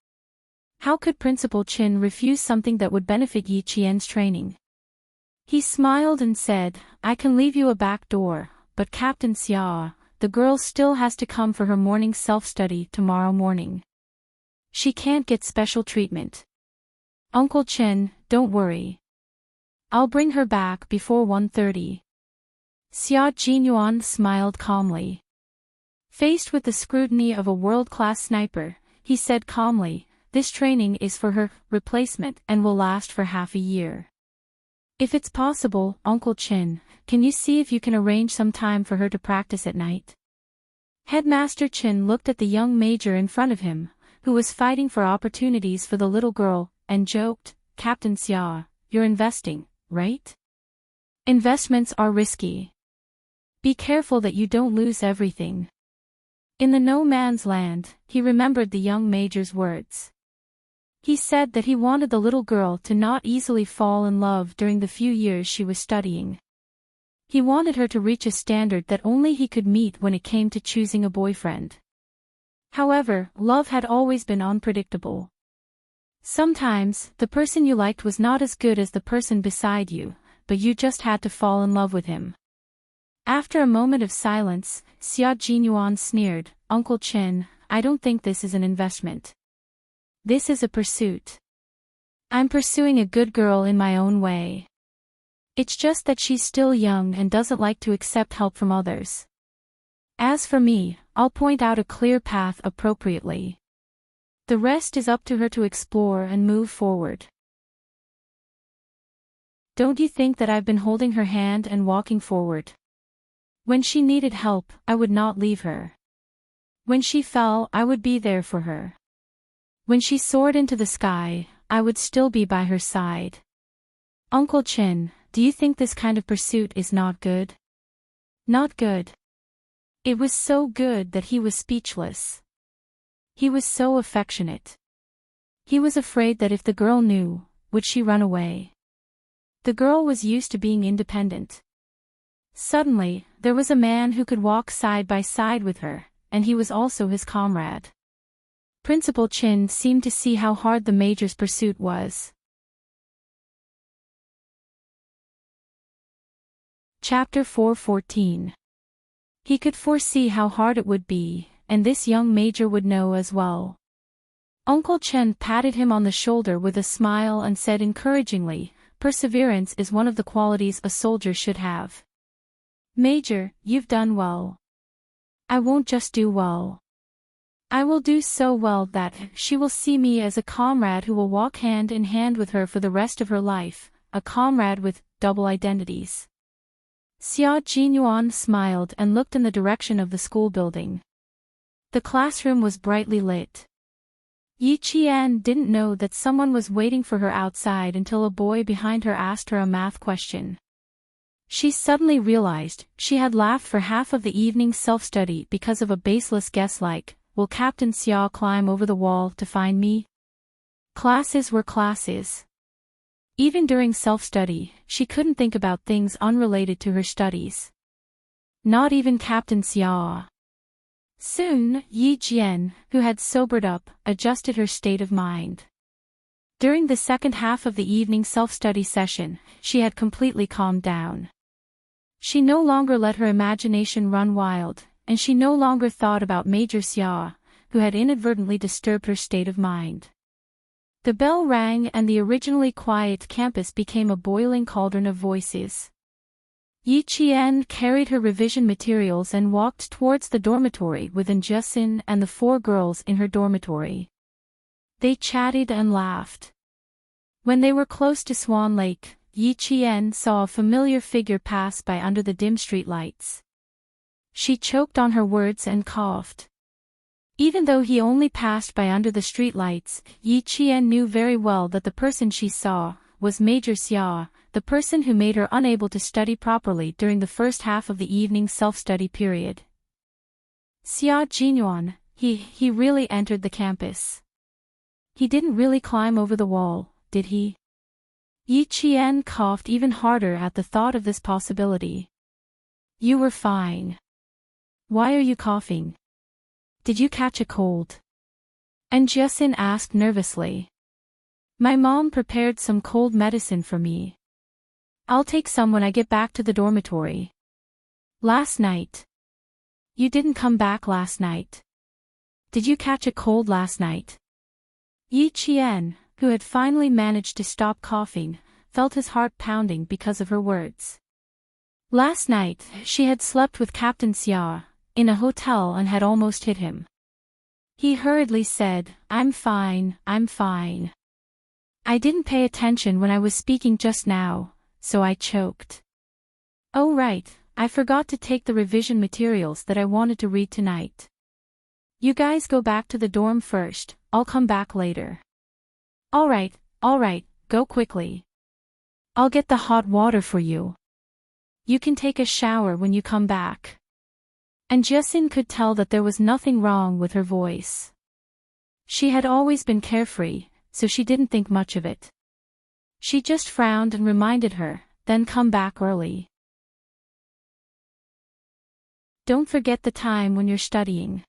How could Principal Chin refuse something that would benefit Yi Qian's training? He smiled and said, I can leave you a back door, but Captain Xia, the girl still has to come for her morning self-study tomorrow morning. She can't get special treatment. Uncle Chen, don't worry. I'll bring her back before 1:30. Xia Jinyuan smiled calmly. Faced with the scrutiny of a world-class sniper, he said calmly, this training is for her replacement and will last for half a year. If it's possible, Uncle Chin, can you see if you can arrange some time for her to practice at night? Headmaster Chin looked at the young major in front of him, who was fighting for opportunities for the little girl, and joked, Captain Xia, you're investing, right? Investments are risky. Be careful that you don't lose everything. In the no man's land, he remembered the young major's words. He said that he wanted the little girl to not easily fall in love during the few years she was studying. He wanted her to reach a standard that only he could meet when it came to choosing a boyfriend. However, love had always been unpredictable. Sometimes, the person you liked was not as good as the person beside you, but you just had to fall in love with him. After a moment of silence, Xia Jinyuan sneered, Uncle Chen, I don't think this is an investment. This is a pursuit. I'm pursuing a good girl in my own way. It's just that she's still young and doesn't like to accept help from others. As for me, I'll point out a clear path appropriately. The rest is up to her to explore and move forward. Don't you think that I've been holding her hand and walking forward? When she needed help, I would not leave her. When she fell, I would be there for her. When she soared into the sky, I would still be by her side. Uncle Chen, do you think this kind of pursuit is not good? Not good. It was so good that he was speechless. He was so affectionate. He was afraid that if the girl knew, would she run away? The girl was used to being independent. Suddenly, there was a man who could walk side by side with her, and he was also his comrade. Principal Chin seemed to see how hard the major's pursuit was. Chapter 4:14. He could foresee how hard it would be, and this young major would know as well. Uncle Chen patted him on the shoulder with a smile and said encouragingly, perseverance is one of the qualities a soldier should have. Major, you've done well. I won't just do well. I will do so well that she will see me as a comrade who will walk hand in hand with her for the rest of her life, a comrade with double identities. Xia Jinyuan smiled and looked in the direction of the school building. The classroom was brightly lit. Yi Qian didn't know that someone was waiting for her outside until a boy behind her asked her a math question. She suddenly realized she had laughed for half of the evening's self-study because of a baseless guess like, will Captain Xia climb over the wall to find me? Classes were classes. Even during self-study, she couldn't think about things unrelated to her studies. Not even Captain Xia. Soon, Yi Jian, who had sobered up, adjusted her state of mind. During the second half of the evening self-study session, she had completely calmed down. She no longer let her imagination run wild, and she no longer thought about Major Xia, who had inadvertently disturbed her state of mind. The bell rang and the originally quiet campus became a boiling cauldron of voices. Yi Qian carried her revision materials and walked towards the dormitory with Enjun and the 4 girls in her dormitory. They chatted and laughed. When they were close to Swan Lake, Yi Qian saw a familiar figure pass by under the dim street lights. She choked on her words and coughed. Even though he only passed by under the streetlights, Yi Qian knew very well that the person she saw was Major Xia, the person who made her unable to study properly during the first half of the evening self-study period. Xia Jinyuan, he really entered the campus. He didn't really climb over the wall, did he? Yi Qian coughed even harder at the thought of this possibility. You were fine. Why are you coughing? Did you catch a cold? And Jiaxin asked nervously. My mom prepared some cold medicine for me. I'll take some when I get back to the dormitory. Last night. You didn't come back last night. Did you catch a cold last night? Yi Qian, who had finally managed to stop coughing, felt his heart pounding because of her words. Last night, she had slept with Captain Xia in a hotel and had almost hit him. He hurriedly said, I'm fine, I'm fine. I didn't pay attention when I was speaking just now, so I choked. Oh right, I forgot to take the revision materials that I wanted to read tonight. You guys go back to the dorm first, I'll come back later. Alright, go quickly. I'll get the hot water for you. You can take a shower when you come back. And Jiaxin could tell that there was nothing wrong with her voice. She had always been carefree, so she didn't think much of it. She just frowned and reminded her, then come back early. Don't forget the time when you're studying.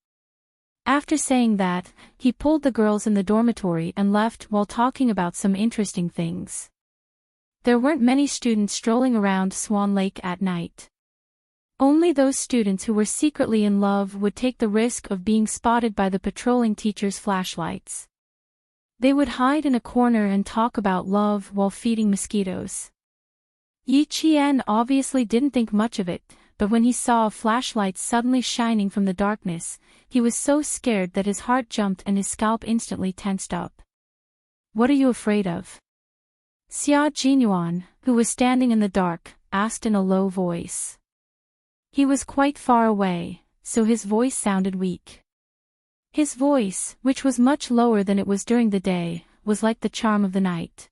After saying that, he pulled the girls in the dormitory and left while talking about some interesting things. There weren't many students strolling around Swan Lake at night. Only those students who were secretly in love would take the risk of being spotted by the patrolling teacher's flashlights. They would hide in a corner and talk about love while feeding mosquitoes. Yi Qian obviously didn't think much of it, but when he saw a flashlight suddenly shining from the darkness, he was so scared that his heart jumped and his scalp instantly tensed up. What are you afraid of? Xia Jinyuan, who was standing in the dark, asked in a low voice. He was quite far away, so his voice sounded weak. His voice, which was much lower than it was during the day, was like the charm of the night.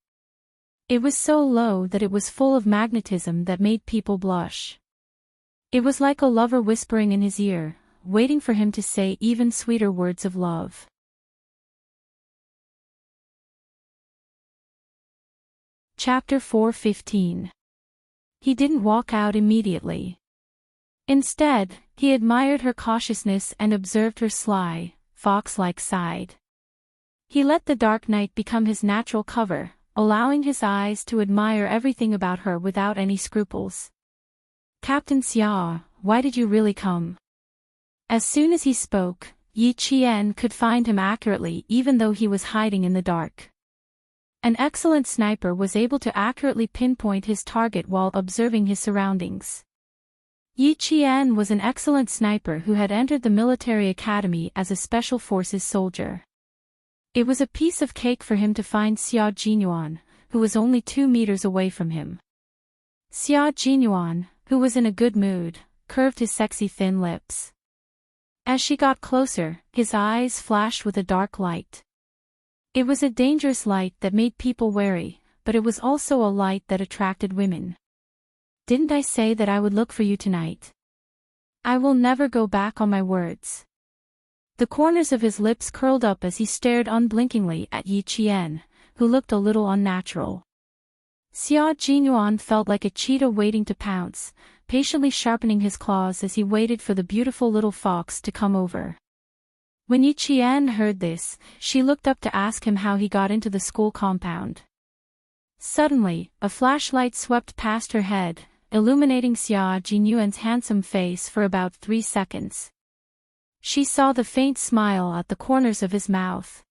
It was so low that it was full of magnetism that made people blush. It was like a lover whispering in his ear, waiting for him to say even sweeter words of love. Chapter 4:15. He didn't walk out immediately. Instead, he admired her cautiousness and observed her sly, fox-like side. He let the dark night become his natural cover, allowing his eyes to admire everything about her without any scruples. Captain Xia, why did you really come? As soon as he spoke, Yi Qian could find him accurately even though he was hiding in the dark. An excellent sniper was able to accurately pinpoint his target while observing his surroundings. Yi Qian was an excellent sniper who had entered the military academy as a special forces soldier. It was a piece of cake for him to find Xia Jinyuan, who was only 2 meters away from him. Xia Jinyuan, who was in a good mood, curved his sexy thin lips. As she got closer, his eyes flashed with a dark light. It was a dangerous light that made people wary, but it was also a light that attracted women. Didn't I say that I would look for you tonight? I will never go back on my words. The corners of his lips curled up as he stared unblinkingly at Yi Qian, who looked a little unnatural. Xia Jinyuan felt like a cheetah waiting to pounce, patiently sharpening his claws as he waited for the beautiful little fox to come over. When Yi Qian heard this, she looked up to ask him how he got into the school compound. Suddenly, a flashlight swept past her head, illuminating Xia Jinyuan's handsome face for about 3 seconds. She saw the faint smile at the corners of his mouth.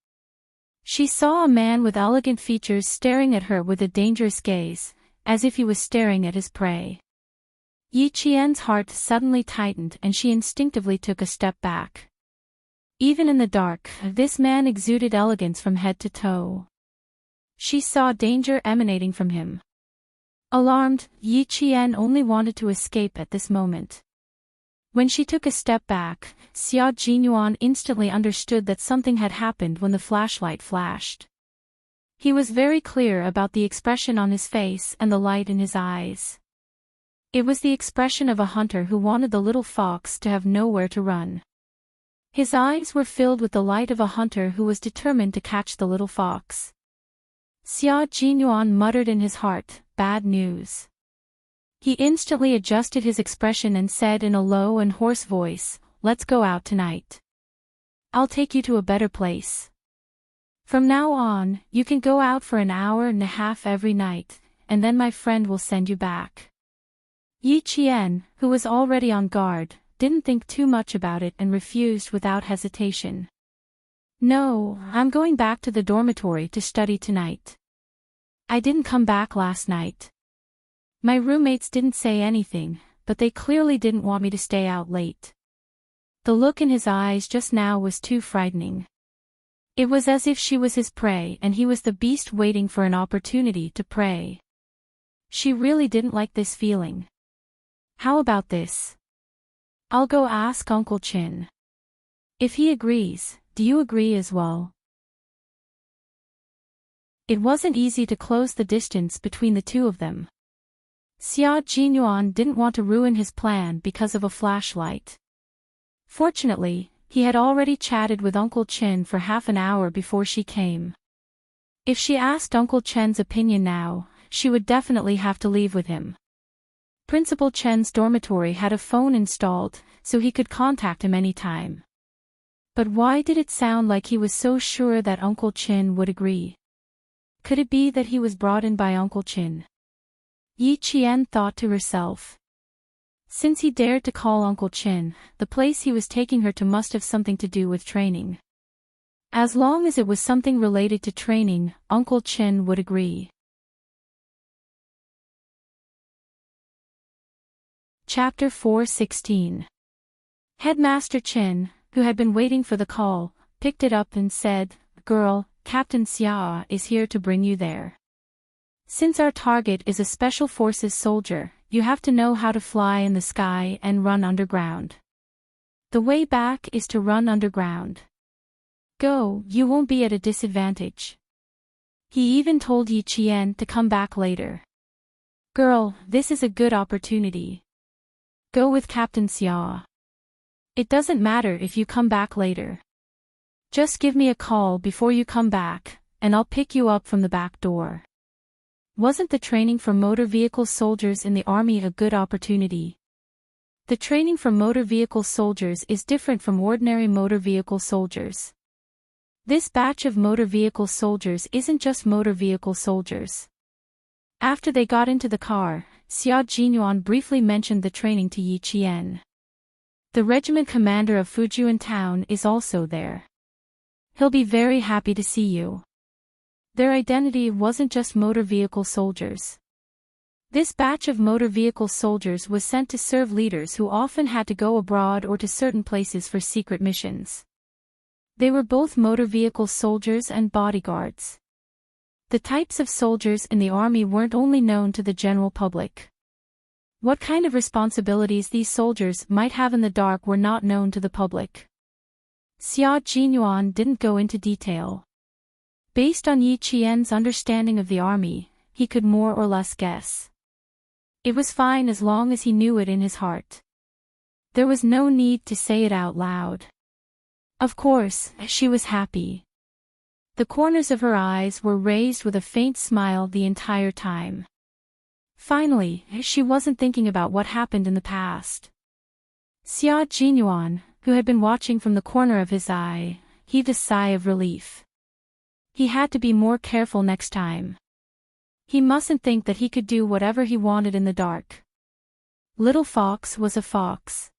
She saw a man with elegant features staring at her with a dangerous gaze, as if he was staring at his prey. Yi Qian's heart suddenly tightened and she instinctively took a step back. Even in the dark, this man exuded elegance from head to toe. She saw danger emanating from him. Alarmed, Yi Qian only wanted to escape at this moment. When she took a step back, Xia Jinyuan instantly understood that something had happened when the flashlight flashed. He was very clear about the expression on his face and the light in his eyes. It was the expression of a hunter who wanted the little fox to have nowhere to run. His eyes were filled with the light of a hunter who was determined to catch the little fox. Xia Jinyuan muttered in his heart, "Bad news." He instantly adjusted his expression and said in a low and hoarse voice, "Let's go out tonight. I'll take you to a better place. From now on, you can go out for an hour and a half every night, and then my friend will send you back." Yi Qian, who was already on guard, didn't think too much about it and refused without hesitation. "No, I'm going back to the dormitory to study tonight. I didn't come back last night. My roommates didn't say anything, but they clearly didn't want me to stay out late." The look in his eyes just now was too frightening. It was as if she was his prey and he was the beast waiting for an opportunity to prey. She really didn't like this feeling. "How about this? I'll go ask Uncle Chin. If he agrees, do you agree as well?" It wasn't easy to close the distance between the two of them. Xia Jinyuan didn't want to ruin his plan because of a flashlight. Fortunately, he had already chatted with Uncle Chin for half an hour before she came. If she asked Uncle Chen's opinion now, she would definitely have to leave with him. Principal Chen's dormitory had a phone installed, so he could contact him anytime. But why did it sound like he was so sure that Uncle Chin would agree? Could it be that he was brought in by Uncle Chin? Yi Qian thought to herself. Since he dared to call Uncle Chin, the place he was taking her to must have something to do with training. As long as it was something related to training, Uncle Chin would agree. Chapter 4:16. Headmaster Chin, who had been waiting for the call, picked it up and said, "Girl, Captain Xia is here to bring you there. Since our target is a special forces soldier, you have to know how to fly in the sky and run underground. The way back is to run underground. Go, you won't be at a disadvantage." He even told Yi Qian to come back later. "Girl, this is a good opportunity. Go with Captain Xia. It doesn't matter if you come back later. Just give me a call before you come back, and I'll pick you up from the back door." Wasn't the training for motor vehicle soldiers in the army a good opportunity? The training for motor vehicle soldiers is different from ordinary motor vehicle soldiers. This batch of motor vehicle soldiers isn't just motor vehicle soldiers. After they got into the car, Xia Jinyuan briefly mentioned the training to Yi Qian. The regiment commander of Fujian town is also there. He'll be very happy to see you. Their identity wasn't just motor vehicle soldiers. This batch of motor vehicle soldiers was sent to serve leaders who often had to go abroad or to certain places for secret missions. They were both motor vehicle soldiers and bodyguards. The types of soldiers in the army weren't only known to the general public. What kind of responsibilities these soldiers might have in the dark were not known to the public. Xia Jinyuan didn't go into detail. Based on Yi Qian's understanding of the army, he could more or less guess. It was fine as long as he knew it in his heart. There was no need to say it out loud. Of course, she was happy. The corners of her eyes were raised with a faint smile the entire time. Finally, she wasn't thinking about what happened in the past. Xia Jinyuan, who had been watching from the corner of his eye, heaved a sigh of relief. He had to be more careful next time. He mustn't think that he could do whatever he wanted in the dark. Little Fox was a fox.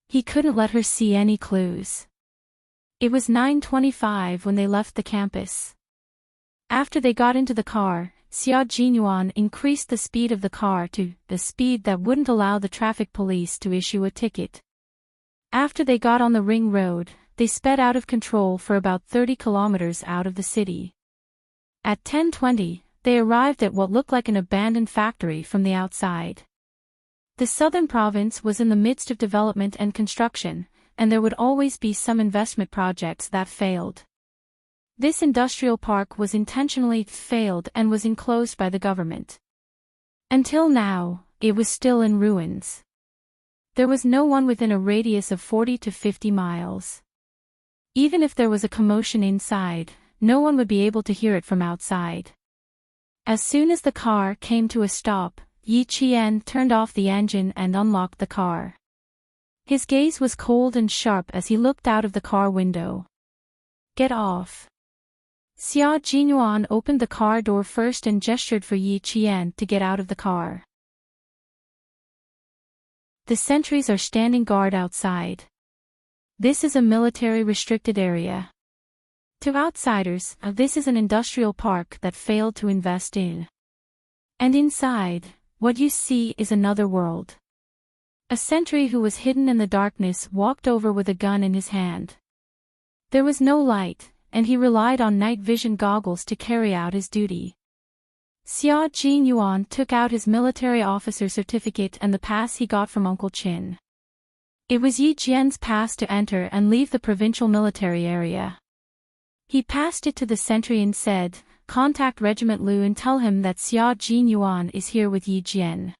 He couldn't let her see any clues. It was 9:25 when they left the campus. After they got into the car, Xia Jinyuan increased the speed of the car to the speed that wouldn't allow the traffic police to issue a ticket. After they got on the ring road, they sped out of control for about 30 kilometers out of the city. At 10:20, they arrived at what looked like an abandoned factory from the outside. The southern province was in the midst of development and construction, and there would always be some investment projects that failed. This industrial park was intentionally failed and was enclosed by the government. Until now, it was still in ruins. There was no one within a radius of 40 to 50 miles. Even if there was a commotion inside, no one would be able to hear it from outside. As soon as the car came to a stop, Yi Qian turned off the engine and unlocked the car. His gaze was cold and sharp as he looked out of the car window. Get off. Xia Jinyuan opened the car door first and gestured for Yi Qian to get out of the car. The sentries are standing guard outside. This is a military-restricted area. To outsiders, this is an industrial park that failed to invest in. And inside, what you see is another world. A sentry who was hidden in the darkness walked over with a gun in his hand. There was no light, and he relied on night vision goggles to carry out his duty. Xia Jinyuan took out his military officer certificate and the pass he got from Uncle Qin. It was Yi Jian's pass to enter and leave the provincial military area. He passed it to the sentry and said, "Contact Regiment Lu and tell him that Xia Jinyuan is here with Yi Jian.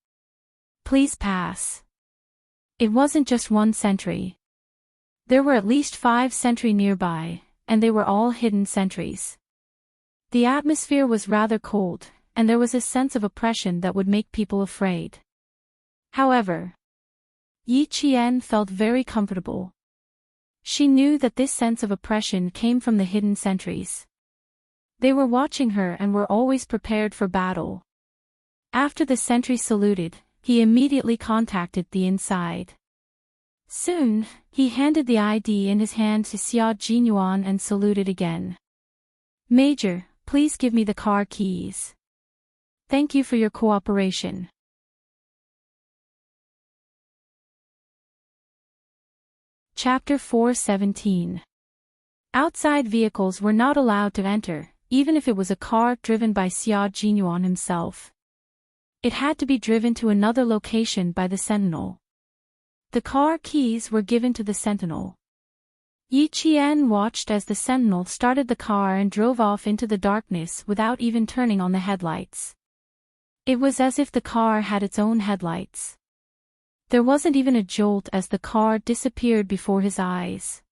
Please pass." It wasn't just one sentry. There were at least 5 sentries nearby, and they were all hidden sentries. The atmosphere was rather cold, and there was a sense of oppression that would make people afraid. However, Yi Qian felt very comfortable. She knew that this sense of oppression came from the hidden sentries. They were watching her and were always prepared for battle. After the sentry saluted, he immediately contacted the inside. Soon, he handed the ID in his hand to Xia Jinyuan and saluted again. "Major, please give me the car keys. Thank you for your cooperation." Chapter 417. Outside vehicles were not allowed to enter, even if it was a car driven by Xia Jinyuan himself. It had to be driven to another location by the sentinel. The car keys were given to the sentinel. Yi Qian watched as the sentinel started the car and drove off into the darkness without even turning on the headlights. It was as if the car had its own headlights. There wasn't even a jolt as the car disappeared before his eyes.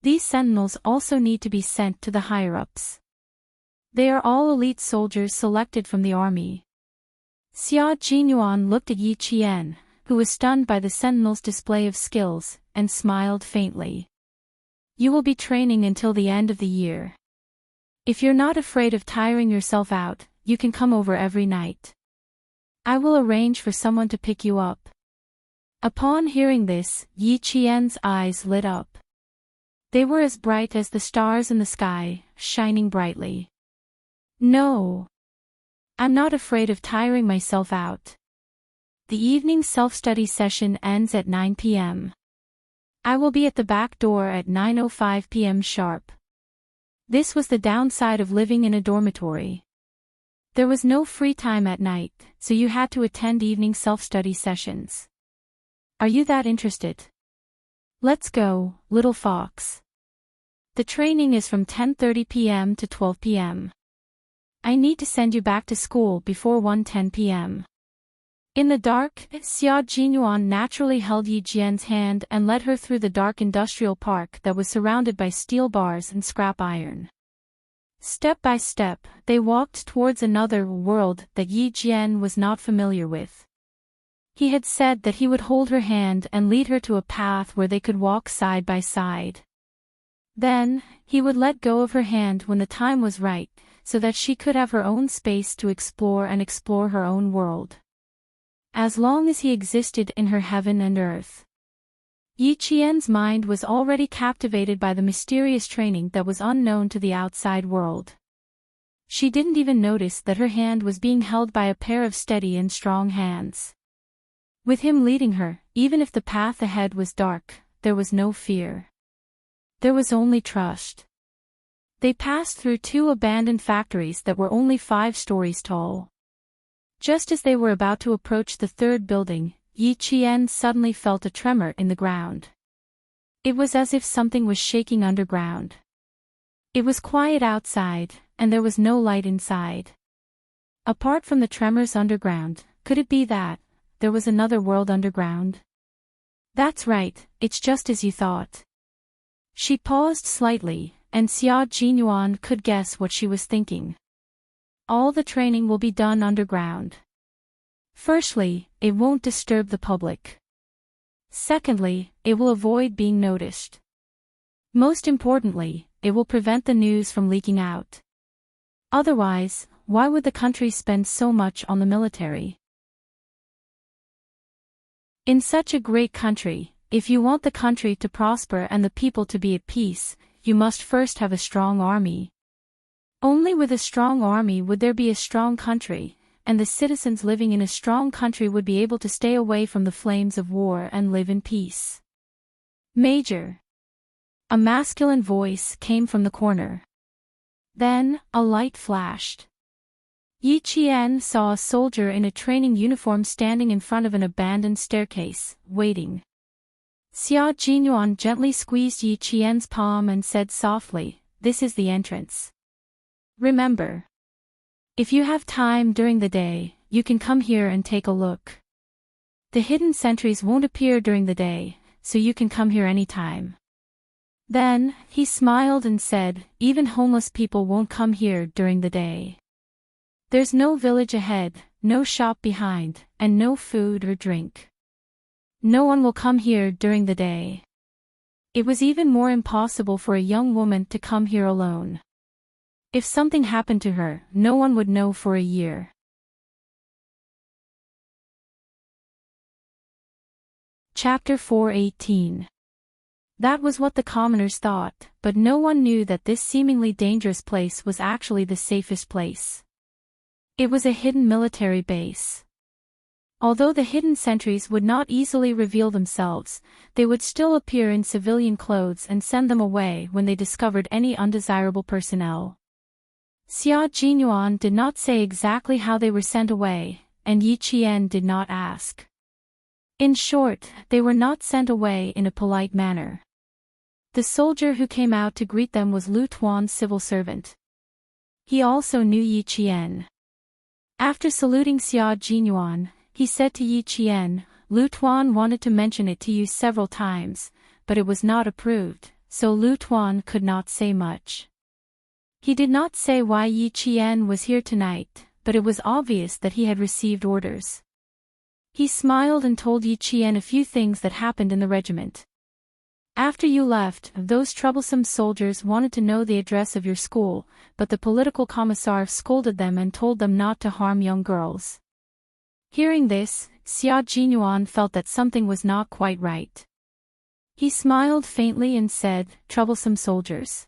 These sentinels also need to be sent to the higher-ups. They are all elite soldiers selected from the army. Xia Jinyuan looked at Yi Qian, who was stunned by the sentinel's display of skills, and smiled faintly. "You will be training until the end of the year. If you're not afraid of tiring yourself out, you can come over every night. I will arrange for someone to pick you up." Upon hearing this, Yi Qian's eyes lit up. They were as bright as the stars in the sky, shining brightly. "No. I'm not afraid of tiring myself out. The evening self-study session ends at 9 p.m. I will be at the back door at 9:05 p.m. sharp." This was the downside of living in a dormitory. There was no free time at night, so you had to attend evening self-study sessions. "Are you that interested? Let's go, little fox. The training is from 10:30 p.m. to 12 p.m. I need to send you back to school before 1:10 p.m. In the dark, Xia Jinyuan naturally held Yi Jian's hand and led her through the dark industrial park that was surrounded by steel bars and scrap iron. Step by step, they walked towards another world that Yi Jian was not familiar with. He had said that he would hold her hand and lead her to a path where they could walk side by side. Then, he would let go of her hand when the time was right, so that she could have her own space to explore her own world. As long as he existed in her heaven and earth. Yi Qian's mind was already captivated by the mysterious training that was unknown to the outside world. She didn't even notice that her hand was being held by a pair of steady and strong hands. With him leading her, even if the path ahead was dark, there was no fear. There was only trust. They passed through 2 abandoned factories that were only 5 stories tall. Just as they were about to approach the 3rd building, Yi Qian suddenly felt a tremor in the ground. It was as if something was shaking underground. It was quiet outside, and there was no light inside. Apart from the tremors underground, could it be that there was another world underground? That's right, it's just as you thought. She paused slightly, and Xia Jinyuan could guess what she was thinking. All the training will be done underground. Firstly, it won't disturb the public. Secondly, it will avoid being noticed. Most importantly, it will prevent the news from leaking out. Otherwise, why would the country spend so much on the military? In such a great country, if you want the country to prosper and the people to be at peace, you must first have a strong army. Only with a strong army would there be a strong country, and the citizens living in a strong country would be able to stay away from the flames of war and live in peace. Major. A masculine voice came from the corner. Then, a light flashed. Yi Qian saw a soldier in a training uniform standing in front of an abandoned staircase, waiting. Xia Jinyuan gently squeezed Yi Qian's palm and said softly, "This is the entrance. Remember. If you have time during the day, you can come here and take a look. The hidden sentries won't appear during the day, so you can come here anytime." Then, he smiled and said, "Even homeless people won't come here during the day. There's no village ahead, no shop behind, and no food or drink. No one will come here during the day. It was even more impossible for a young woman to come here alone. If something happened to her, no one would know for a year." Chapter 418. That was what the commoners thought, but no one knew that this seemingly dangerous place was actually the safest place. It was a hidden military base. Although the hidden sentries would not easily reveal themselves, they would still appear in civilian clothes and send them away when they discovered any undesirable personnel. Xia Jinyuan did not say exactly how they were sent away, and Yi Qian did not ask. In short, they were not sent away in a polite manner. The soldier who came out to greet them was Lu Tuan's civil servant. He also knew Yi Qian. After saluting Xia Jinyuan, he said to Yi Qian, "Lu Tuan wanted to mention it to you several times, but it was not approved, so Lu Tuan could not say much." He did not say why Yi Qian was here tonight, but it was obvious that he had received orders. He smiled and told Yi Qian a few things that happened in the regiment. "After you left, those troublesome soldiers wanted to know the address of your school, but the political commissar scolded them and told them not to harm young girls." Hearing this, Xia Jinyuan felt that something was not quite right. He smiled faintly and said, "Troublesome soldiers.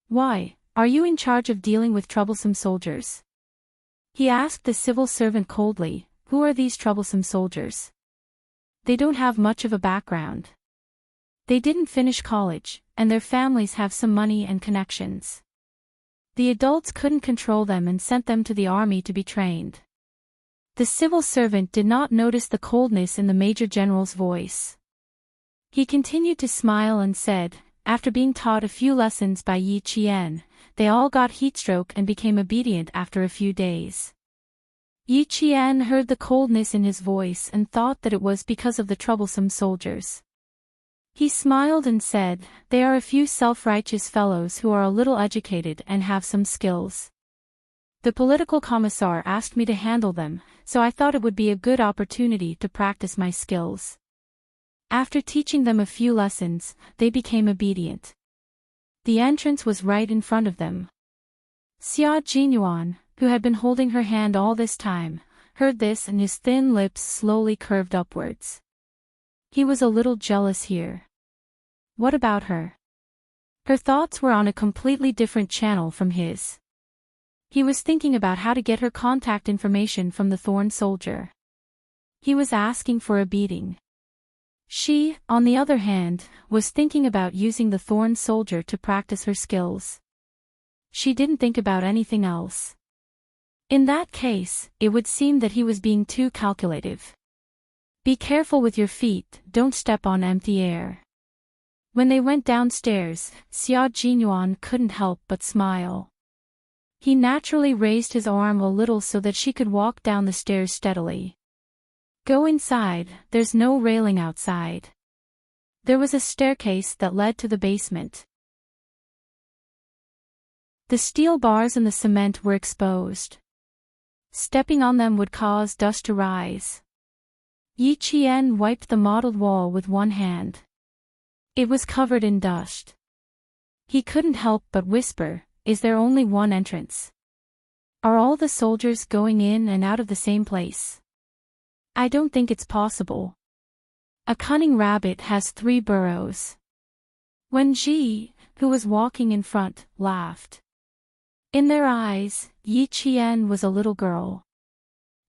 Why, are you in charge of dealing with troublesome soldiers?" He asked the civil servant coldly, "Who are these troublesome soldiers? They don't have much of a background. They didn't finish college, and their families have some money and connections. The adults couldn't control them and sent them to the army to be trained." The civil servant did not notice the coldness in the major general's voice. He continued to smile and said, "After being taught a few lessons by Yi Qian, they all got heatstroke and became obedient after a few days." Yi Qian heard the coldness in his voice and thought that it was because of the troublesome soldiers. He smiled and said, "They are a few self-righteous fellows who are a little educated and have some skills. The political commissar asked me to handle them, so I thought it would be a good opportunity to practice my skills. After teaching them a few lessons, they became obedient." The entrance was right in front of them. Xia Jinyuan, who had been holding her hand all this time, heard this and his thin lips slowly curved upwards. He was a little jealous here. What about her? Her thoughts were on a completely different channel from his. He was thinking about how to get her contact information from the thorn soldier. He was asking for a beating. She, on the other hand, was thinking about using the thorn soldier to practice her skills. She didn't think about anything else. In that case, it would seem that he was being too calculative. Be careful with your feet, don't step on empty air. When they went downstairs, Xia Jinyuan couldn't help but smile. He naturally raised his arm a little so that she could walk down the stairs steadily. Go inside, there's no railing outside. There was a staircase that led to the basement. The steel bars and the cement were exposed. Stepping on them would cause dust to rise. Yi Qian wiped the mottled wall with one hand. It was covered in dust. He couldn't help but whisper, "Is there only one entrance? Are all the soldiers going in and out of the same place? I don't think it's possible. A cunning rabbit has 3 burrows." Wen Ji, who was walking in front, laughed. In their eyes, Yi Qian was a little girl.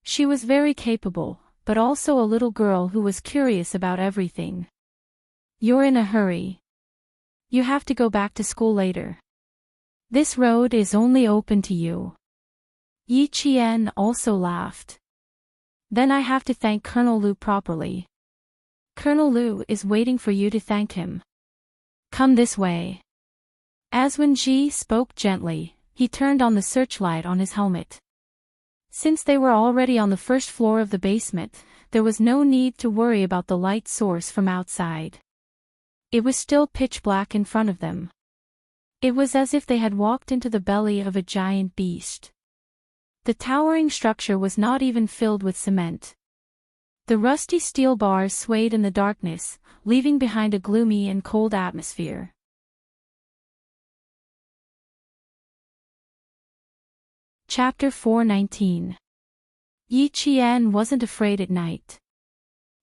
She was very capable, but also a little girl who was curious about everything. "You're in a hurry. You have to go back to school later. This road is only open to you." Yi Qian also laughed. "Then I have to thank Colonel Liu properly. Colonel Liu is waiting for you to thank him. Come this way." As Wen Ji spoke gently, he turned on the searchlight on his helmet. Since they were already on the first floor of the basement, there was no need to worry about the light source from outside. It was still pitch black in front of them. It was as if they had walked into the belly of a giant beast. The towering structure was not even filled with cement. The rusty steel bars swayed in the darkness, leaving behind a gloomy and cold atmosphere. Chapter 419. Yi Qian wasn't afraid at night.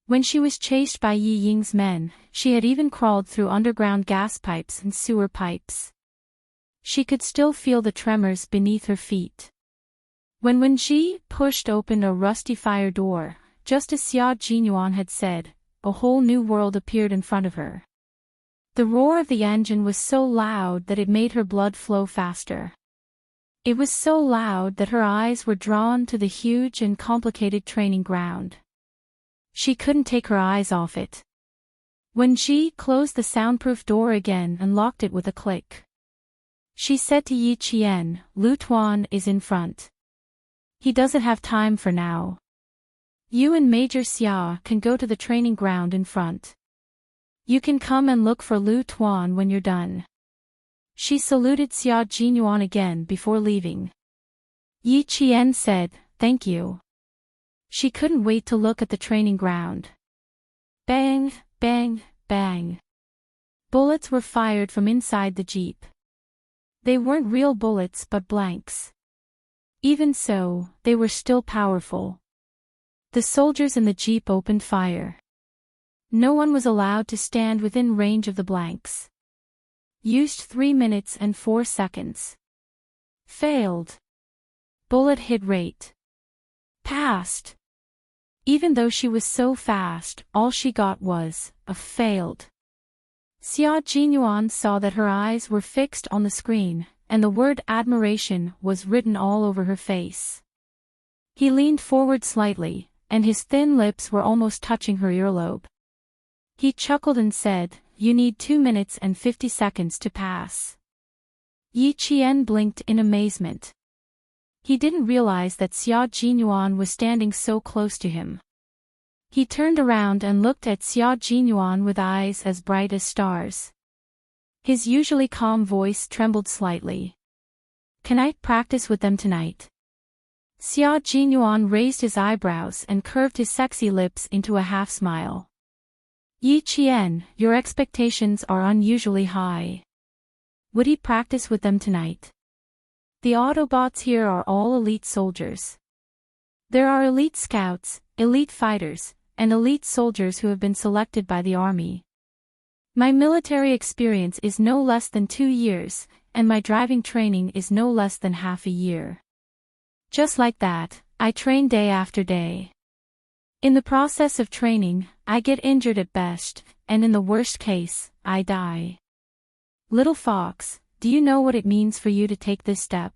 When she was chased by Yi Ying's men, she had even crawled through underground gas pipes and sewer pipes. She could still feel the tremors beneath her feet. When Wen Ji pushed open a rusty fire door, just as Xia Jinyuan had said, a whole new world appeared in front of her. The roar of the engine was so loud that it made her blood flow faster. It was so loud that her eyes were drawn to the huge and complicated training ground. She couldn't take her eyes off it. Wen Ji closed the soundproof door again and locked it with a click. She said to Yi Qian, "Lu Tuan is in front. He doesn't have time for now. You and Major Xia can go to the training ground in front. You can come and look for Lu Tuan when you're done." She saluted Xia Jinyuan again before leaving. Yi Qian said, "Thank you." She couldn't wait to look at the training ground. Bang, bang, bang. Bullets were fired from inside the jeep. They weren't real bullets but blanks. Even so, they were still powerful. The soldiers in the jeep opened fire. No one was allowed to stand within range of the blanks. Used 3 minutes and 4 seconds. Failed. Bullet hit rate. Passed. Even though she was so fast, all she got was a failed. Xia Jinyuan saw that her eyes were fixed on the screen, and the word admiration was written all over her face. He leaned forward slightly, and his thin lips were almost touching her earlobe. He chuckled and said, "You need 2 minutes and 50 seconds to pass." Yi Qian blinked in amazement. He didn't realize that Xia Jinyuan was standing so close to him. He turned around and looked at Xia Jinyuan with eyes as bright as stars. His usually calm voice trembled slightly. "Can I practice with them tonight?" Xia Jinyuan raised his eyebrows and curved his sexy lips into a half-smile. "Yi Qian, your expectations are unusually high. Would he practice with them tonight? The Autobots here are all elite soldiers. There are elite scouts, elite fighters, and elite soldiers who have been selected by the army. My military experience is no less than 2 years, and my driving training is no less than half a year. Just like that, I train day after day. In the process of training, I get injured at best, and in the worst case, I die. Little fox, do you know what it means for you to take this step?"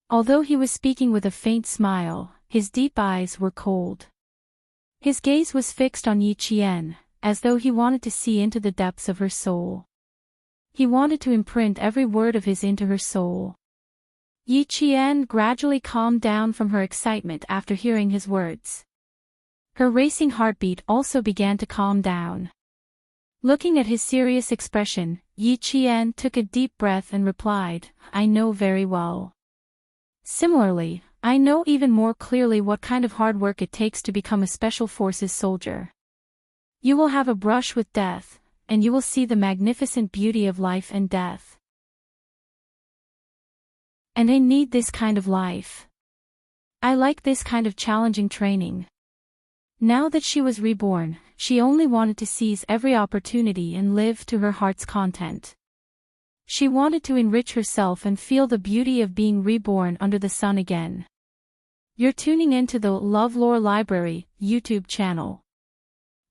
Although he was speaking with a faint smile, his deep eyes were cold. His gaze was fixed on Yi Qian, as though he wanted to see into the depths of her soul. He wanted to imprint every word of his into her soul. Yi Qian gradually calmed down from her excitement after hearing his words. Her racing heartbeat also began to calm down. Looking at his serious expression, Yi Qian took a deep breath and replied, "I know very well. Similarly, I know even more clearly what kind of hard work it takes to become a special forces soldier. You will have a brush with death, and you will see the magnificent beauty of life and death. And I need this kind of life. I like this kind of challenging training." Now that she was reborn, she only wanted to seize every opportunity and live to her heart's content. She wanted to enrich herself and feel the beauty of being reborn under the sun again. You're tuning into the LoveLore Library YouTube channel.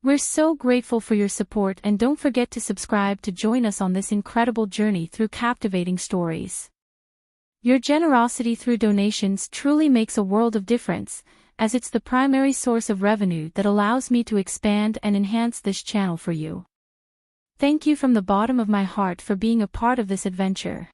We're so grateful for your support, and don't forget to subscribe to join us on this incredible journey through captivating stories. Your generosity through donations truly makes a world of difference, as it's the primary source of revenue that allows me to expand and enhance this channel for you. Thank you from the bottom of my heart for being a part of this adventure.